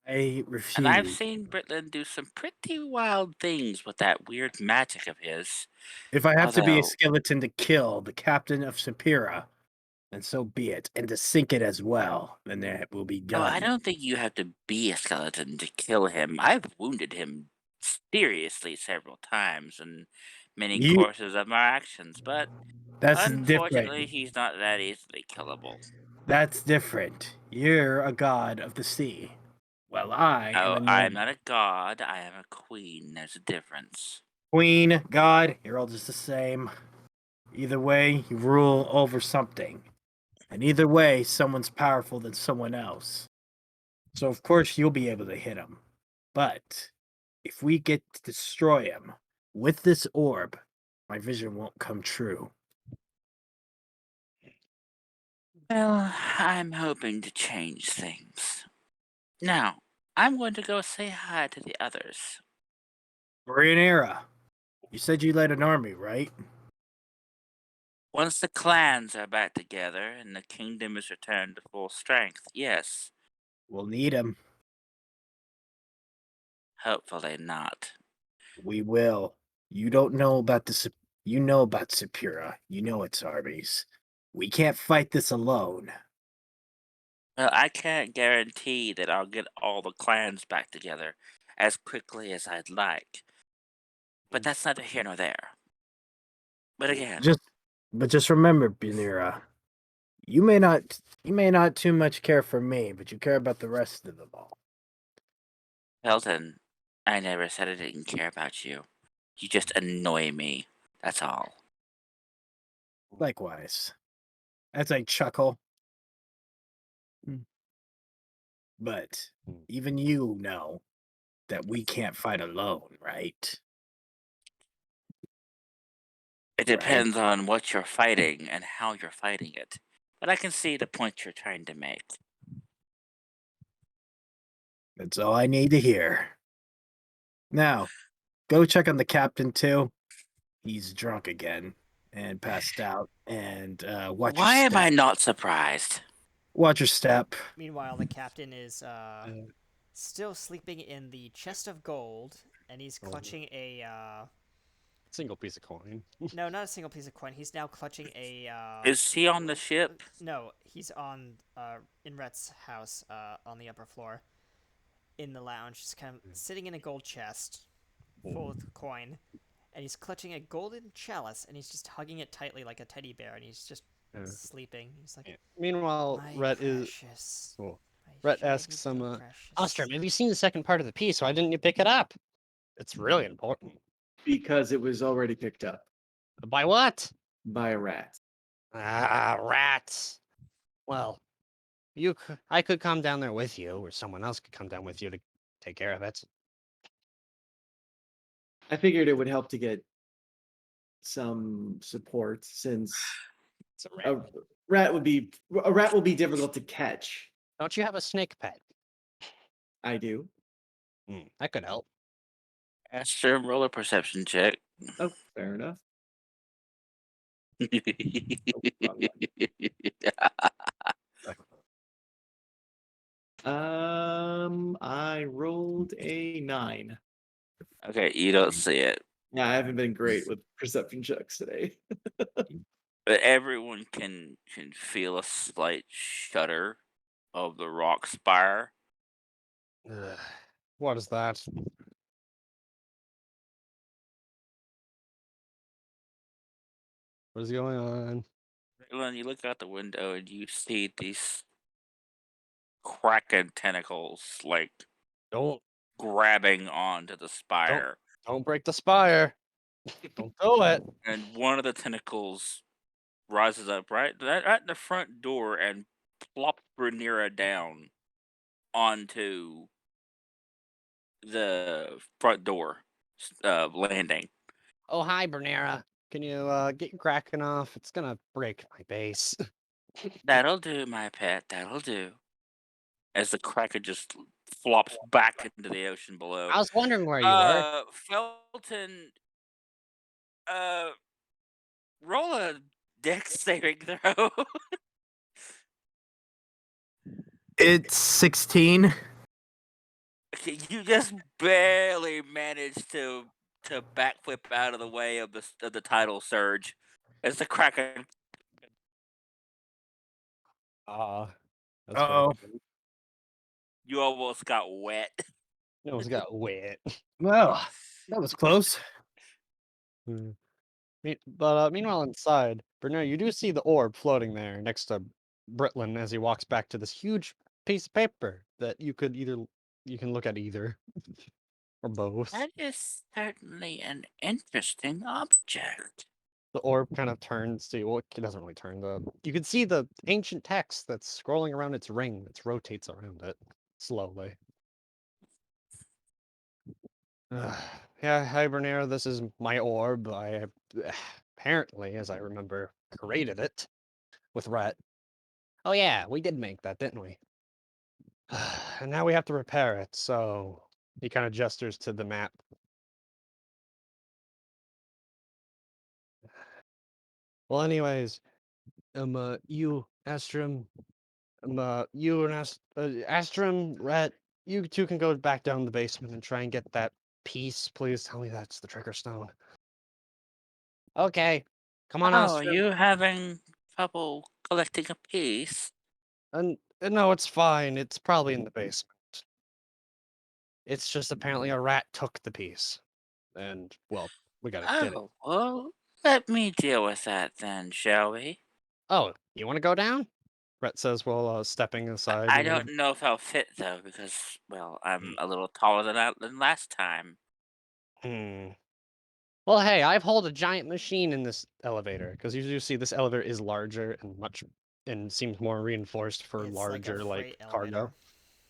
I And I've refuse. seen Britland do some pretty wild things with that weird magic of his. If I have to be a Although, skeleton to kill the captain of Sapira, then so be it. And to sink it as well, then that will be oh, I done. don't think you have to be a skeleton to kill him. I've wounded him seriously several times in many You courses of my actions, but that's different. unfortunately, he's not that easily killable. That's different. You're a god of the sea. Well, I am Oh, a I am noble not a god, I am a queen. There's a difference. queen, god, you're all just the same. Either way, you rule over something. And either way, someone's powerful than someone else. So of course you'll be able to hit him. But if we get to destroy him with this orb, my vision won't come true. Well, I'm hoping to change things. Now, I'm going to go say hi to the others. Brunera, you said you led an army, right? Once the clans are back together and the kingdom is returned to full strength, yes. We'll need him. Hopefully not. We will. You don't know about you know about Sapira. You know its armies. We can't fight this alone. Well, I can't guarantee that I'll get all the clans back together as quickly as I'd like. But that's neither here nor there. But again, Just but just remember, Brunera, you may not too much care for me, but you care about the rest of them all. Pelton, I never said I didn't care about you. You just annoy me. That's all. Likewise. As I chuckle. But even you know that we can't fight alone, right? It depends on what you're fighting and how you're fighting it. But I can see the point you're trying to make. That's all I need to hear. Now, go check on the captain too. He's drunk again and passed out. And watch your Why am I step. not surprised? Watch your step. Meanwhile, the captain is still sleeping in the chest of gold, and he's clutching a Single piece of coin. no, not a single piece of coin. He's now clutching a Is he on the ship? no, he's on in Rhett's house on the upper floor in the lounge, just kind of sitting in a gold chest full of coin, and he's clutching a golden chalice, and he's just hugging it tightly like a teddy bear, and he's just sleeping. He's like, Meanwhile, my Rhett precious. Cool. my Rhett shiny asks some, little precious. Ostrom, have you seen the second part of the piece? Why didn't you pick it up? It's really important. Because it was already picked up By what? by a rat. Ah, rats. Well, I could come down there with you, or someone else could come down with you to take care of it. I figured it would help to get some support since It's a rat. a rat will be difficult to catch. Don't you have a snake pet? I do. That could help. Astro roller perception check. Oh, fair enough. Wrong I rolled a 9. Okay, you don't see it. Yeah, I haven't been great with perception checks today. But everyone can feel a slight shudder of the rock spire. Ugh. What is that? What is going on? When you look out the window and you see these kraken tentacles like Don't grabbing onto the spire, don't break the spire. Don't do it. and one of the tentacles rises up right at the front door and plops Brunera down onto the front door landing. Oh, hi, Brunera. Can you get your kraken off? It's gonna break my base. That'll do, my pet. That'll do. As the kraken just flops back into the ocean below. I was wondering where you were. Felton, roll a dex saving throw. It's 16. Okay, you just barely managed to backflip out of the way of the tidal surge as the kraken. That's Uh-oh. very You almost got wet. It almost got wet. Well, that was close. But meanwhile, inside, Brunner, you do see the orb floating there next to Britlin as he walks back to this huge piece of paper that you can look at either or both. That is certainly an interesting object. The orb kind of turns to you. Well, it doesn't really turn. You can see the ancient text that's scrolling around its ring that rotates around it slowly. Yeah, hi Brunera, this is my orb. I apparently, as I remember, created it with Rhett. Oh yeah, we did make that, didn't we? And now we have to repair it, so he kind of gestures to the map. Well, anyways, you, Astrum, you and Astrum, Rhett, you two can go back down the basement and try and get that piece. Please tell me that's the trigger stone. Okay, come on, Oh, are Astrum. you having trouble collecting a piece? And no, it's fine. It's probably in the basement. It's just apparently a rat took the piece, and well, we gotta get it. Oh, well, let me deal with that then, shall we? Oh, you want to go down? Rhett says while stepping aside. I a little don't know if I'll fit though, because well, I'm a little taller than last time. Hmm. Well, hey, I've hauled a giant machine in this elevator because you see this elevator is larger and seems more reinforced for It's like a larger freight cargo. elevator.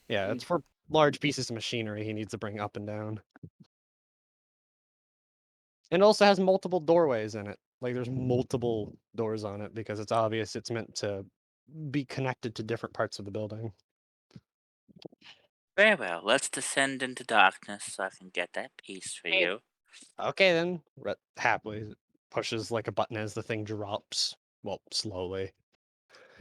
Yeah, it's for large pieces of machinery he needs to bring up and down. And it also has multiple doorways in it. Like there's multiple doors on it because it's obvious it's meant to be connected to different parts of the building. Very well, let's descend into darkness so I can get that piece for Hey. you. Okay then. Rhett happily pushes like a button as the thing drops. Well, slowly.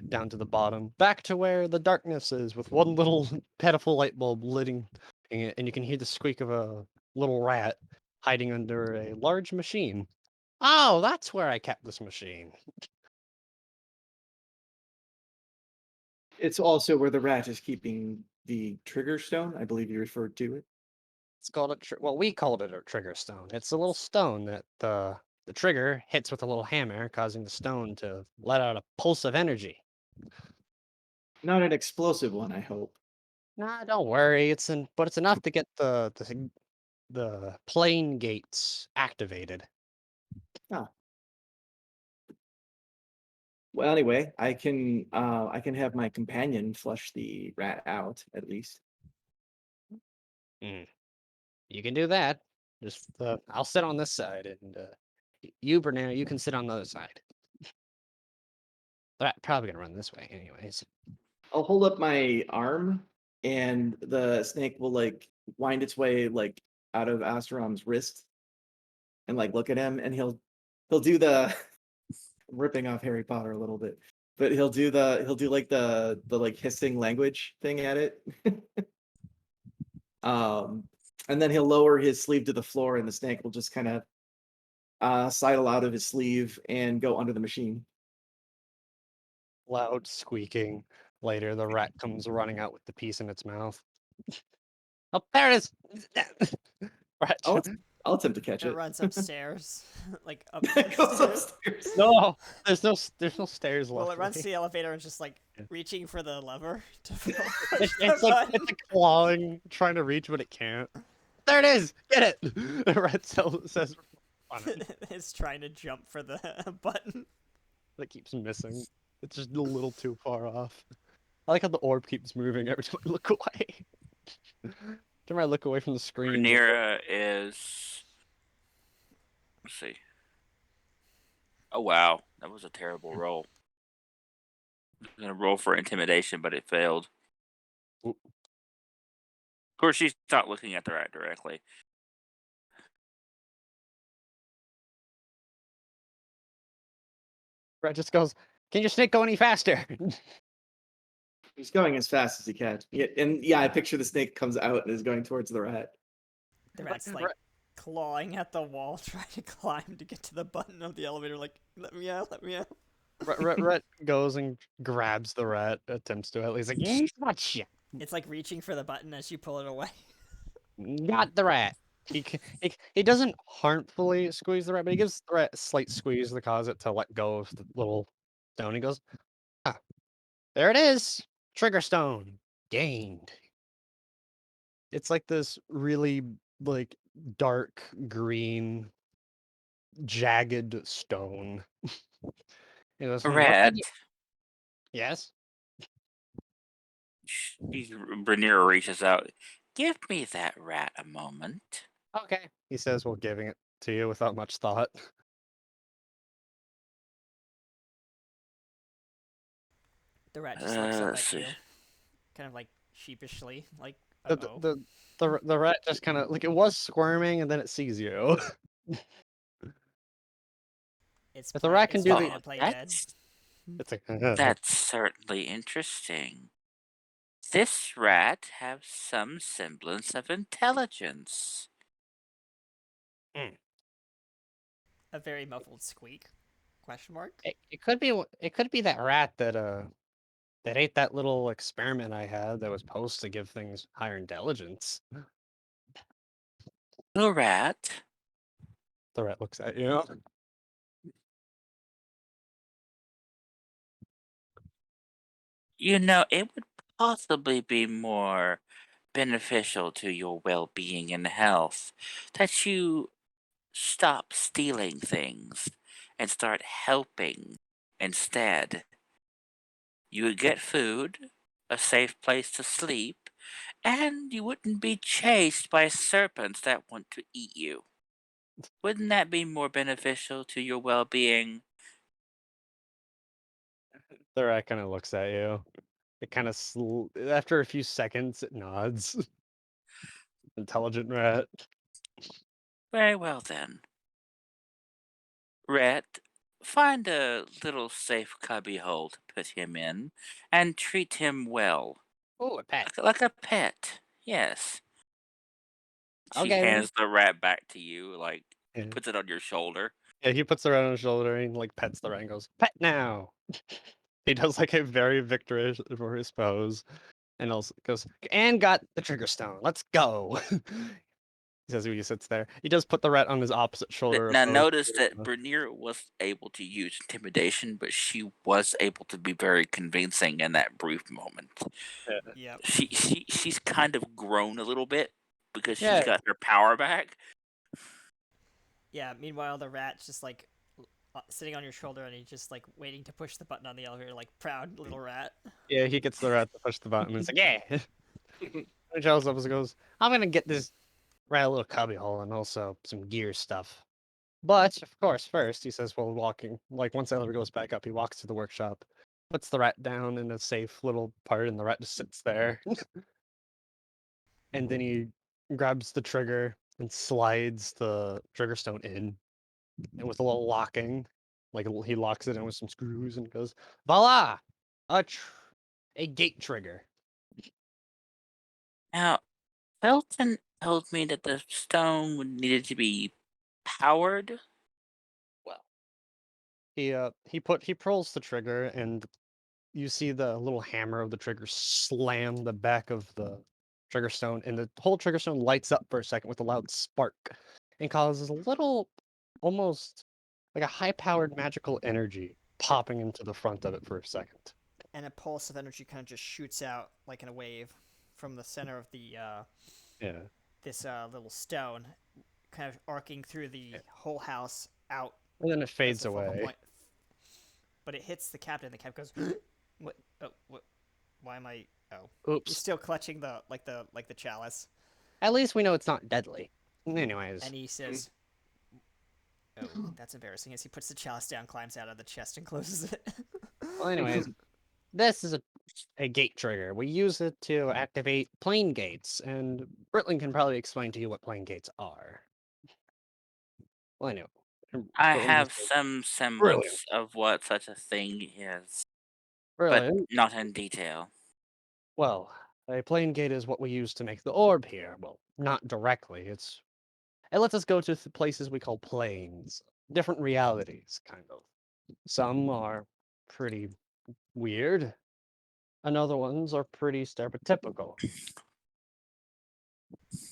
Down to the bottom. Back to where the darkness is with one little pitiful light bulb lighting it, and you can hear the squeak of a little rat hiding under a large machine. Oh, that's where I kept this machine. It's also where the rat is keeping the trigger stone. I believe you referred to it. It's called well, we called it a trigger stone. It's a little stone that the trigger hits with a little hammer, causing the stone to let out a pulse of energy. Not an explosive one, I hope. Nah, don't worry. But it's enough to get the plane gates activated. Ah. Well, anyway, I can have my companion flush the rat out at least. You can do that. Just I'll sit on this side, and you, Brunera, you can sit on the other side. They're probably gonna run this way, anyways. I'll hold up my arm, and the snake will like wind its way like out of Asteron's wrist, and like look at him, and he'll do the ripping off Harry Potter a little bit, but he'll do like the like hissing language thing at it. And then he'll lower his sleeve to the floor, and the snake will just kind of sidle out of his sleeve and go under the machine. Loud squeaking. Later, the rat comes running out with the piece in its mouth. Oh, there it is! Rat. I'll attempt to catch It it. runs upstairs, like up It goes the stairs. upstairs. No, there's no stairs left. Well, it runs to Lee. the elevator and just like Yeah. reaching for the lever to push It's, the it's like button. clawing, trying to reach, but it can't. There it is! Get it! The rat says on it. It's trying to jump for the button. That keeps missing. It's just a little too far off. I like how the orb keeps moving every time I look away. Every time I look away from the screen. Brunera is. Let's see. Oh wow, that was a terrible roll. I was gonna roll for intimidation, but it failed. Oop. Of course, she's not looking at the rat directly. Rat just goes, "Can your snake go any faster?" He's going as fast as he can. Yeah, and yeah, I picture the snake comes out and is going towards the rat. The rat's like clawing at the wall, trying to climb to get to the button of the elevator. Like, let me out, let me out. Rat goes and grabs the rat, attempts to at least like, "Yeah, gotcha. It's like reaching for the button as you pull it away. Got the rat." He doesn't harmfully squeeze the rat, but he gives the rat a slight squeeze to cause it to let go of the little stone. He goes, "Ah, there it is. Trigger stone gained." It's like this really like dark green jagged stone. He goes, "What Rat. can you-" Yes. Brunera reaches out. Give me that rat a moment. Okay. He says while giving it to you without much thought. The rat just looks up Let's at you, see. kind of like sheepishly, like, The uh-oh. the rat just kind of like it was squirming and then it sees you. It's If the rat can it's do ready the- to play dead. That's It's like that's certainly interesting. This rat has some semblance of intelligence. A very muffled squeak? Question mark? it could be that rat that ate that little experiment I had that was supposed to give things higher intelligence. The rat? The rat looks at you. You know, it would possibly be more beneficial to your well-being and health that you stop stealing things and start helping instead. You would get food, a safe place to sleep, and you wouldn't be chased by serpents that want to eat you. Wouldn't that be more beneficial to your well-being? The rat kind of looks at you. It kind of after a few seconds, it nods. Intelligent rat. Very well then. Rat, find a little safe cubby hole to put him in, and treat him well. Oh, a pet. Like a pet, yes. She Okay, then. hands the rat back to you, like, Yeah. puts it on your shoulder. Yeah, he puts the rat on his shoulder and like pets the rat and goes, "Pet now." He does like a very victorious pose, and also goes, "And got the trigger stone. Let's go." He says when he sits there. He does put the rat on his opposite shoulder. Now, opposed notice to, that Brunera was able to use intimidation, but she was able to be very convincing in that brief moment. Yep. She's kind of grown a little bit because Yeah. she's got her power back. Yeah, meanwhile, the rat's just like sitting on your shoulder, and he's just like waiting to push the button on the elevator, like proud little rat. Yeah, he gets the rat to push the button. It's like, yeah. And he shows up and goes, I'm gonna get this rat a little cubby hole and also some gear stuff. But of course, first he says, while walking, like once the elevator goes back up, he walks to the workshop, puts the rat down in a safe little part, and the rat just sits there. And then he grabs the trigger and slides the trigger stone in, and with a little locking, like he locks it in with some screws and goes, voila, a gate trigger. Now, Felton told me that the stone needed to be powered. Well, he pulls the trigger, and you see the little hammer of the trigger slam the back of the trigger stone, and the whole trigger stone lights up for a second with a loud spark and causes a little, almost like a high-powered magical energy popping into the front of it for a second. And a pulse of energy kind of just shoots out like in a wave from the center of the Yeah. this little stone, kind of arcing through the whole house out And then it as fades the focal away. point. But it hits the captain. The captain goes, "What? Oh, what? Why am I? Oh, he's Oops. still clutching the chalice." At least we know it's not deadly. Anyways, And he says, "Oh, that's embarrassing." As he puts the chalice down, climbs out of the chest, and closes it. this is a gate trigger. We use it to activate plane gates, and Britling can probably explain to you what plane gates are. Well, I know. I Britling have just goes, some Brilliant. semblance of what such a thing is, but Brilliant. not in detail. Well, a plane gate is what we use to make the orb here. Well, not directly. It lets us go to places we call planes, different realities, kind of. Some are pretty weird, and other ones are pretty stereotypical.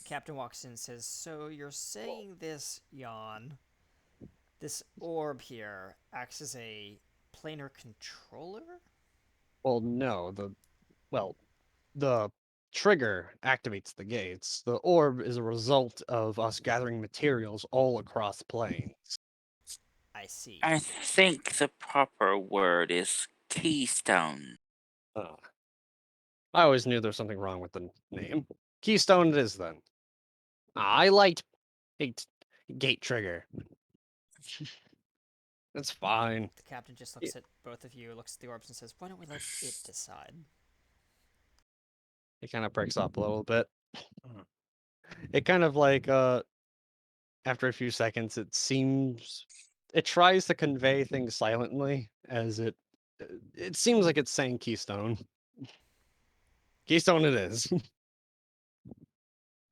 Captain walks in and says, "So you're saying this this orb here acts as a planar controller?" Well, no, the trigger activates the gates. The orb is a result of us gathering materials all across planes. I see. I think the proper word is keystone. Uh, I always knew there was something wrong with the name. Keystone it is then. I liked gate trigger. That's fine. The captain just looks at both of you, looks at the orbs, and says, "Why don't we let it decide?" It kind of breaks up a little bit. It kind of like after a few seconds, it tries to convey things silently as it seems like it's saying Keystone. Keystone it is.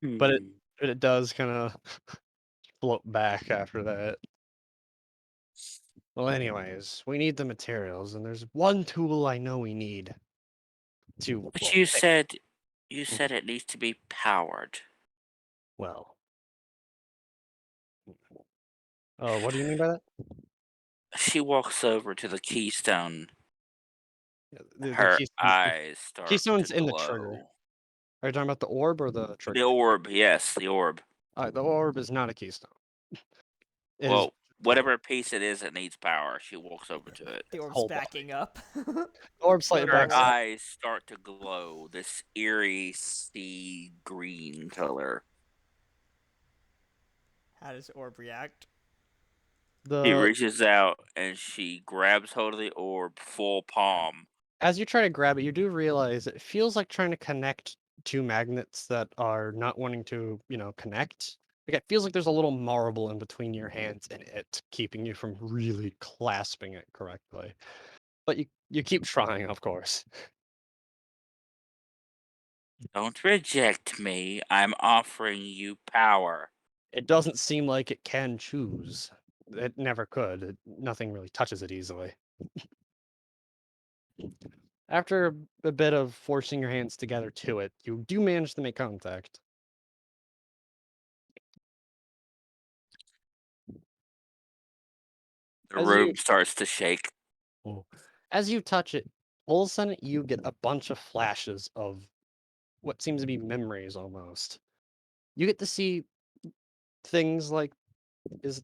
But it does kind of float back after that. Well, anyways, we need the materials, and there's one tool I know we need to. But Well, you said it needs to be powered. well. Oh, what do you mean by that? She walks over to the keystone. The Her keystone, eyes start to keystone's in the trigger. glow. Are you talking about the orb or the The trigger? orb, yes, the orb. The orb is not a keystone. It is Well, whatever piece it is that needs power, she walks over to it. The orb's whole body. backing up. Orb slightly Whatever backs Her orb. up. eyes start to glow this eerie sea green color. How does orb react? She The reaches out and she grabs hold of the orb full palm. As you try to grab it, you do realize it feels like trying to connect two magnets that are not wanting to, connect. Like it feels like there's a little marble in between your hands and it, keeping you from really clasping it correctly. But you keep trying, of course. Don't reject me. I'm offering you power. It doesn't seem like it can choose. It never could. Nothing really touches it easily. After a bit of forcing your hands together to it, you do manage to make contact. The As you room starts to shake. as you touch it, all of a sudden you get a bunch of flashes of what seems to be memories almost. You get to see things like is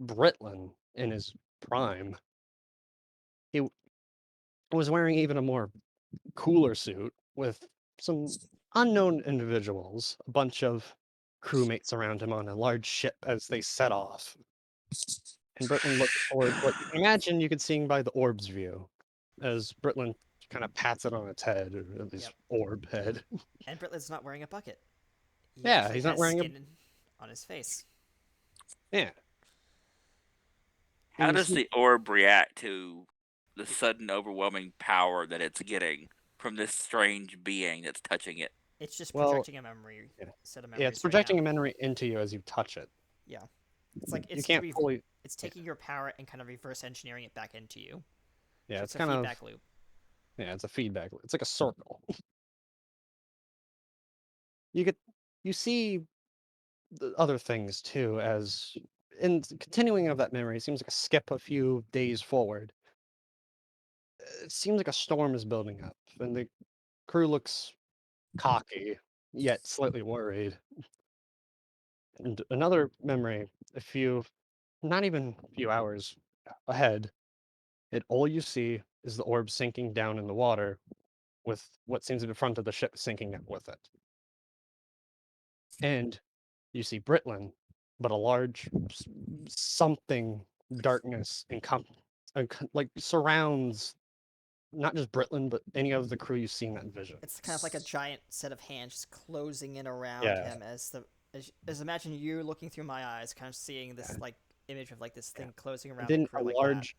Britlin in his prime. He was wearing even a more cooler suit with some unknown individuals, a bunch of crewmates around him on a large ship as they set off. And Britland looked toward what you can imagine you could see by the orb's view, as Britland kind of pats it on its head, or at least Yep. orb head. And Britland's not wearing a bucket. He Yeah, actually he's not has wearing a. skin on his face. Yeah. How And you does see, the orb react to the sudden overwhelming power that it's getting from this strange being that's touching it? It's just well, projecting a memory, yeah. set of Yeah, it's memories right projecting now. a memory into you as you touch it. Yeah, it's like You can't fully. it's taking your power and kind of reverse engineering it back into you. Yeah, So it's it's a kind of. feedback loop. Yeah, it's a feedback loop. It's like a circle. You see the other things too, as in continuing of that memory, it seems like a skip a few days forward. It seems like a storm is building up, and the crew looks cocky, yet slightly worried. And another memory, not even a few hours ahead, all you see is the orb sinking down in the water, with what seems to be the front of the ship sinking down with it. And you see Britlin, but a large something darkness like surrounds not just Britlin, but any of the crew you see in that vision. It's kind of like a giant set of hands just closing in around Yeah. him as imagine you looking through my eyes, kind of seeing this like image of like this thing closing around the Then crew a like large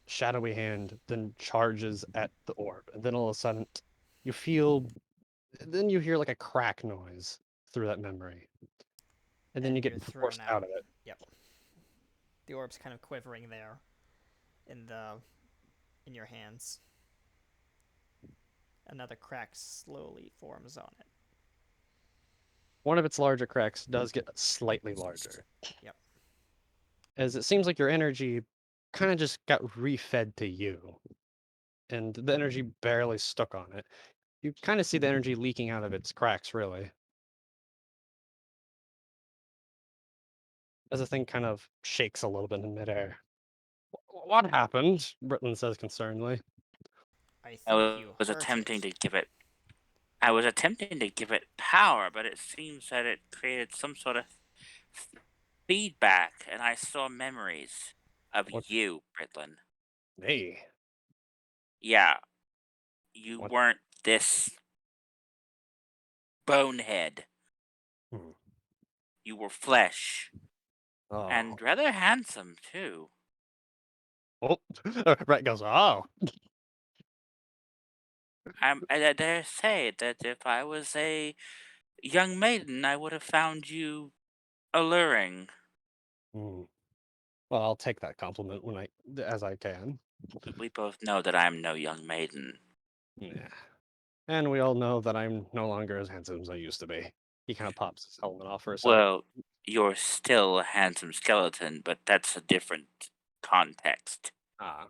shadowy hand then charges at the orb, and then all of a sudden you feel, then you hear like a crack noise through that memory, and then you you're get thrown forced out of it. Yep. The orb's kind of quivering there in your hands. Another crack slowly forms on it. One of its larger cracks does get slightly larger. Yep. As it seems like your energy kind of just got refed to you, and the energy barely stuck on it. You kind of see the energy leaking out of its cracks, really. As the thing kind of shakes a little bit in midair. What happened? Britlin says concernedly. I I think you was hurt attempting it. to give it. I was attempting to give it power, but it seems that it created some sort of feedback, and I saw memories of What? you, Britlin. Hey. Yeah, you What? weren't this bonehead. Hmm. You were flesh, Oh. and rather handsome too. Oh. Brett goes, oh. I dare say that if I was a young maiden, I would have found you alluring. Hmm. Well, I'll take that compliment as I can. We both know that I'm no young maiden. Yeah. And we all know that I'm no longer as handsome as I used to be. He kind of pops his helmet off for a second. Well, you're still a handsome skeleton, but that's a different context. Ah.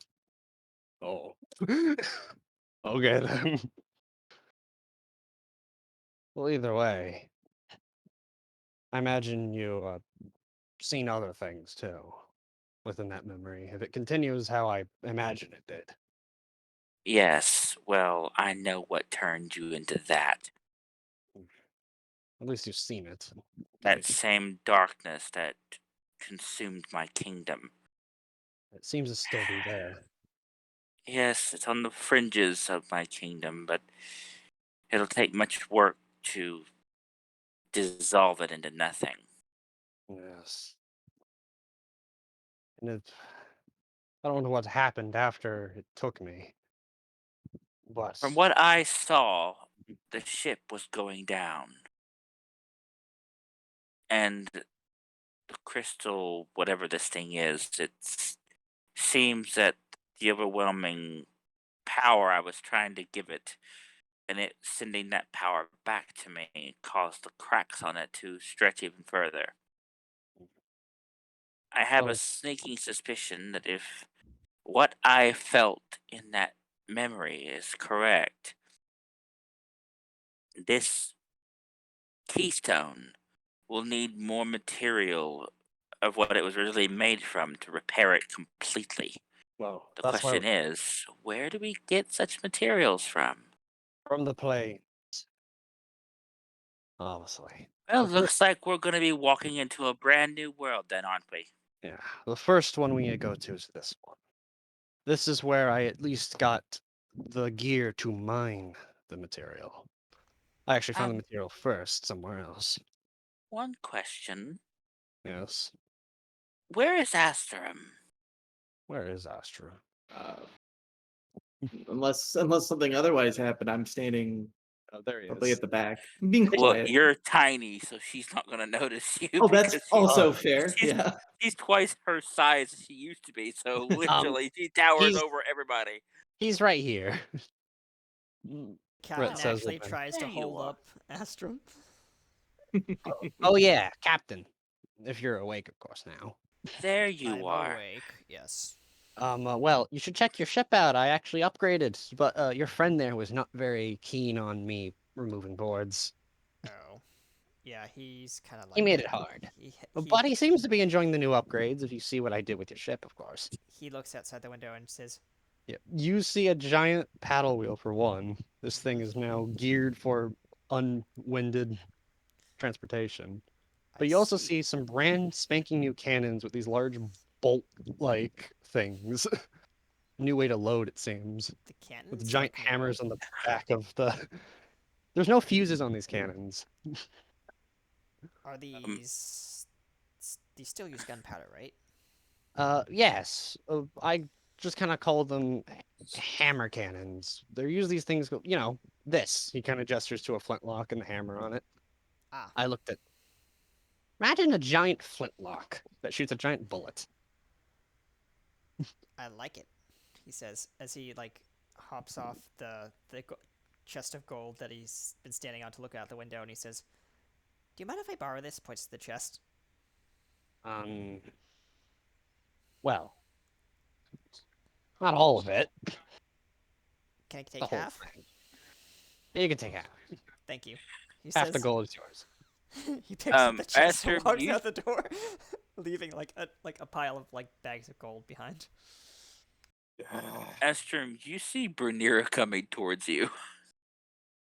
Oh. Okay then. Well, either way, I imagine you seen other things too within that memory. If it continues how I imagine it did. Yes, well, I know what turned you into that. At least you've seen it. That same darkness that consumed my kingdom. It seems to still be there. Yes, it's on the fringes of my kingdom, but it'll take much work to dissolve it into nothing. Yes. And I don't know what happened after it took me. But From what I saw, the ship was going down. And the crystal, whatever this thing is, it seems that the overwhelming power I was trying to give it, and it sending that power back to me, caused the cracks on it to stretch even further. I have a Oh. sneaking suspicion that if what I felt in that memory is correct, this keystone will need more material of what it was originally made from to repair it completely. Well, The that's why question is, where do we get such materials from? from the plains, obviously. Well, The first, looks like we're going to be walking into a brand new world then, aren't we? yeah, the first one we go to is this one. This is where I at least got the gear to mine the material. I actually found the material first somewhere else. One question. Yes. Where is Asterum? Where is Astra? Uh, unless something otherwise happened, I'm standing Oh, there he probably is. at the back, being Well, quiet. you're tiny, so she's not going to notice you Oh, that's because also fair. she's, Yeah. she's twice her size as she used to be. So literally, she towers he's- over everybody. He's right here. Captain says actually with him. tries to There you hold are. up Astrum. Oh yeah, Captain. If you're awake, of course, now. There you I'm are. awake. Yes. Well, you should check your ship out. I actually upgraded, but your friend there was not very keen on me removing boards. Oh. Yeah, he's kind of like He made that. it hard. He, But he seems to be enjoying the new upgrades, if you see what I did with your ship, of course. he looks outside the window and says, Yeah. You see a giant paddle wheel for one. This thing is now geared for unwinded transportation. But you also see some brand spanking new cannons with these large bolt-like things. New way to load, it seems. the cannons With giant look new. hammers on the back of the. There's no fuses on these cannons. Are these still use gunpowder, right? Yes. I just kind of call them hammer cannons. They're usually these things, this. He kind of gestures to a flintlock and the hammer on it. Ah, I looked at. Imagine a giant flintlock that shoots a giant bullet. I like it. He says as he like hops off the chest of gold that he's been standing on to look out the window, and he says, "Do you mind if I borrow this?" Points to the chest. Well, not all of it. Can I The take whole half? thing. You can take half. Thank you. He Half says. the gold is yours. He picks up the chest and Astrum, walks you- out the door, leaving like a pile of like bags of gold behind. Astrum, you see Brunera coming towards you.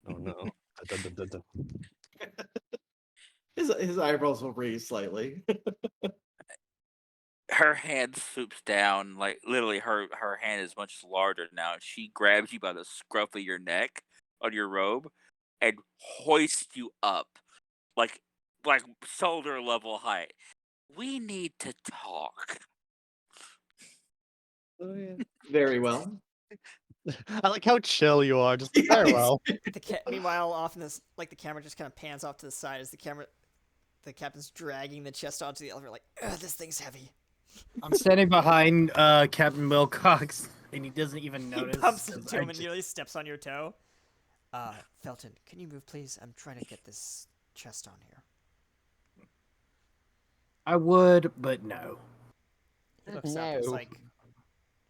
Oh no. Dun-dun-dun-dun-dun. His eyebrows will raise slightly. Her hand swoops down, like literally her hand is much larger now. She grabs you by the scruff of your neck on your robe and hoists you up like shoulder level height. We need to talk. Oh, yeah. Very well. I like how chill you are. Just Yes. very well. Meanwhile, off in this, like the camera just kind of pans off to the side as the captain's dragging the chest onto the elevator. Like, this thing's heavy. I'm standing behind Captain Wilcox, and he doesn't even notice. He bumps 'cause into I him and just- nearly steps on your toe. Felton, can you move, please? I'm trying to get this chest on here. I would, but no. He looks up and is No. like,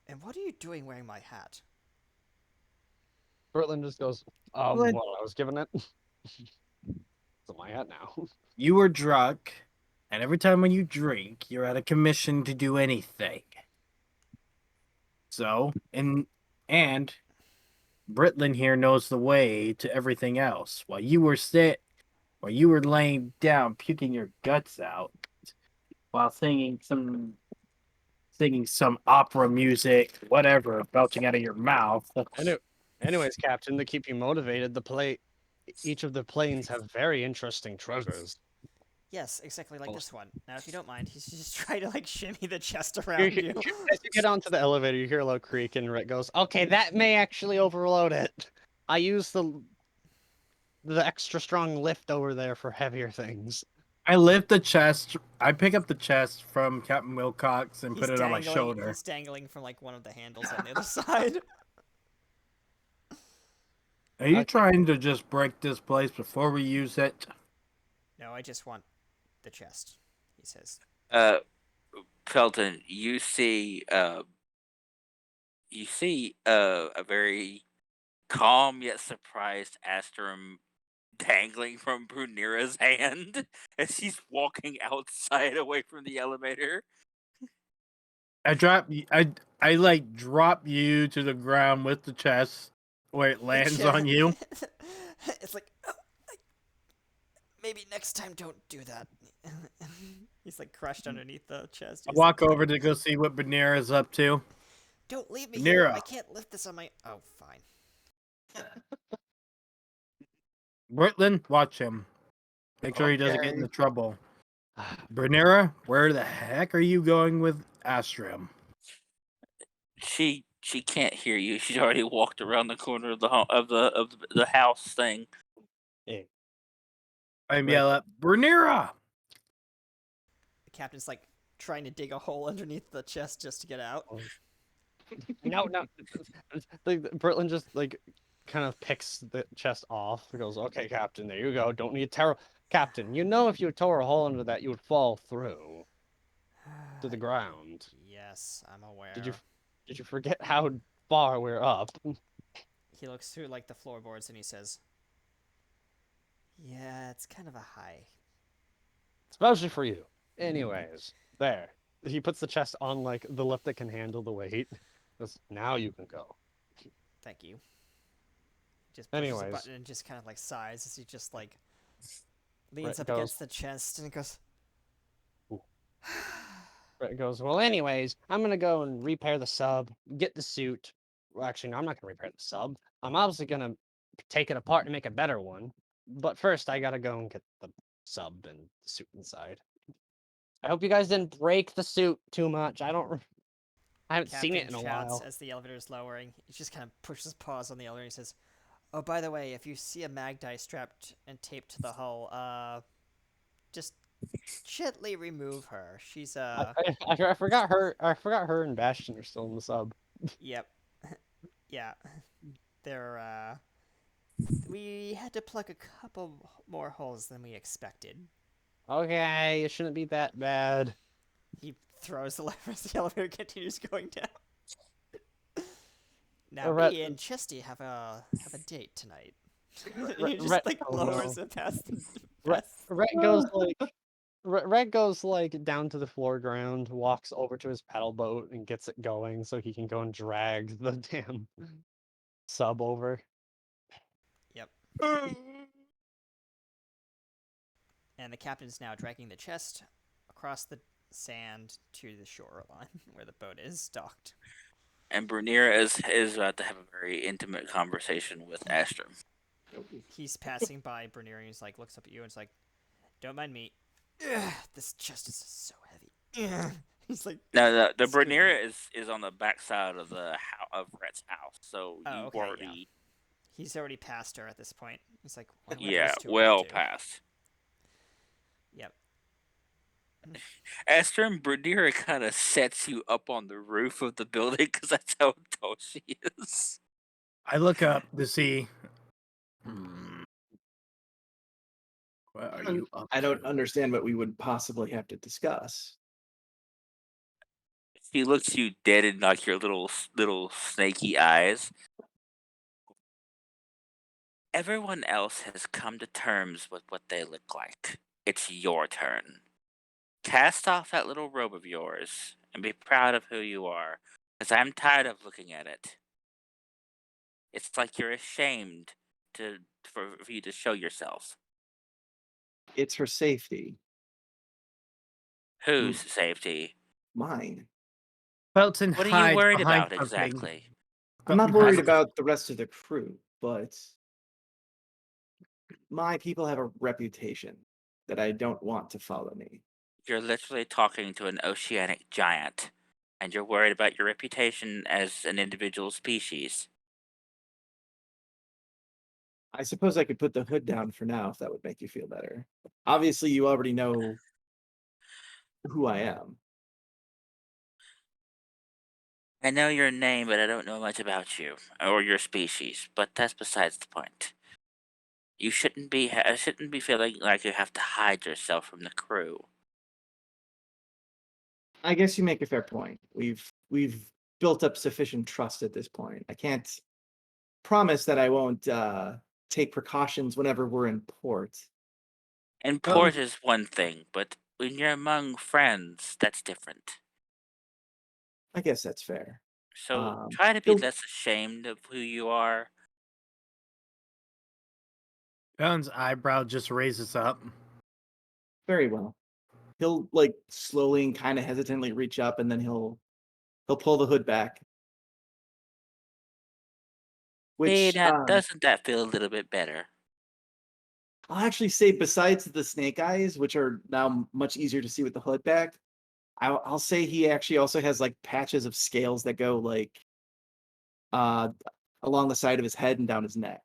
and what are you doing wearing my hat? Portland just goes, What? well, I was given it. It's on my hat now. You were drunk, and every time when you drink, you're out of commission to do anything. So, and Britlin here knows the way to everything else. While you were laying down, puking your guts out, while singing some opera music, whatever, belching out of your mouth. Anyways, Captain, to keep you motivated, each of the planes have very interesting treasures. Yes, exactly like Oh. this one. Now, if you don't mind, he's just trying to like shimmy the chest You- around you- you. As you get onto the elevator, you hear a low creak, and Rick goes, "Okay, that may actually overload it. I use the extra strong lift over there for heavier things." I lift the chest. I pick up the chest from Captain Wilcox and put it on my shoulder. He's dangling from like one of the handles on the other side. Are you trying to just break this place before we use it? No, I just want the chest. He says. Felton, you see a very calm yet surprised Astrum dangling from Brunera's hand as she's walking outside away from the elevator. I drop you. I like drop you to the ground with the chest where it lands on you. It's like, oh, maybe next time don't do that. He's like crushed underneath the chest. I He's walk like, over to go see what Brunera's up to. don't leave me here. Brunera. I can't lift this on my. Oh, fine. Britland, watch him. Make sure he doesn't get Okay. into trouble. Brunera, where the heck are you going with Astrum? She can't hear you. She's already walked around the corner of the house thing. Eh, I'm Right. yell at Brunera. The captain's like trying to dig a hole underneath the chest just to get out. No. Britland just like kind of picks the chest off. He goes, "Okay, Captain, there you go. Don't need terror, Captain. You know if you tore a hole into that, you would fall through to the ground. Yes, I'm aware. Did you forget how far we're up?" He looks through like the floorboards and he says, "Yeah, it's kind of a high." Especially for you. Anyways, there. He puts the chest on like the lift that can handle the weight. Now you can go. Thank you. He just pushes a Anyways. button and just kind of like sighs as he just like leans Right, up goes- against the chest and he goes, Brett goes, "Well, anyways, I'm gonna go and repair the sub, get the suit. Well, actually, no, I'm not gonna repair the sub. I'm obviously gonna take it apart and make a better one. But first, I gotta go and get the sub and the suit inside. I hope you guys didn't break the suit too much. I haven't seen it in a shouts while. as the elevator is lowering. He just kind of pushes pause on the elevator and he says, "Oh, by the way, if you see a mag die strapped and taped to the hull, just gently remove her. She's I forgot her. I forgot her and Bastion are still in the sub. yep, yeah, they're we had to plug a couple more holes than we expected." Okay, it shouldn't be that bad. He throws the lever as the elevator continues going down. Now Rhett- me and Chesty have a date tonight. Rhett- he just Rhett- like oh, lowers no. it past the Red, past. Red goes like Red goes like down to the floor ground, walks over to his paddle boat and gets it going so he can go and drag the damn sub over. Yep. And the captain's now dragging the chest across the sand to the shoreline where the boat is docked. And Brunera is about to have a very intimate conversation with Astrum. He's passing by Brunera and he's like looks up at you and is like, "Don't mind me. Ugh, this chest is so heavy." Ugh. He's like, Now the Screw you. Brunera is on the backside of of Rhett's house, so Oh, you okay, yeah. already he's already passed her at this point. He's like, "What yeah, goes to well do?" past. Yep. Astrum, Brunera kind of sets you up on the roof of the building because that's how tall she is. I look up to see. What are you up I don't to? understand what we would possibly have to discuss. She looks you dead in like your little snaky eyes. Everyone else has come to terms with what they look like. It's your turn. Cast off that little robe of yours and be proud of who you are, because I'm tired of looking at it. It's like you're ashamed for you to show yourself. It's for safety. Whose safety? Mine. Felton What are you hides worried behind about something. exactly? I'm not Felton worried hides- about the rest of the crew, but my people have a reputation that I don't want to follow me. You're literally talking to an oceanic giant, and you're worried about your reputation as an individual species. I suppose I could put the hood down for now if that would make you feel better. Obviously, you already know who I am. I know your name, but I don't know much about you or your species. But that's besides the point. You shouldn't be feeling like you have to hide yourself from the crew. I guess you make a fair point. We've built up sufficient trust at this point. I can't promise that I won't take precautions whenever we're in port. And port is one thing, but when you're among friends, that's different. I guess that's fair. So try to be he'll- less ashamed of who you are. Felton's eyebrow just raises up. Very well. He'll like slowly and kind of hesitantly reach up, and then he'll pull the hood back. See, Which now doesn't that feel a little bit better? I'll actually say, besides the snake eyes, which are now much easier to see with the hood back, I'll say he actually also has like patches of scales that go like uh along the side of his head and down his neck.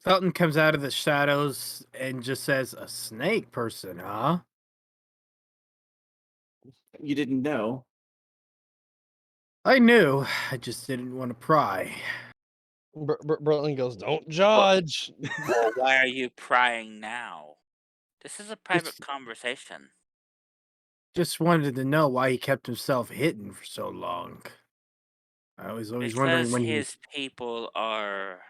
Felton comes out of the shadows and just says, "A snake person, huh?" You didn't know. I knew. I just didn't want to pry. Berlin goes, "Don't judge." Well, why are you prying now? This is a private Just, conversation. just wanted to know why he kept himself hidden for so long. I was always wondering Because when he. his people are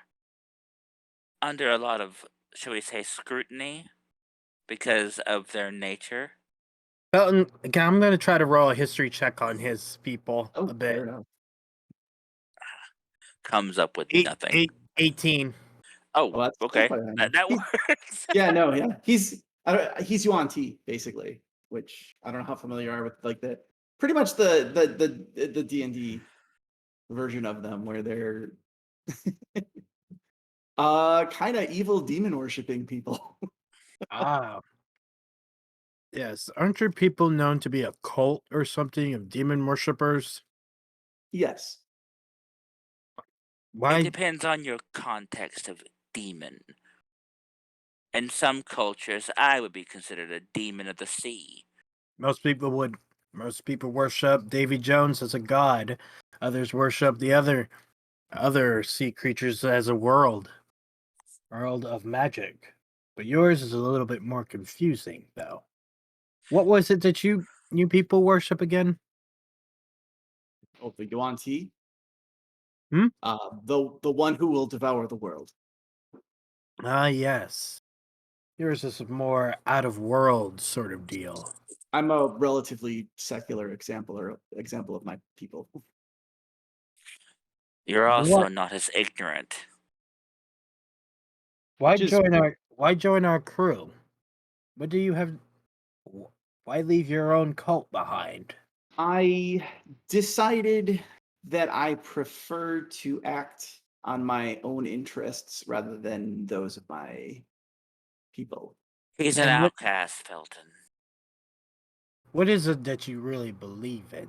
under a lot of, shall we say, scrutiny because of their nature. Felton, again, I'm going to try to roll a history check on his people Oh, a bit. fair enough. Comes up with Eight, nothing. 18. Oh, Well, that's okay. quite high. That works. Yeah, no, yeah. He's Yuan Ti, basically, which I don't know how familiar you are with like the pretty much the D&D version of them, where they're kind of evil demon worshipping people. Ah. Yes. Aren't your people known to be a cult or something of demon worshippers? Yes. It Why? depends on your context of demon. In some cultures, I would be considered a demon of the sea. Most people would. Most people worship Davy Jones as a god. Others worship the other sea creatures as a world of magic. But yours is a little bit more confusing, though. What was it that you people worship again? Oh, the Yuan Ti. Hmm? The one who will devour the world. Ah, yes. Yours is a more out of world sort of deal. I'm a relatively secular example of my people. You're also What? not as ignorant. Why Just join our crew? What do you have? Why leave your own cult behind? I decided that I prefer to act on my own interests rather than those of my people. He's an And outcast, Felton. what is it that you really believe in?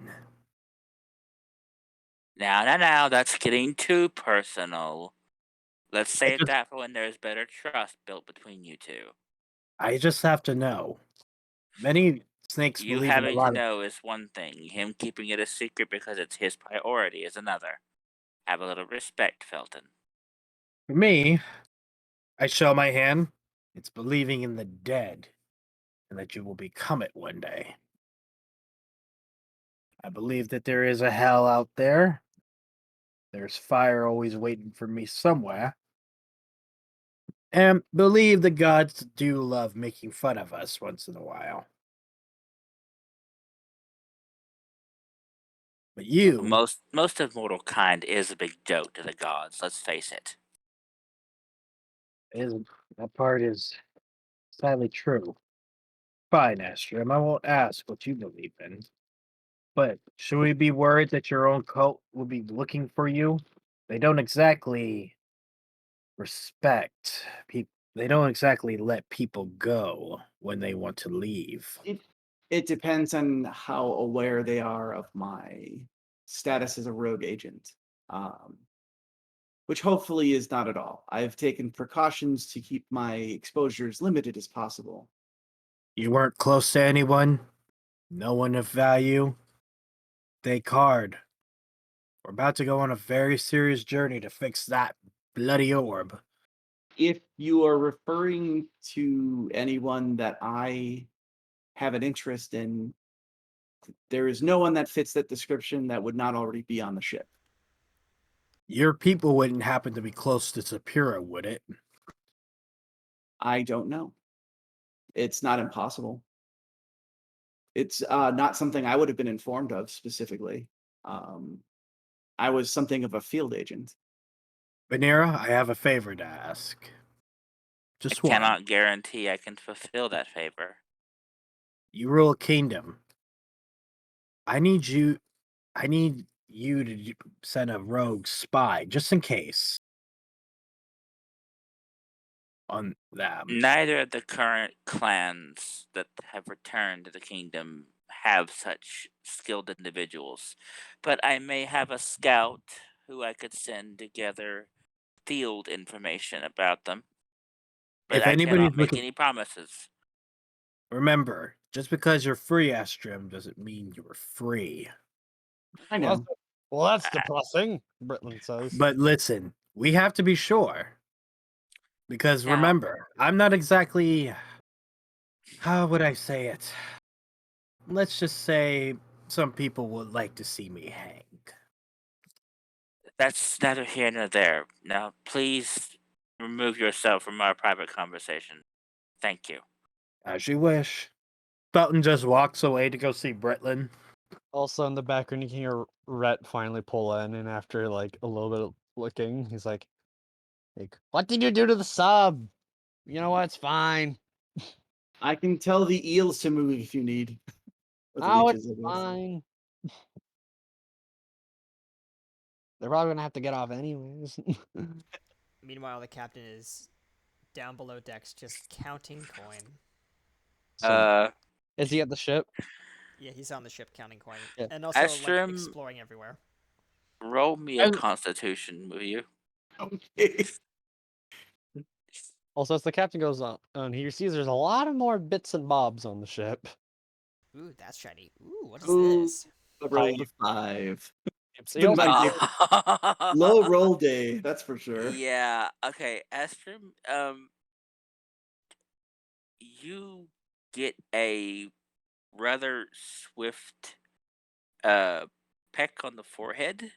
Now, that's getting too personal. Let's save that for when there's better trust built between you two. I just have to know. Many snakes You believe in a having to lot of. know is one thing. Him keeping it a secret because it's his priority is another. Have a little respect, Felton. For me, I show my hand. It's believing in the dead, and that you will become it one day. I believe that there is a hell out there. There's fire always waiting for me somewhere. And believe the gods do love making fun of us once in a while. But you, Most of mortal kind is a big joke to the gods, let's face it. is that part is sadly true. Fine, Astrum, I won't ask what you believe in. But should we be worried that your own cult will be looking for you? They don't exactly respect people. They don't exactly let people go when they want to leave. It depends on how aware they are of my status as a rogue agent, which hopefully is not at all. I've taken precautions to keep my exposure as limited as possible. You weren't close to anyone? No one of value? They card. We're about to go on a very serious journey to fix that bloody orb. If you are referring to anyone that I have an interest in, there is no one that fits that description that would not already be on the ship. Your people wouldn't happen to be close to Sapira, would it? I don't know. It's not impossible. It's not something I would have been informed of specifically. I was something of a field agent. Brunera, I have a favor to ask. Just I one. cannot guarantee I can fulfill that favor. You rule a kingdom. I need you to send a rogue spy, just in case, on them. Neither of the current clans that have returned to the kingdom have such skilled individuals, but I may have a scout who I could send to gather field information about them. But If I anybody's cannot make looking, any promises. remember, just because you're free, Astrum, doesn't mean you're free. I Well, know. that's depressing, Britland says. But listen, we have to be sure. Because Now- remember, I'm not exactly. How would I say it? Let's just say some people would like to see me hang. That's neither here nor there. Now, please remove yourself from our private conversation. Thank you. As you wish. Belton just walks away to go see Britland. Also in the background, you can hear Rhett finally pull in, and after like a little bit of looking, he's like, "What did you do to the sub? You know what? It's fine. I can tell the eels to move if you need. Or the Oh, leeches, it's I guess. fine. They're probably gonna have to get off anyways." Meanwhile, the captain is down below decks just counting coin. Is he at the ship? Yeah, he's on the ship counting coin. Yeah. And also, like, Astrum- exploring everywhere. Roll me a I'm- constitution, will you? Okay. Also, as the captain goes on, he sees there's a lot of more bits and bobs on the ship. Ooh, that's shiny. Ooh, what is Ooh. this? I rolled a 5. So been you my also- day. Low roll day, that's for sure. Yeah, okay, Astrum, you get a rather swift peck on the forehead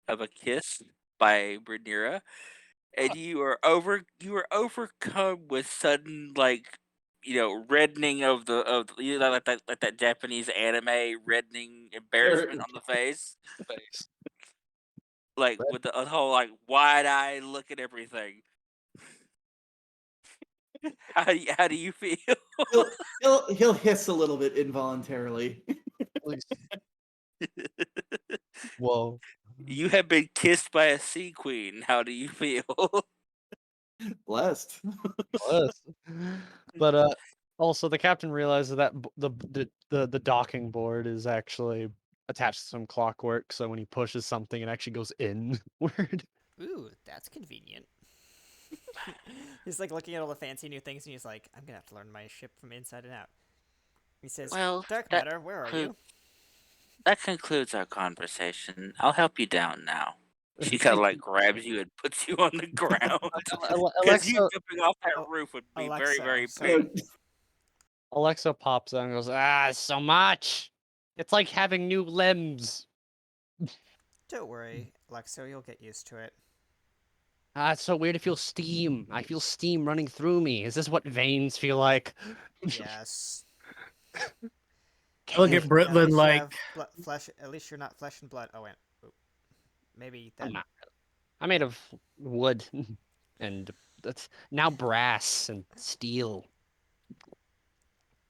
of a kiss by Brunera, and you are overcome with sudden reddening of like that Japanese anime reddening embarrassment on the face, like with the whole like wide eye look at everything. How do you feel? He'll hiss a little bit involuntarily. Whoa. You have been kissed by a sea queen. How do you feel? Blessed. Yes. But also the captain realizes that the docking board is actually attached to some clockwork, so when he pushes something, it actually goes inward. Ooh, that's convenient. He's like looking at all the fancy new things, and he's like, "I'm gonna have to learn my ship from inside and out." He says, Well, "Dark that matter, where are could- you?" That concludes our conversation. I'll help you down now. She kind of like grabs you and puts you on the ground. Because you Alexa, jumping off that Oh, roof would be Alexa, very, very sorry. painful. Alexa pops out and goes, so much. It's like having new limbs. Don't worry, Alexo, you'll get used to it. It's so weird to feel steam. I feel steam running through me. Is this what veins feel like? Yes. Look at At Britland least you like, have flesh. At least you're not flesh and blood. Oh wait, maybe that. I'm not. I'm made of wood, and that's now brass and steel.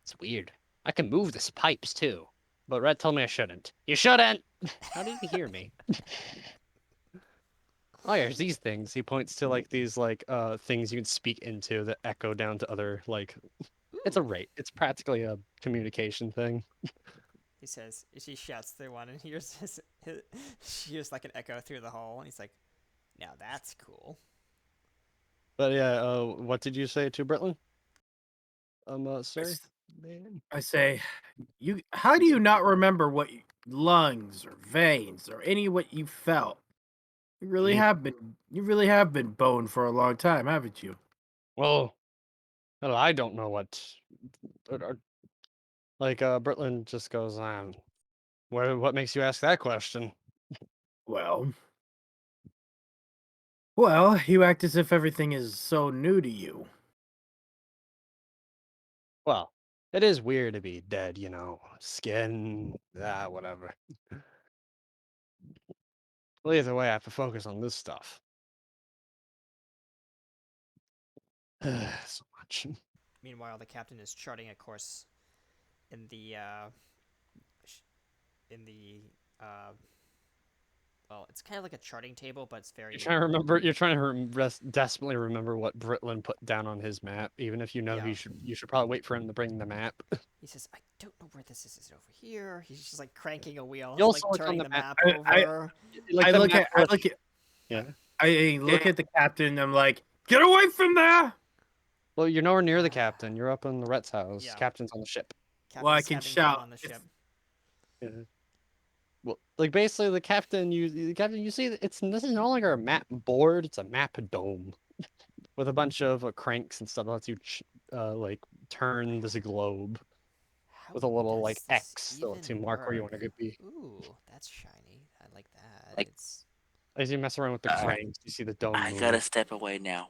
It's weird. I can move these pipes too, but Red told me I shouldn't. You shouldn't. How did he hear me? Oh, yeah, there's these things. He points to like these things you can speak into that echo down to other like. It's a rate. It's practically a communication thing. He says, she shouts through one and hears she hears like an echo through the hole, and he's like, "Now that's cool." But yeah, what did you say to Britland? Sorry. I say, how do you not remember what lungs or veins or any what you felt? You really have been boned for a long time, haven't you? Well, I don't know what. Britland just goes, what makes you ask that question? Well, you act as if everything is so new to you. Well, It is weird to be dead, skin, whatever. Well, either way, I have to focus on this stuff. So much. Meanwhile, the captain is charting a course in the in the uh, well, it's kind of like a charting table, but it's very You're trying to desperately remember what Britlin put down on his map, even if you know Yeah. you should probably wait for him to bring the map. He says, "I don't know where this is. Is it over here?" He's just like cranking a wheel, You like also look on turning the the map. map over. Like I the look map at I look at Yeah. I look at the captain and I'm like, get away from there! Well, you're nowhere near the captain. You're up in the Rhett's house. Yeah. Captain's on the ship. Well, I Captain's can having fun shout. on the ship. Yeah. Well, like basically the captain, you see this is no longer a map board. It's a map dome with a bunch of cranks and stuff that lets you like turn this globe How with a little does like this X that lets you even mark where you work? want to be. Ooh, that's shiny. I like that. Like- It's As you mess around with the cranks, you see the dome I move. gotta step away now.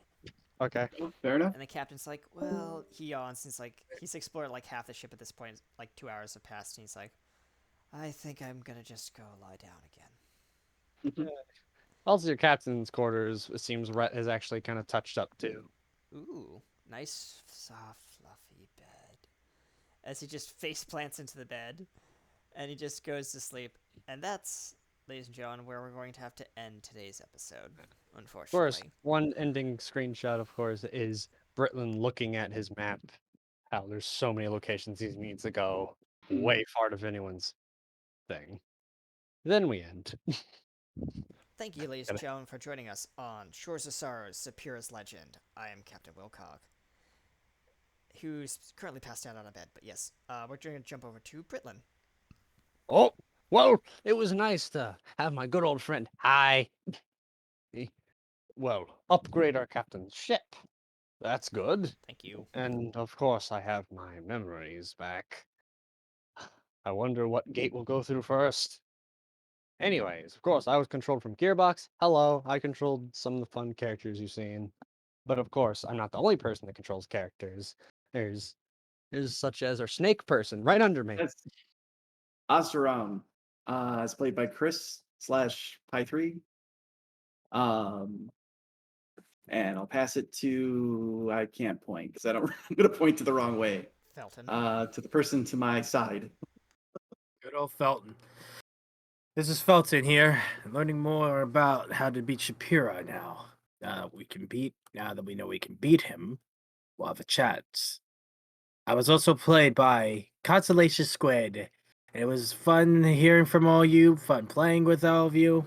Okay. Fair enough. and the captain's like, well, he yawns. Since like he's explored like half the ship at this point. Like 2 hours have passed, and he's like, I think I'm gonna just go lie down again. Also, your captain's quarters, it seems Rhett has actually kind of touched up too. Ooh, nice, soft, fluffy bed. As he just face plants into the bed, and he just goes to sleep. And that's, ladies and gentlemen, where we're going to have to end today's episode, Of course, unfortunately. one ending screenshot, of course, is Britlin looking at his map. How there's so many locations he needs to go, way far of anyone's thing. Then we end. Thank you, ladies and gentlemen, for joining us on Shores of Sorrows, Sapira's Legend. I am Captain Wilcock, who's currently passed out on a bed, but yes, we're going to jump over to Britlin. Oh, well, it was nice to have my good old friend. Hi. Well, upgrade our captain's ship. That's good. Thank you. And of course, I have my memories back. I wonder what gate we'll go through first. Anyways, of course, I was controlled from Gearbox. Hello, I controlled some of the fun characters you've seen. But of course, I'm not the only person that controls characters. There's such as our snake person right under me. That's Oseram. It's played by Chris / Pi3. And I'll pass it to, I can't point because I'm gonna point to the wrong way. Felton. To the person to my side. Good old Felton. This is Felton here, learning more about how to beat Shapira now. Now that we know we can beat him, we'll have a chat. I was also played by Constellation Squid, and it was fun hearing from all you, fun playing with all of you.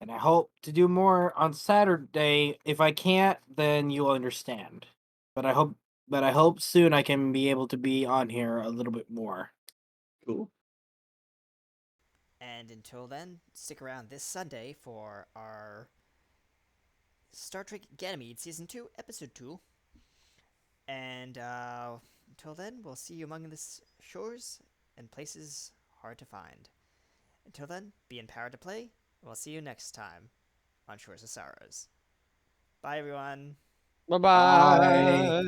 And I hope to do more on Saturday. If I can't, then you'll understand. But I hope soon I can be able to be on here a little bit more. Cool. And until then, stick around this Sunday for our Star Trek Ganymede Season 2, Episode 2. And until then, we'll see you among the shores and places hard to find. Until then, be empowered to play. We'll see you next time on Shores of Sorrows. Bye, everyone. Bye-bye.